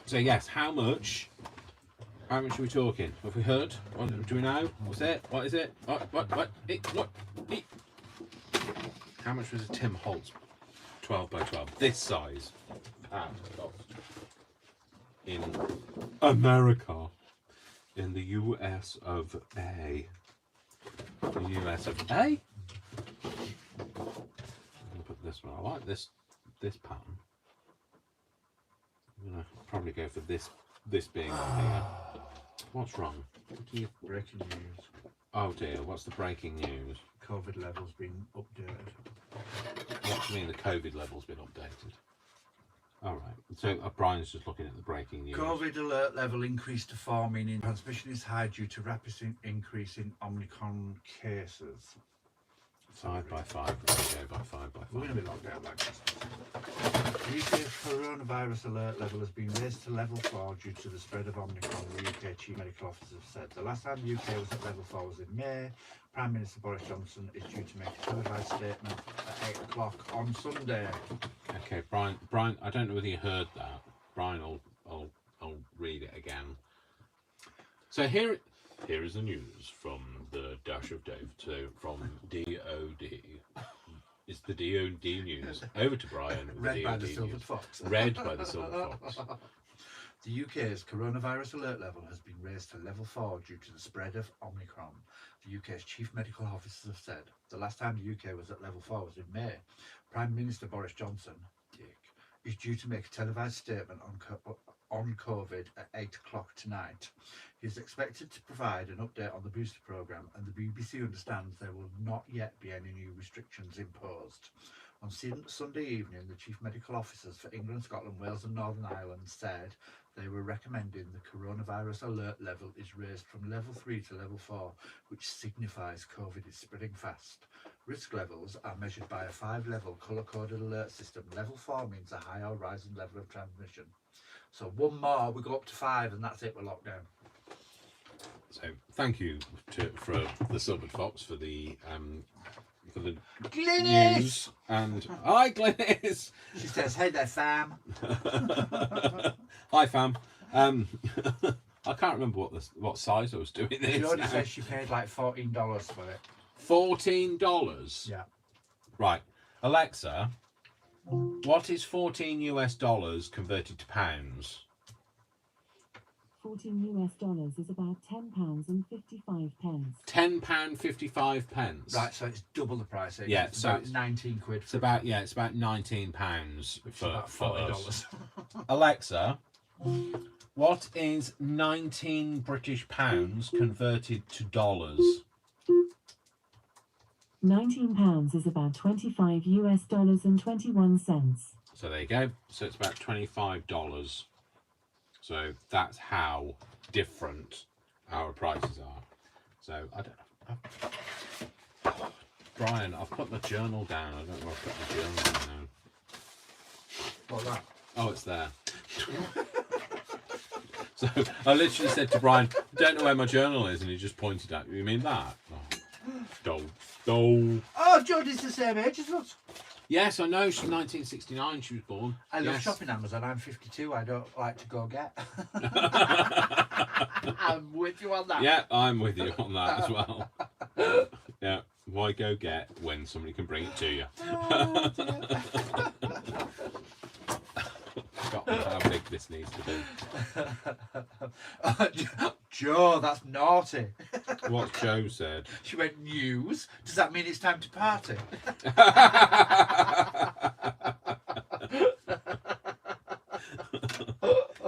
So yes, how much? How much are we talking? Have we heard? What, do we know? What's it? What is it? What? How much was a Tim Holtz 12 by 12? This size pound cost in America, in the US of A. The US of A? I'm gonna put this one. I like this pattern. I'm gonna probably go for this being on here. What's wrong? Breaking news. Oh dear, what's the breaking news? COVID levels been updated. What do you mean the COVID level's been updated? Alright, so Brian's just looking at the breaking news. COVID alert level increased to 4, meaning transmission is high due to rapid increase in Omicron cases. 5 by 5, okay, by 5 by 5. We're going to be locked down like this. The UK coronavirus alert level has been raised to level 4 due to the spread of Omicron, the UK Chief Medical Officer said. The last time the UK was at level 4 was in May. Prime Minister Boris Johnson is due to make a televised statement at 8 o'clock on Sunday. Okay, Brian, I don't know whether you heard that. Brian will read it again. So here is the news from the Dash of Dave, so from DOD. It's the DOD news. Over to Brian. Read by the Silvered Fox. Read by the Silvered Fox. The UK's coronavirus alert level has been raised to level 4 due to the spread of Omicron. The UK's chief medical officers have said the last time the UK was at level 4 was in May. Prime Minister Boris Johnson, is due to make a televised statement on COVID at 8 o'clock tonight. He is expected to provide an update on the booster programme, and the BBC understands there will not yet be any new restrictions imposed. On Sunday evening, the chief medical officers for England, Scotland, Wales and Northern Ireland said they were recommending the coronavirus alert level is raised from level 3 to level 4, which signifies COVID is spreading fast. Risk levels are measured by a 5-level colour-coded alert system. Level 4 means a high or rising level of transmission. So one more, we go up to 5 and that's it, we're locked down. So thank you for the Silvered Fox for the Glynis! news. And hi Glynis! She says, hey there fam. Hi fam. I can't remember what size I was doing this. She already now. says she paid like $14 for it. $14? Yeah. Right. Alexa, what is $14 converted to pounds? $14 is about £10.55. £10.55. Right, so it's double the price. Yeah, it's so about it's- 19 quid. It's about it's about £19 which is for about for $40. us. Alexa, What is 19 British pounds converted to dollars? £19 is about 25 US dollars and 21 cents. So there you go. So it's about $25. So that's how different our prices are. So I don't know. Brian, I've put the journal down. I don't know where I've put the journal down now. What's that? Oh, it's there. So I literally said to Brian, don't know where my journal is, and he just pointed at me. You mean that? Oh, Dole. Oh, Jodie's the same age as us. Yes, I know. She's 1969. She was born. I love Yes. shopping Amazon. I'm 52. I don't like to go get. I'm with you on that. Yeah, I'm with you on that as well. Yeah, why go get when somebody can bring it to you? Oh, dear. Forgotten how big this needs to be. Joe, that's naughty. What Joe said. She went, news? Does that mean it's time to party?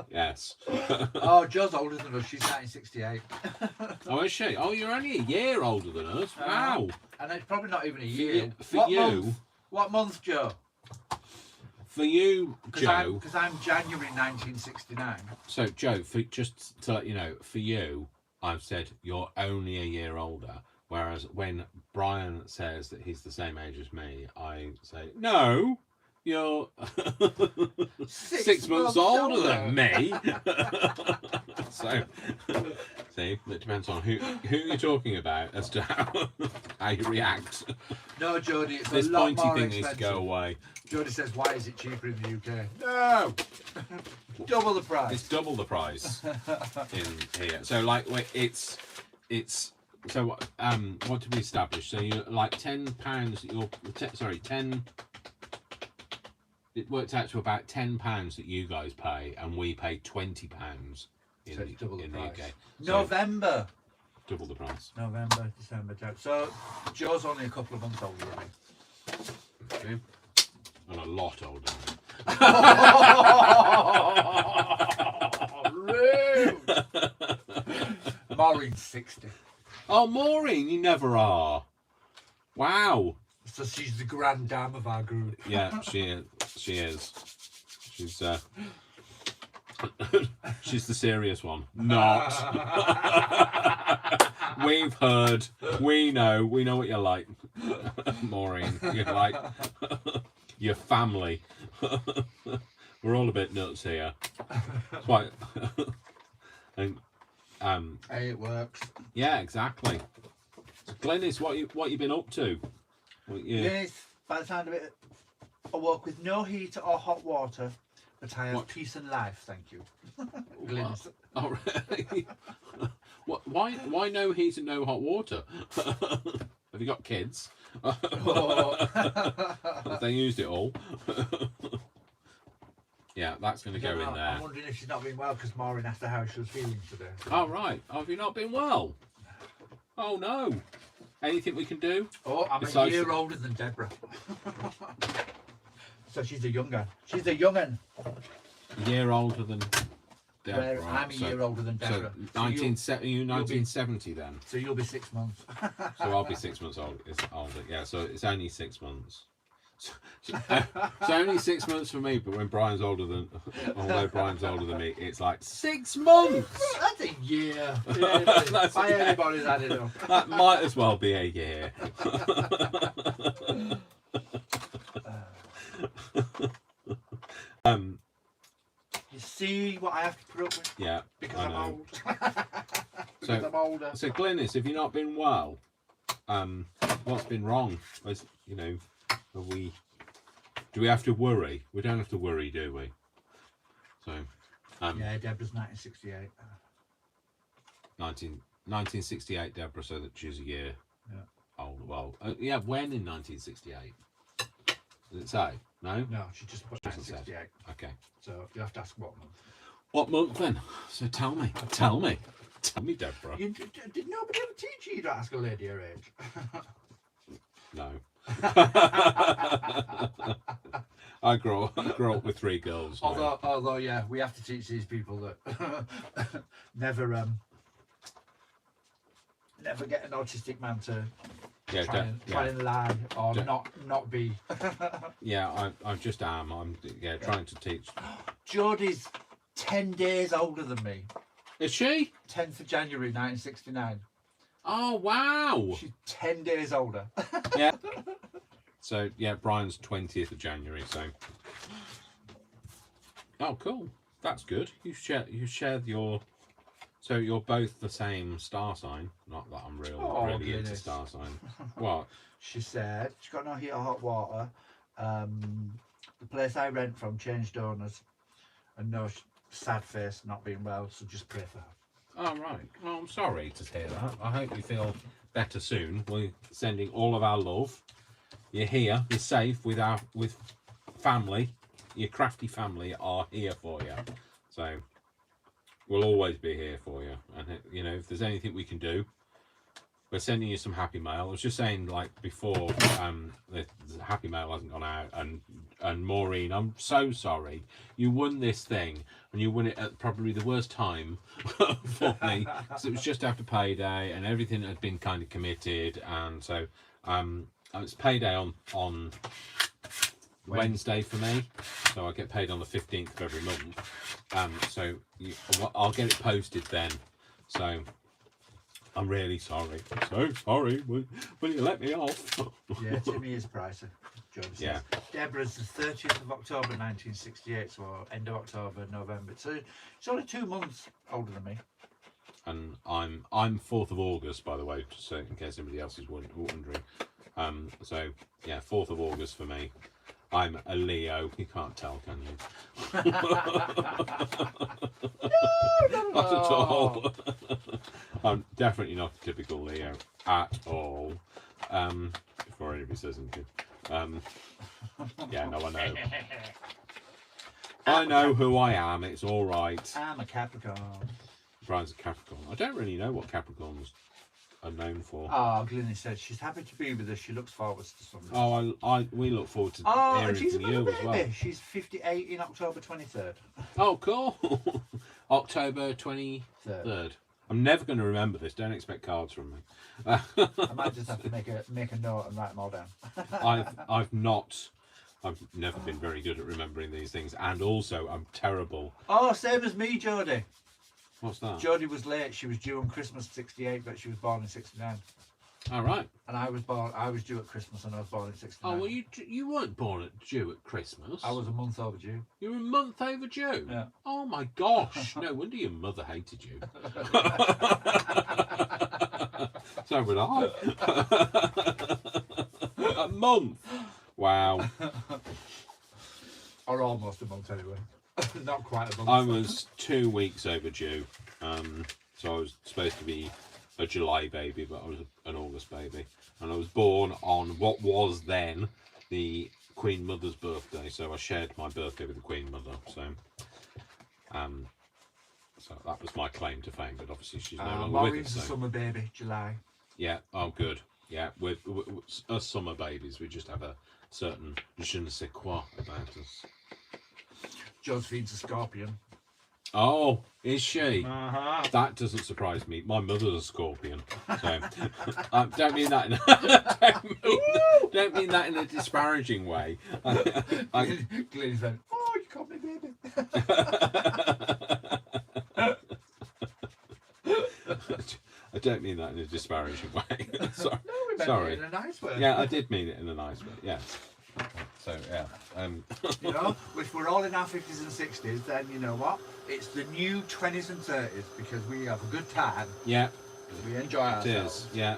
Yes. Oh, Joe's older than us. She's 1968. Oh, is she? Oh, you're only a year older than us. Wow. And it's probably not even a year. For you, Month? What month, Joe? for you, Joe. Because I'm January 1969. So, Joe, just to let you know, for you, I've said you're only a year older. Whereas when Brian says that he's the same age as me, I say, no, you're 6 months older than me. So, see, it depends on who you're talking about as to how you react. No, Jodie, it's This a lot pointy more thing expensive. needs to go away. Jodie says, why is it cheaper in the UK? No! Double the price. It's double the price in here. So, like, it's so what did we establish? So you're like £10. It worked out to about £10 that you guys pay, and we pay £20 in So it's double the the price. UK. So November. double the price. November, December, January. So Joe's only a couple of months older than me. Okay. And a lot older. Rude. Maureen's 60. Oh, Maureen, you never are. Wow. So she's the grand dame of our group. Yeah, she is. She's she's the serious one. Not. We've heard. We know what you're like, Maureen. You're like your family. We're all a bit nuts here. That's why. And Hey, it works. yeah, exactly. So Glenys, what you been up to? Yes, by the sound of it, I work with no heat or hot water, but I have What? peace and life, thank you. Glynis. Oh, really? What? Why no heat and no hot water? Have you got kids? Oh. Have they used it all? Yeah, that's going to go in I'm there. wondering if she's not been well because Maureen asked her how she was feeling today. Oh, right. Oh, have you not been well? Oh, no. Anything we can do? Oh, I'm Besides- a year older than Deborah. So she's a younger. She's a young'un. A year older than Deborah. Where I'm a year older than So Deborah. 1970 then. So you'll be 6 months. So I'll be 6 months older. Yeah, so it's only 6 months. So only 6 months for me, but when Brian's older than, although Brian's older than me, it's like 6 months. That's a year. That's By a year. anybody's had it up. That might as well be a year. You see what I have to put up with Yeah, because I I'm know. old. Because So, I'm older. so Glynis, have you not been well? What's been wrong? Are we? Do we have to worry? We don't have to worry, do we? So, Yeah, Deborah's 1968. 1968, Deborah, so that she's a year Yeah. old. Well, yeah, when in 1968? Does it say? No? No, she just put Doesn't say. 1968. Okay. So you have to ask what month. What month then? So tell me, Deborah. Did nobody ever teach you to ask a lady her age? No. I grew up with 3 girls. So. Although, yeah, we have to teach these people that never get an autistic man to Yeah, try and lie or not be. Yeah, I just am. I'm trying to teach. Geordie's 10 days older than me. Is she? 10th of January 1969. Oh wow! She's 10 days older. Yeah. So yeah, Brian's 20th of January. So. Oh, cool. That's good. You shared your. So you're both the same star sign. Not that I'm really into star sign. What? She said she's got no heat or hot water. The place I rent from changed owners, and no sad face, not being well. So just pray for her. Oh right. Well, I'm sorry to hear that. I hope you feel better soon. We're sending all of our love. You're here. You're safe with family. Your crafty family are here for you. So we'll always be here for you. And you know, if there's anything we can do, we're sending you some happy mail. I was just saying, like before, the happy mail hasn't gone out, and Maureen, I'm so sorry. You won this thing, and you won it at probably the worst time for me, because it was just after payday, and everything had been kind of committed, and so it's payday on Wednesday for me, so I get paid on the 15th of every month. So I'll get it posted then. So. I'm really sorry. I'm so sorry. Will you let me off? Yeah, Timmy is pricey. Jody says. Yeah. Deborah's the 30th of October 1968, so end of October, November. So it's only 2 months older than me. And I'm 4th of August, by the way, just so in case anybody else is wondering. So yeah, 4th of August for me. I'm a Leo. You can't tell, can you? No, Not at all. I'm definitely not a typical Leo at all. Before anybody says anything. Yeah, no, I know. I know who I am. It's all right. I'm a Capricorn. Brian's a Capricorn. I don't really know what Capricorns are known for. Oh, Glennie said she's happy to be with us. She looks forward to something. Oh, we look forward to hearing and she's from another you baby. as well. She's 58 in October 23rd. Oh, cool. October 23rd. I'm never going to remember this. Don't expect cards from me. I might just have to make a note and write them all down. I've never been very good at remembering these things, and also I'm terrible. Oh, same as me, Jodie. What's that? Jodie was late. She was due on Christmas 68, but she was born in 69. All right. And I was due at Christmas, and I was born in 69. Oh well, you weren't due at Christmas. I was a month overdue. You were a month overdue. Yeah. Oh my gosh! No wonder your mother hated you. So would I. A month. Wow. Or almost a month anyway. Not quite a month. I was 2 weeks overdue. So I was supposed to be a July baby, but I was an August baby, and I was born on what was then the Queen Mother's birthday. So I shared my birthday with the Queen Mother. So that was my claim to fame. But obviously she's no longer with Maureen's us. a So. summer baby, July. Yeah. Oh, good. Yeah. We're us summer babies. We just have a certain je ne sais quoi about us. Josephine's a scorpion. Oh, is she? Uh-huh. That doesn't surprise me. My mother's a Scorpion, so don't mean that. Don't mean that in a disparaging way. Glennie's went, oh, you called me baby. I don't mean that in a disparaging way. Sorry. No, we meant Sorry. it in a nice way. Yeah, I did mean it in a nice way. Yeah. So yeah. You know, if we're all in our 50s and 60s, then you know what? It's the new 20s and 30s because we have a good time. Yeah. We enjoy It ourselves. is. Yeah.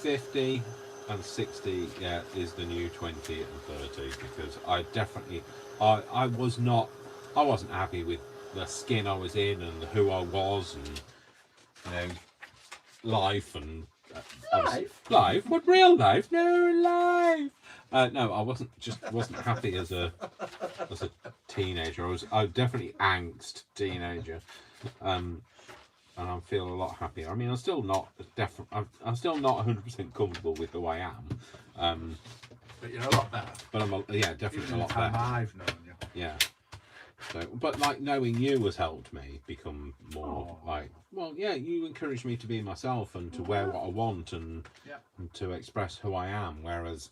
50 and 60, yeah, is the new 20 and 30 because I definitely, I wasn't happy with the skin I was in and who I was and, you know, life and life. What real life? No life. No, I wasn't happy as a teenager. I was definitely angst teenager, and I feel a lot happier. I mean, I'm still not 100% comfortable with who I am, But you're a lot better. But yeah, definitely Even a lot the time better. I've known you. Yeah. So, but like knowing you has helped me become more like, well, yeah, you encouraged me to be myself and to wear what I want and to express who I am. Whereas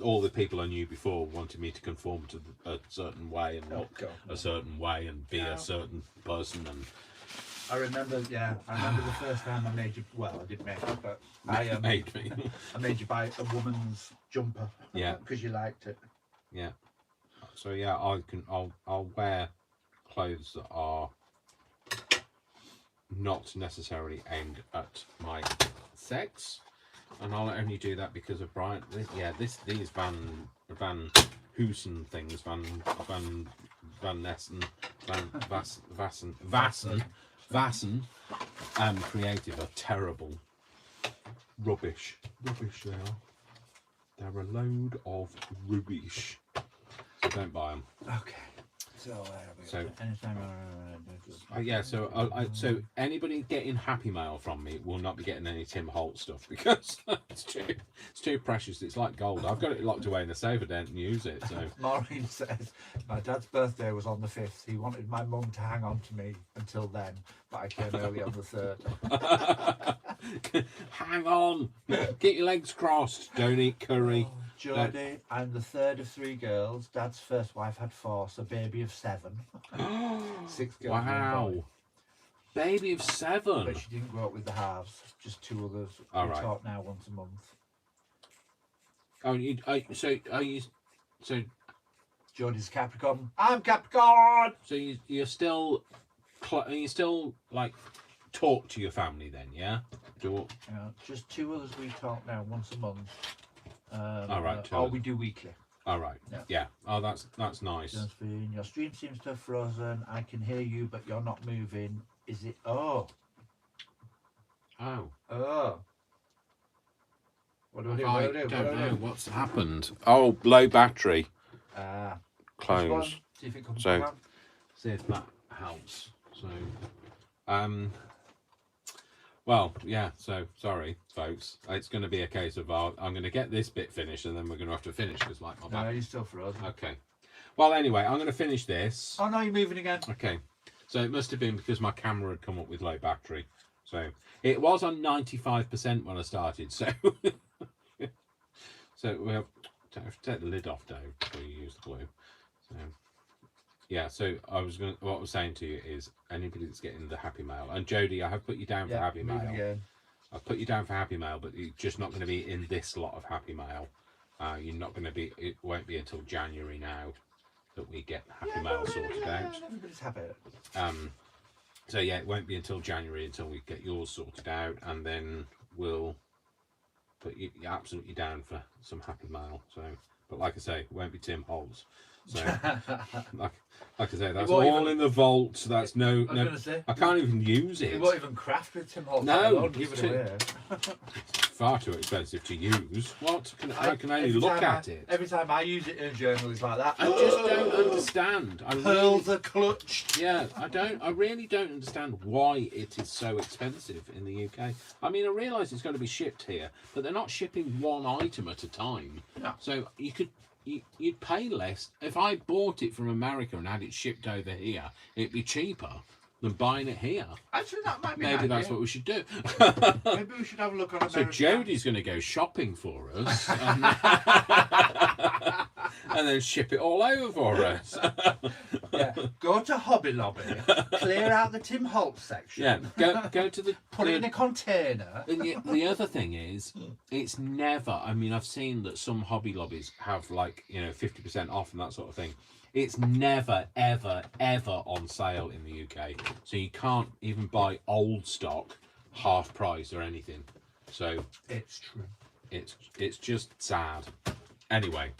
all the people I knew before wanted me to conform to a certain way and look a certain way and be a certain person. And I remember the first time I made you. Well, I didn't make it, but I made me. I made you buy a woman's jumper. Yeah. Because you liked it. Yeah. So yeah, I'll wear clothes that are not necessarily aimed at my sex, and I'll only do that because of Brian. These Van Hoosen things, Van Nessen, Vassen, Creative are terrible. Rubbish they are. They're a load of rubbish. So don't buy them. Okay. So so anybody getting Happy Mail from me will not be getting any Tim Holt stuff because it's too precious. It's like gold. I've got it locked away in the safe. I don't use it. So Maureen says my dad's birthday was on the 5th. He wanted my mum to hang on to me until then, but I came early on the 3rd. Hang on, get your legs crossed. Don't eat curry. Jodie, I'm the 3rd of 3 girls. Dad's first wife had 4, so baby of 7. 6 girls. Wow. 1 boy. Baby of 7. But she didn't grow up with the halves. Just 2 others. All We right. talk now once a month. So Jodie's Capricorn. I'm Capricorn. So you're still like talk to your family then, yeah? Just 2 others we talk now once a month. All right. Or we do weekly. All right. Yeah. Oh, that's nice. Josephine, your stream seems to have frozen. I can hear you, but you're not moving. Is it? Oh. What do I do? I don't know what's happened. Oh, low battery. Close. See if it comes So- back. See if that helps. So, well, yeah. So sorry, folks. It's going to be a case of I'm going to get this bit finished, and then we're going to have to finish because like my No, back. you're still frozen. Okay. Well, anyway, I'm going to finish this. Oh no, you're moving again. Okay. So it must have been because my camera had come up with low battery. So it was on 95% when I started. So we'll take the lid off now before you use the glue. So yeah. So what I was saying to you is anybody that's getting the Happy Mail, and Jodie, I have put you down for Happy move Mail. again. I've put you down for Happy Mail, but you're just not going to be in this lot of Happy Mail. You're not going to be. It won't be until January now that we get Happy Mail sorted out. Everybody's happy. So yeah, it won't be until January until we get yours sorted out, and then we'll put you absolutely down for some Happy Mail. So, but like I say, it won't be Tim Holt's. So, like I say, that's all in the vault. So that's I was going to say. I can't even use You it. won't even craft with Tim Holt. No, Don't give it's it away. Far too expensive to use. I can only look at it. Every time I use it in a journal, it's like that. I just don't understand. Pearls are clutched. Yeah, I really don't understand why it is so expensive in the UK. I mean, I realise it's going to be shipped here, but they're not shipping one item at a time. No. So you'd pay less. If I bought it from America and had it shipped over here, it'd be cheaper than buying it here. Actually, that might be Maybe that's what we should do. Maybe we should have a look on So American. Jodie's going to go shopping for us and then ship it all over for us. Yeah, go to Hobby Lobby, clear out the Tim Holt section. Yeah, go to the Put it in a container. And the other thing is, it's never. I mean, I've seen that some Hobby Lobbies have 50% off and that sort of thing. It's never, ever, ever on sale in the UK. So you can't even buy old stock half price or anything. So It's true. it's just sad. Anyway,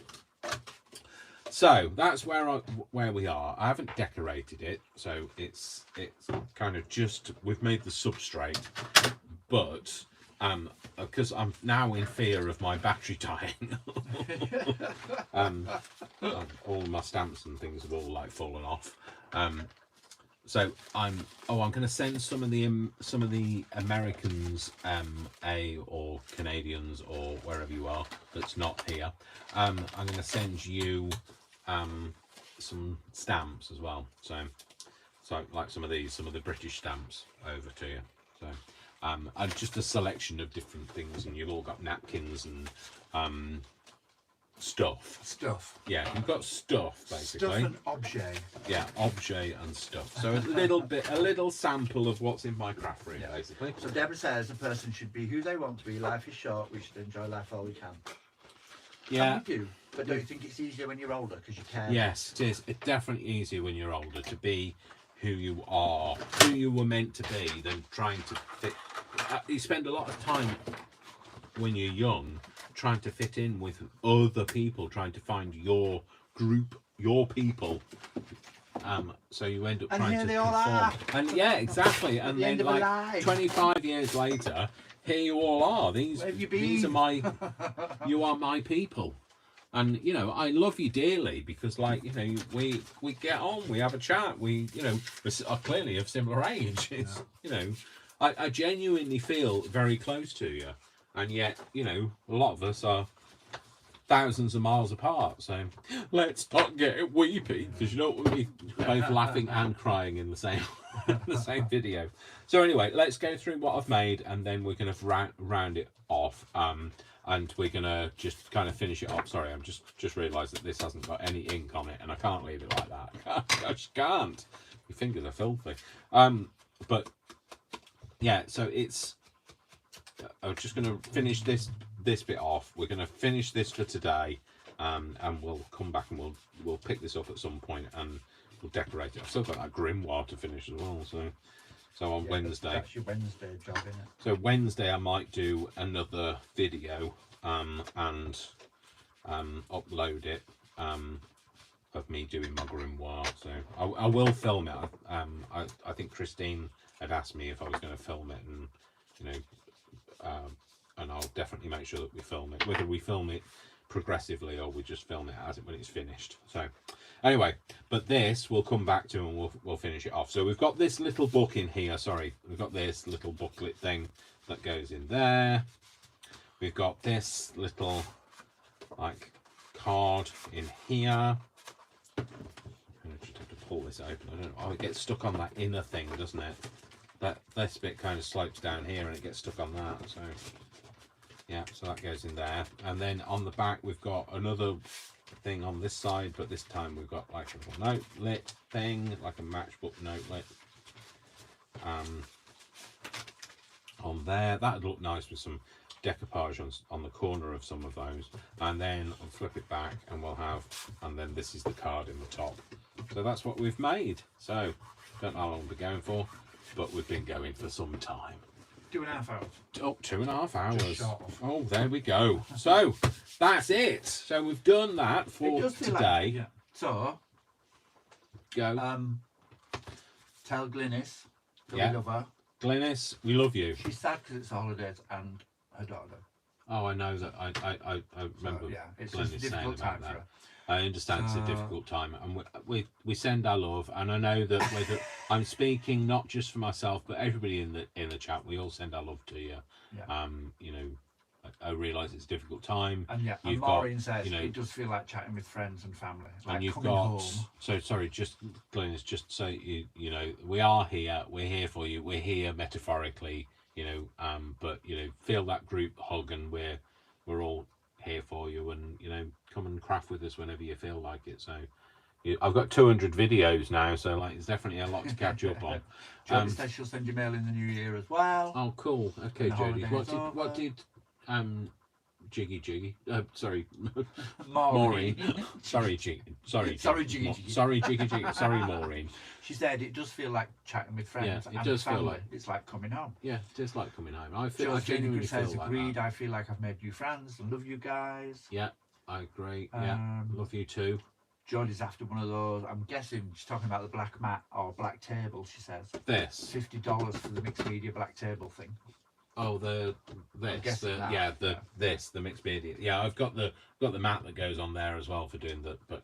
so that's where we are. I haven't decorated it, so it's kind of just we've made the substrate, but because I'm now in fear of my battery dying. All my stamps and things have all fallen off. so I'm going to send some of the Americans, or Canadians or wherever you are that's not here. I'm going to send you some stamps as well. So like some of the British stamps over to you. So and just a selection of different things, and you've all got napkins and stuff. Yeah, you've got stuff basically. Stuff and objet. Yeah, objet and stuff. So a little sample of what's in my craft room, basically. So Deborah says a person should be who they want to be. Life is short. We should enjoy life all we can. Yeah. And we do. But don't you think it's easier when you're older because you care? Yes, it is. It's definitely easier when you're older to be who you are, who you were meant to be, than trying to fit. You spend a lot of time when you're young trying to fit in with other people, trying to find your group, your people. So you end up And trying here to they all conform. are. And yeah, exactly. And the then end of a like life. 25 years later, here you all are. These Where have you these are been? you are my people. And you know, I love you dearly because, like, you know, we get on, we have a chat, we, you know, are clearly of similar age. It's, you know, I genuinely feel very close to you, and yet, you know, a lot of us are thousands of miles apart. So let's not get weepy, because you don't want to be both laughing and crying in the same the same video. So anyway, let's go through what I've made, and then we're going to round it off. And we're gonna just kind of finish it up. Sorry, I'm just realised that this hasn't got any ink on it, and I can't leave it like that. I just can't. My fingers are filthy. But yeah, so it's. I'm just gonna finish this bit off. We're gonna finish this for today, and we'll come back and we'll pick this up at some point and we'll decorate it. I've still got that grimoire to finish as well. So on Wednesday. That's your Wednesday job, isn't it? So Wednesday I might do another video and upload it of me doing my grimoire. So I will film it. I think Christine had asked me if I was going to film it, and you know, and I'll definitely make sure that we film it. Whether we film it progressively or we just film it as it when it's finished. So anyway, but this we'll come back to and we'll finish it off. So we've got this little book in here. Sorry, we've got this little booklet thing that goes in there. We've got this little like card in here. I'm gonna just have to pull this open. I don't know. Oh, it gets stuck on that inner thing, doesn't it? This bit kind of slopes down here and it gets stuck on that. So yeah, so that goes in there. And then on the back we've got another thing on this side, but this time we've got like a little notelet thing, like a matchbook notelet on there. That'd look nice with some decoupage on the corner of some of those. And then I'll flip it back and we'll have, and then this is the card in the top. So that's what we've made. So don't know how long we're going for, but we've been going for some time. 2.5 hours. Oh, 2.5 hours. Just short of. Oh, there we go. So that's it. So we've done that for It does feel today. like, yeah. So Go. tell Glynis that Yeah. we love her. Glynis, we love you. She's sad because it's holidays and her daughter. Oh, I know that. I remember. So, yeah, it's Glenn just a is saying difficult time about for that. her. I understand it's a difficult time, and we send our love. And I know that whether I'm speaking not just for myself, but everybody in the chat, we all send our love to you. Yeah. You know, I realise it's a difficult time. And yeah, and You've Maureen got, says you know, it does feel like chatting with friends and family. Like and you've coming got home. so sorry, just Glennis, just so you know, we are here, we're here for you, we're here metaphorically, you know, but you know, feel that group hug, and we're all here for you, and you know, come and craft with us whenever you feel like it. So I've got 200 videos now, so like it's definitely a lot to catch up on. Jodie says she'll send you mail in the new year as well. Oh cool, okay, The Jodie, what holidays did Jiggy sorry, Maureen. sorry Jiggy, sorry Jiggy. sorry Jiggy, sorry Maureen. She said it does feel like chatting with friends. Yeah, it and does feel family. like- It's like coming home. Yeah, it is like coming home. I George genuinely feel says like agreed. that. I feel like I've made new friends and love you guys. Yeah, I agree. Yeah, Um, love you too. Jodie's after one of those. I'm guessing she's talking about the black mat or black table. She says This. $50 for the mixed media black table thing. Oh, the guessing that, yeah, yeah. the mixed media. Yeah, I've got the mat that goes on there as well for doing the. But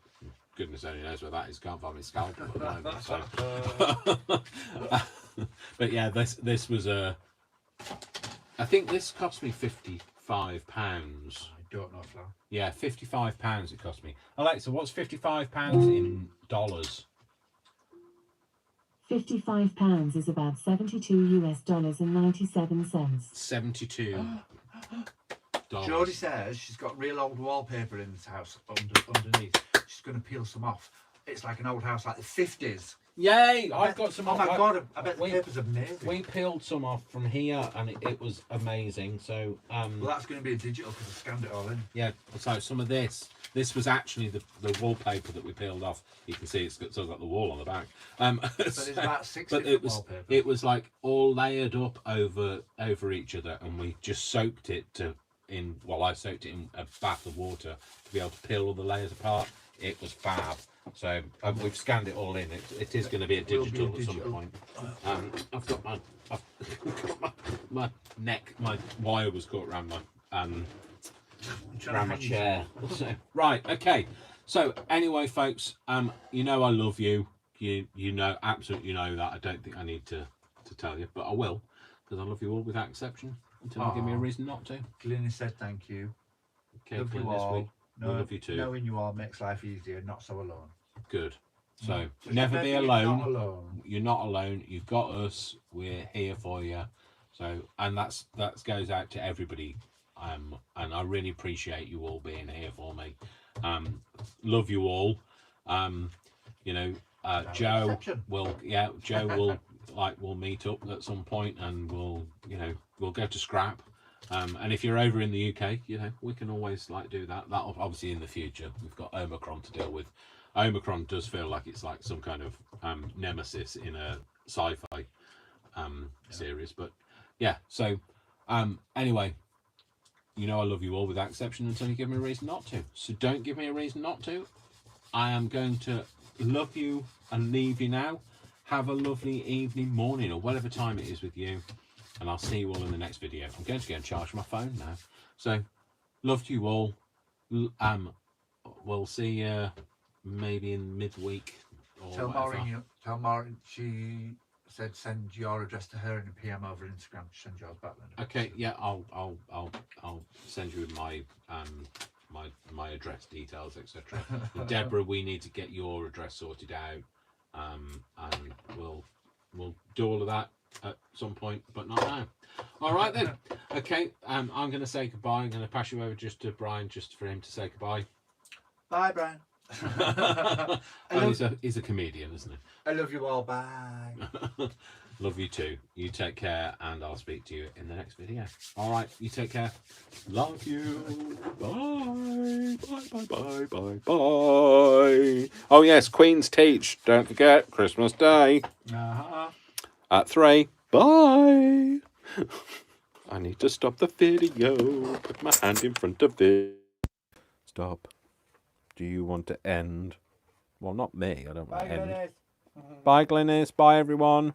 goodness only knows where that is. Can't find my scalpel at the moment. So. But yeah, this was a. I think this cost me £55. I don't know, Flo. Yeah, £55 it cost me. Alexa, what's £55 in dollars? £55 is about $72 and 97 cents. $72. Geordie says she's got real old wallpaper in this house underneath. She's going to peel some off. It's like an old house, like the 50s. Yay! I've got some. Oh my god! I bet the paper's amazing. We peeled some off from here, and it was amazing. So, well, that's going to be a digital because I scanned it all in. yeah. So some of this was actually the wallpaper that we peeled off. You can see it's still got the wall on the back. But it's about 6 But different wallpaper. it was like all layered up over each other, and we just soaked it I soaked it in a bath of water to be able to peel all the layers apart. It was fab. So we've scanned it all in. It is going to be a digital at some point. I've got my neck, my wire was caught around my chair. So, right, okay. So anyway, folks, you know I love you. You know, absolutely know that. I don't think I need to tell you, but I will, because I love you all without exception until you give me a reason not to. Glennie said thank you. Okay, Love Glenn, you this all. week. I love you too. Knowing you all makes life easier, not so alone. Good. So Just never be remember alone. You're not alone. You're not alone. You've got us. We're here for you. So, and that goes out to everybody. And I really appreciate you all being here for me. Love you all. You know, Joe exception. will meet up at some point, and we'll go to Scrap. And if you're over in the UK, we can always do that. That'll obviously in the future. We've got Omicron to deal with. Omicron does feel like it's like some kind of nemesis in a sci-fi series, but yeah. So anyway, I love you all without exception until you give me a reason not to. So don't give me a reason not to. I am going to love you and leave you now. Have a lovely evening, morning, or whatever time it is with you. And I'll see you all in the next video. I'm going to go and charge my phone now. So, love to you all. We'll see you maybe in midweek. Or Tell whatever. Maureen, she said send your address to her in a PM over Instagram to send yours back then. Okay, yeah, I'll send you my my address details, etc. Deborah, we need to get your address sorted out, and we'll do all of that at some point, but not now. All right then. Okay, I'm going to say goodbye. I'm going to pass you over just to Brian, just for him to say goodbye. Bye, Brian. He's a comedian, isn't he? I love you all. Bye. Love you too. You take care, and I'll speak to you in the next video. All right, you take care. Love you. Bye. Bye, bye, bye, bye, bye. Oh, yes, Queen's Teach. Don't forget, Christmas Day. At 3. Bye. I need to stop the video. Put my hand in front of it. Stop. Do you want to end? Well, not me. I don't want to end. Bye, Glenys. Bye, everyone.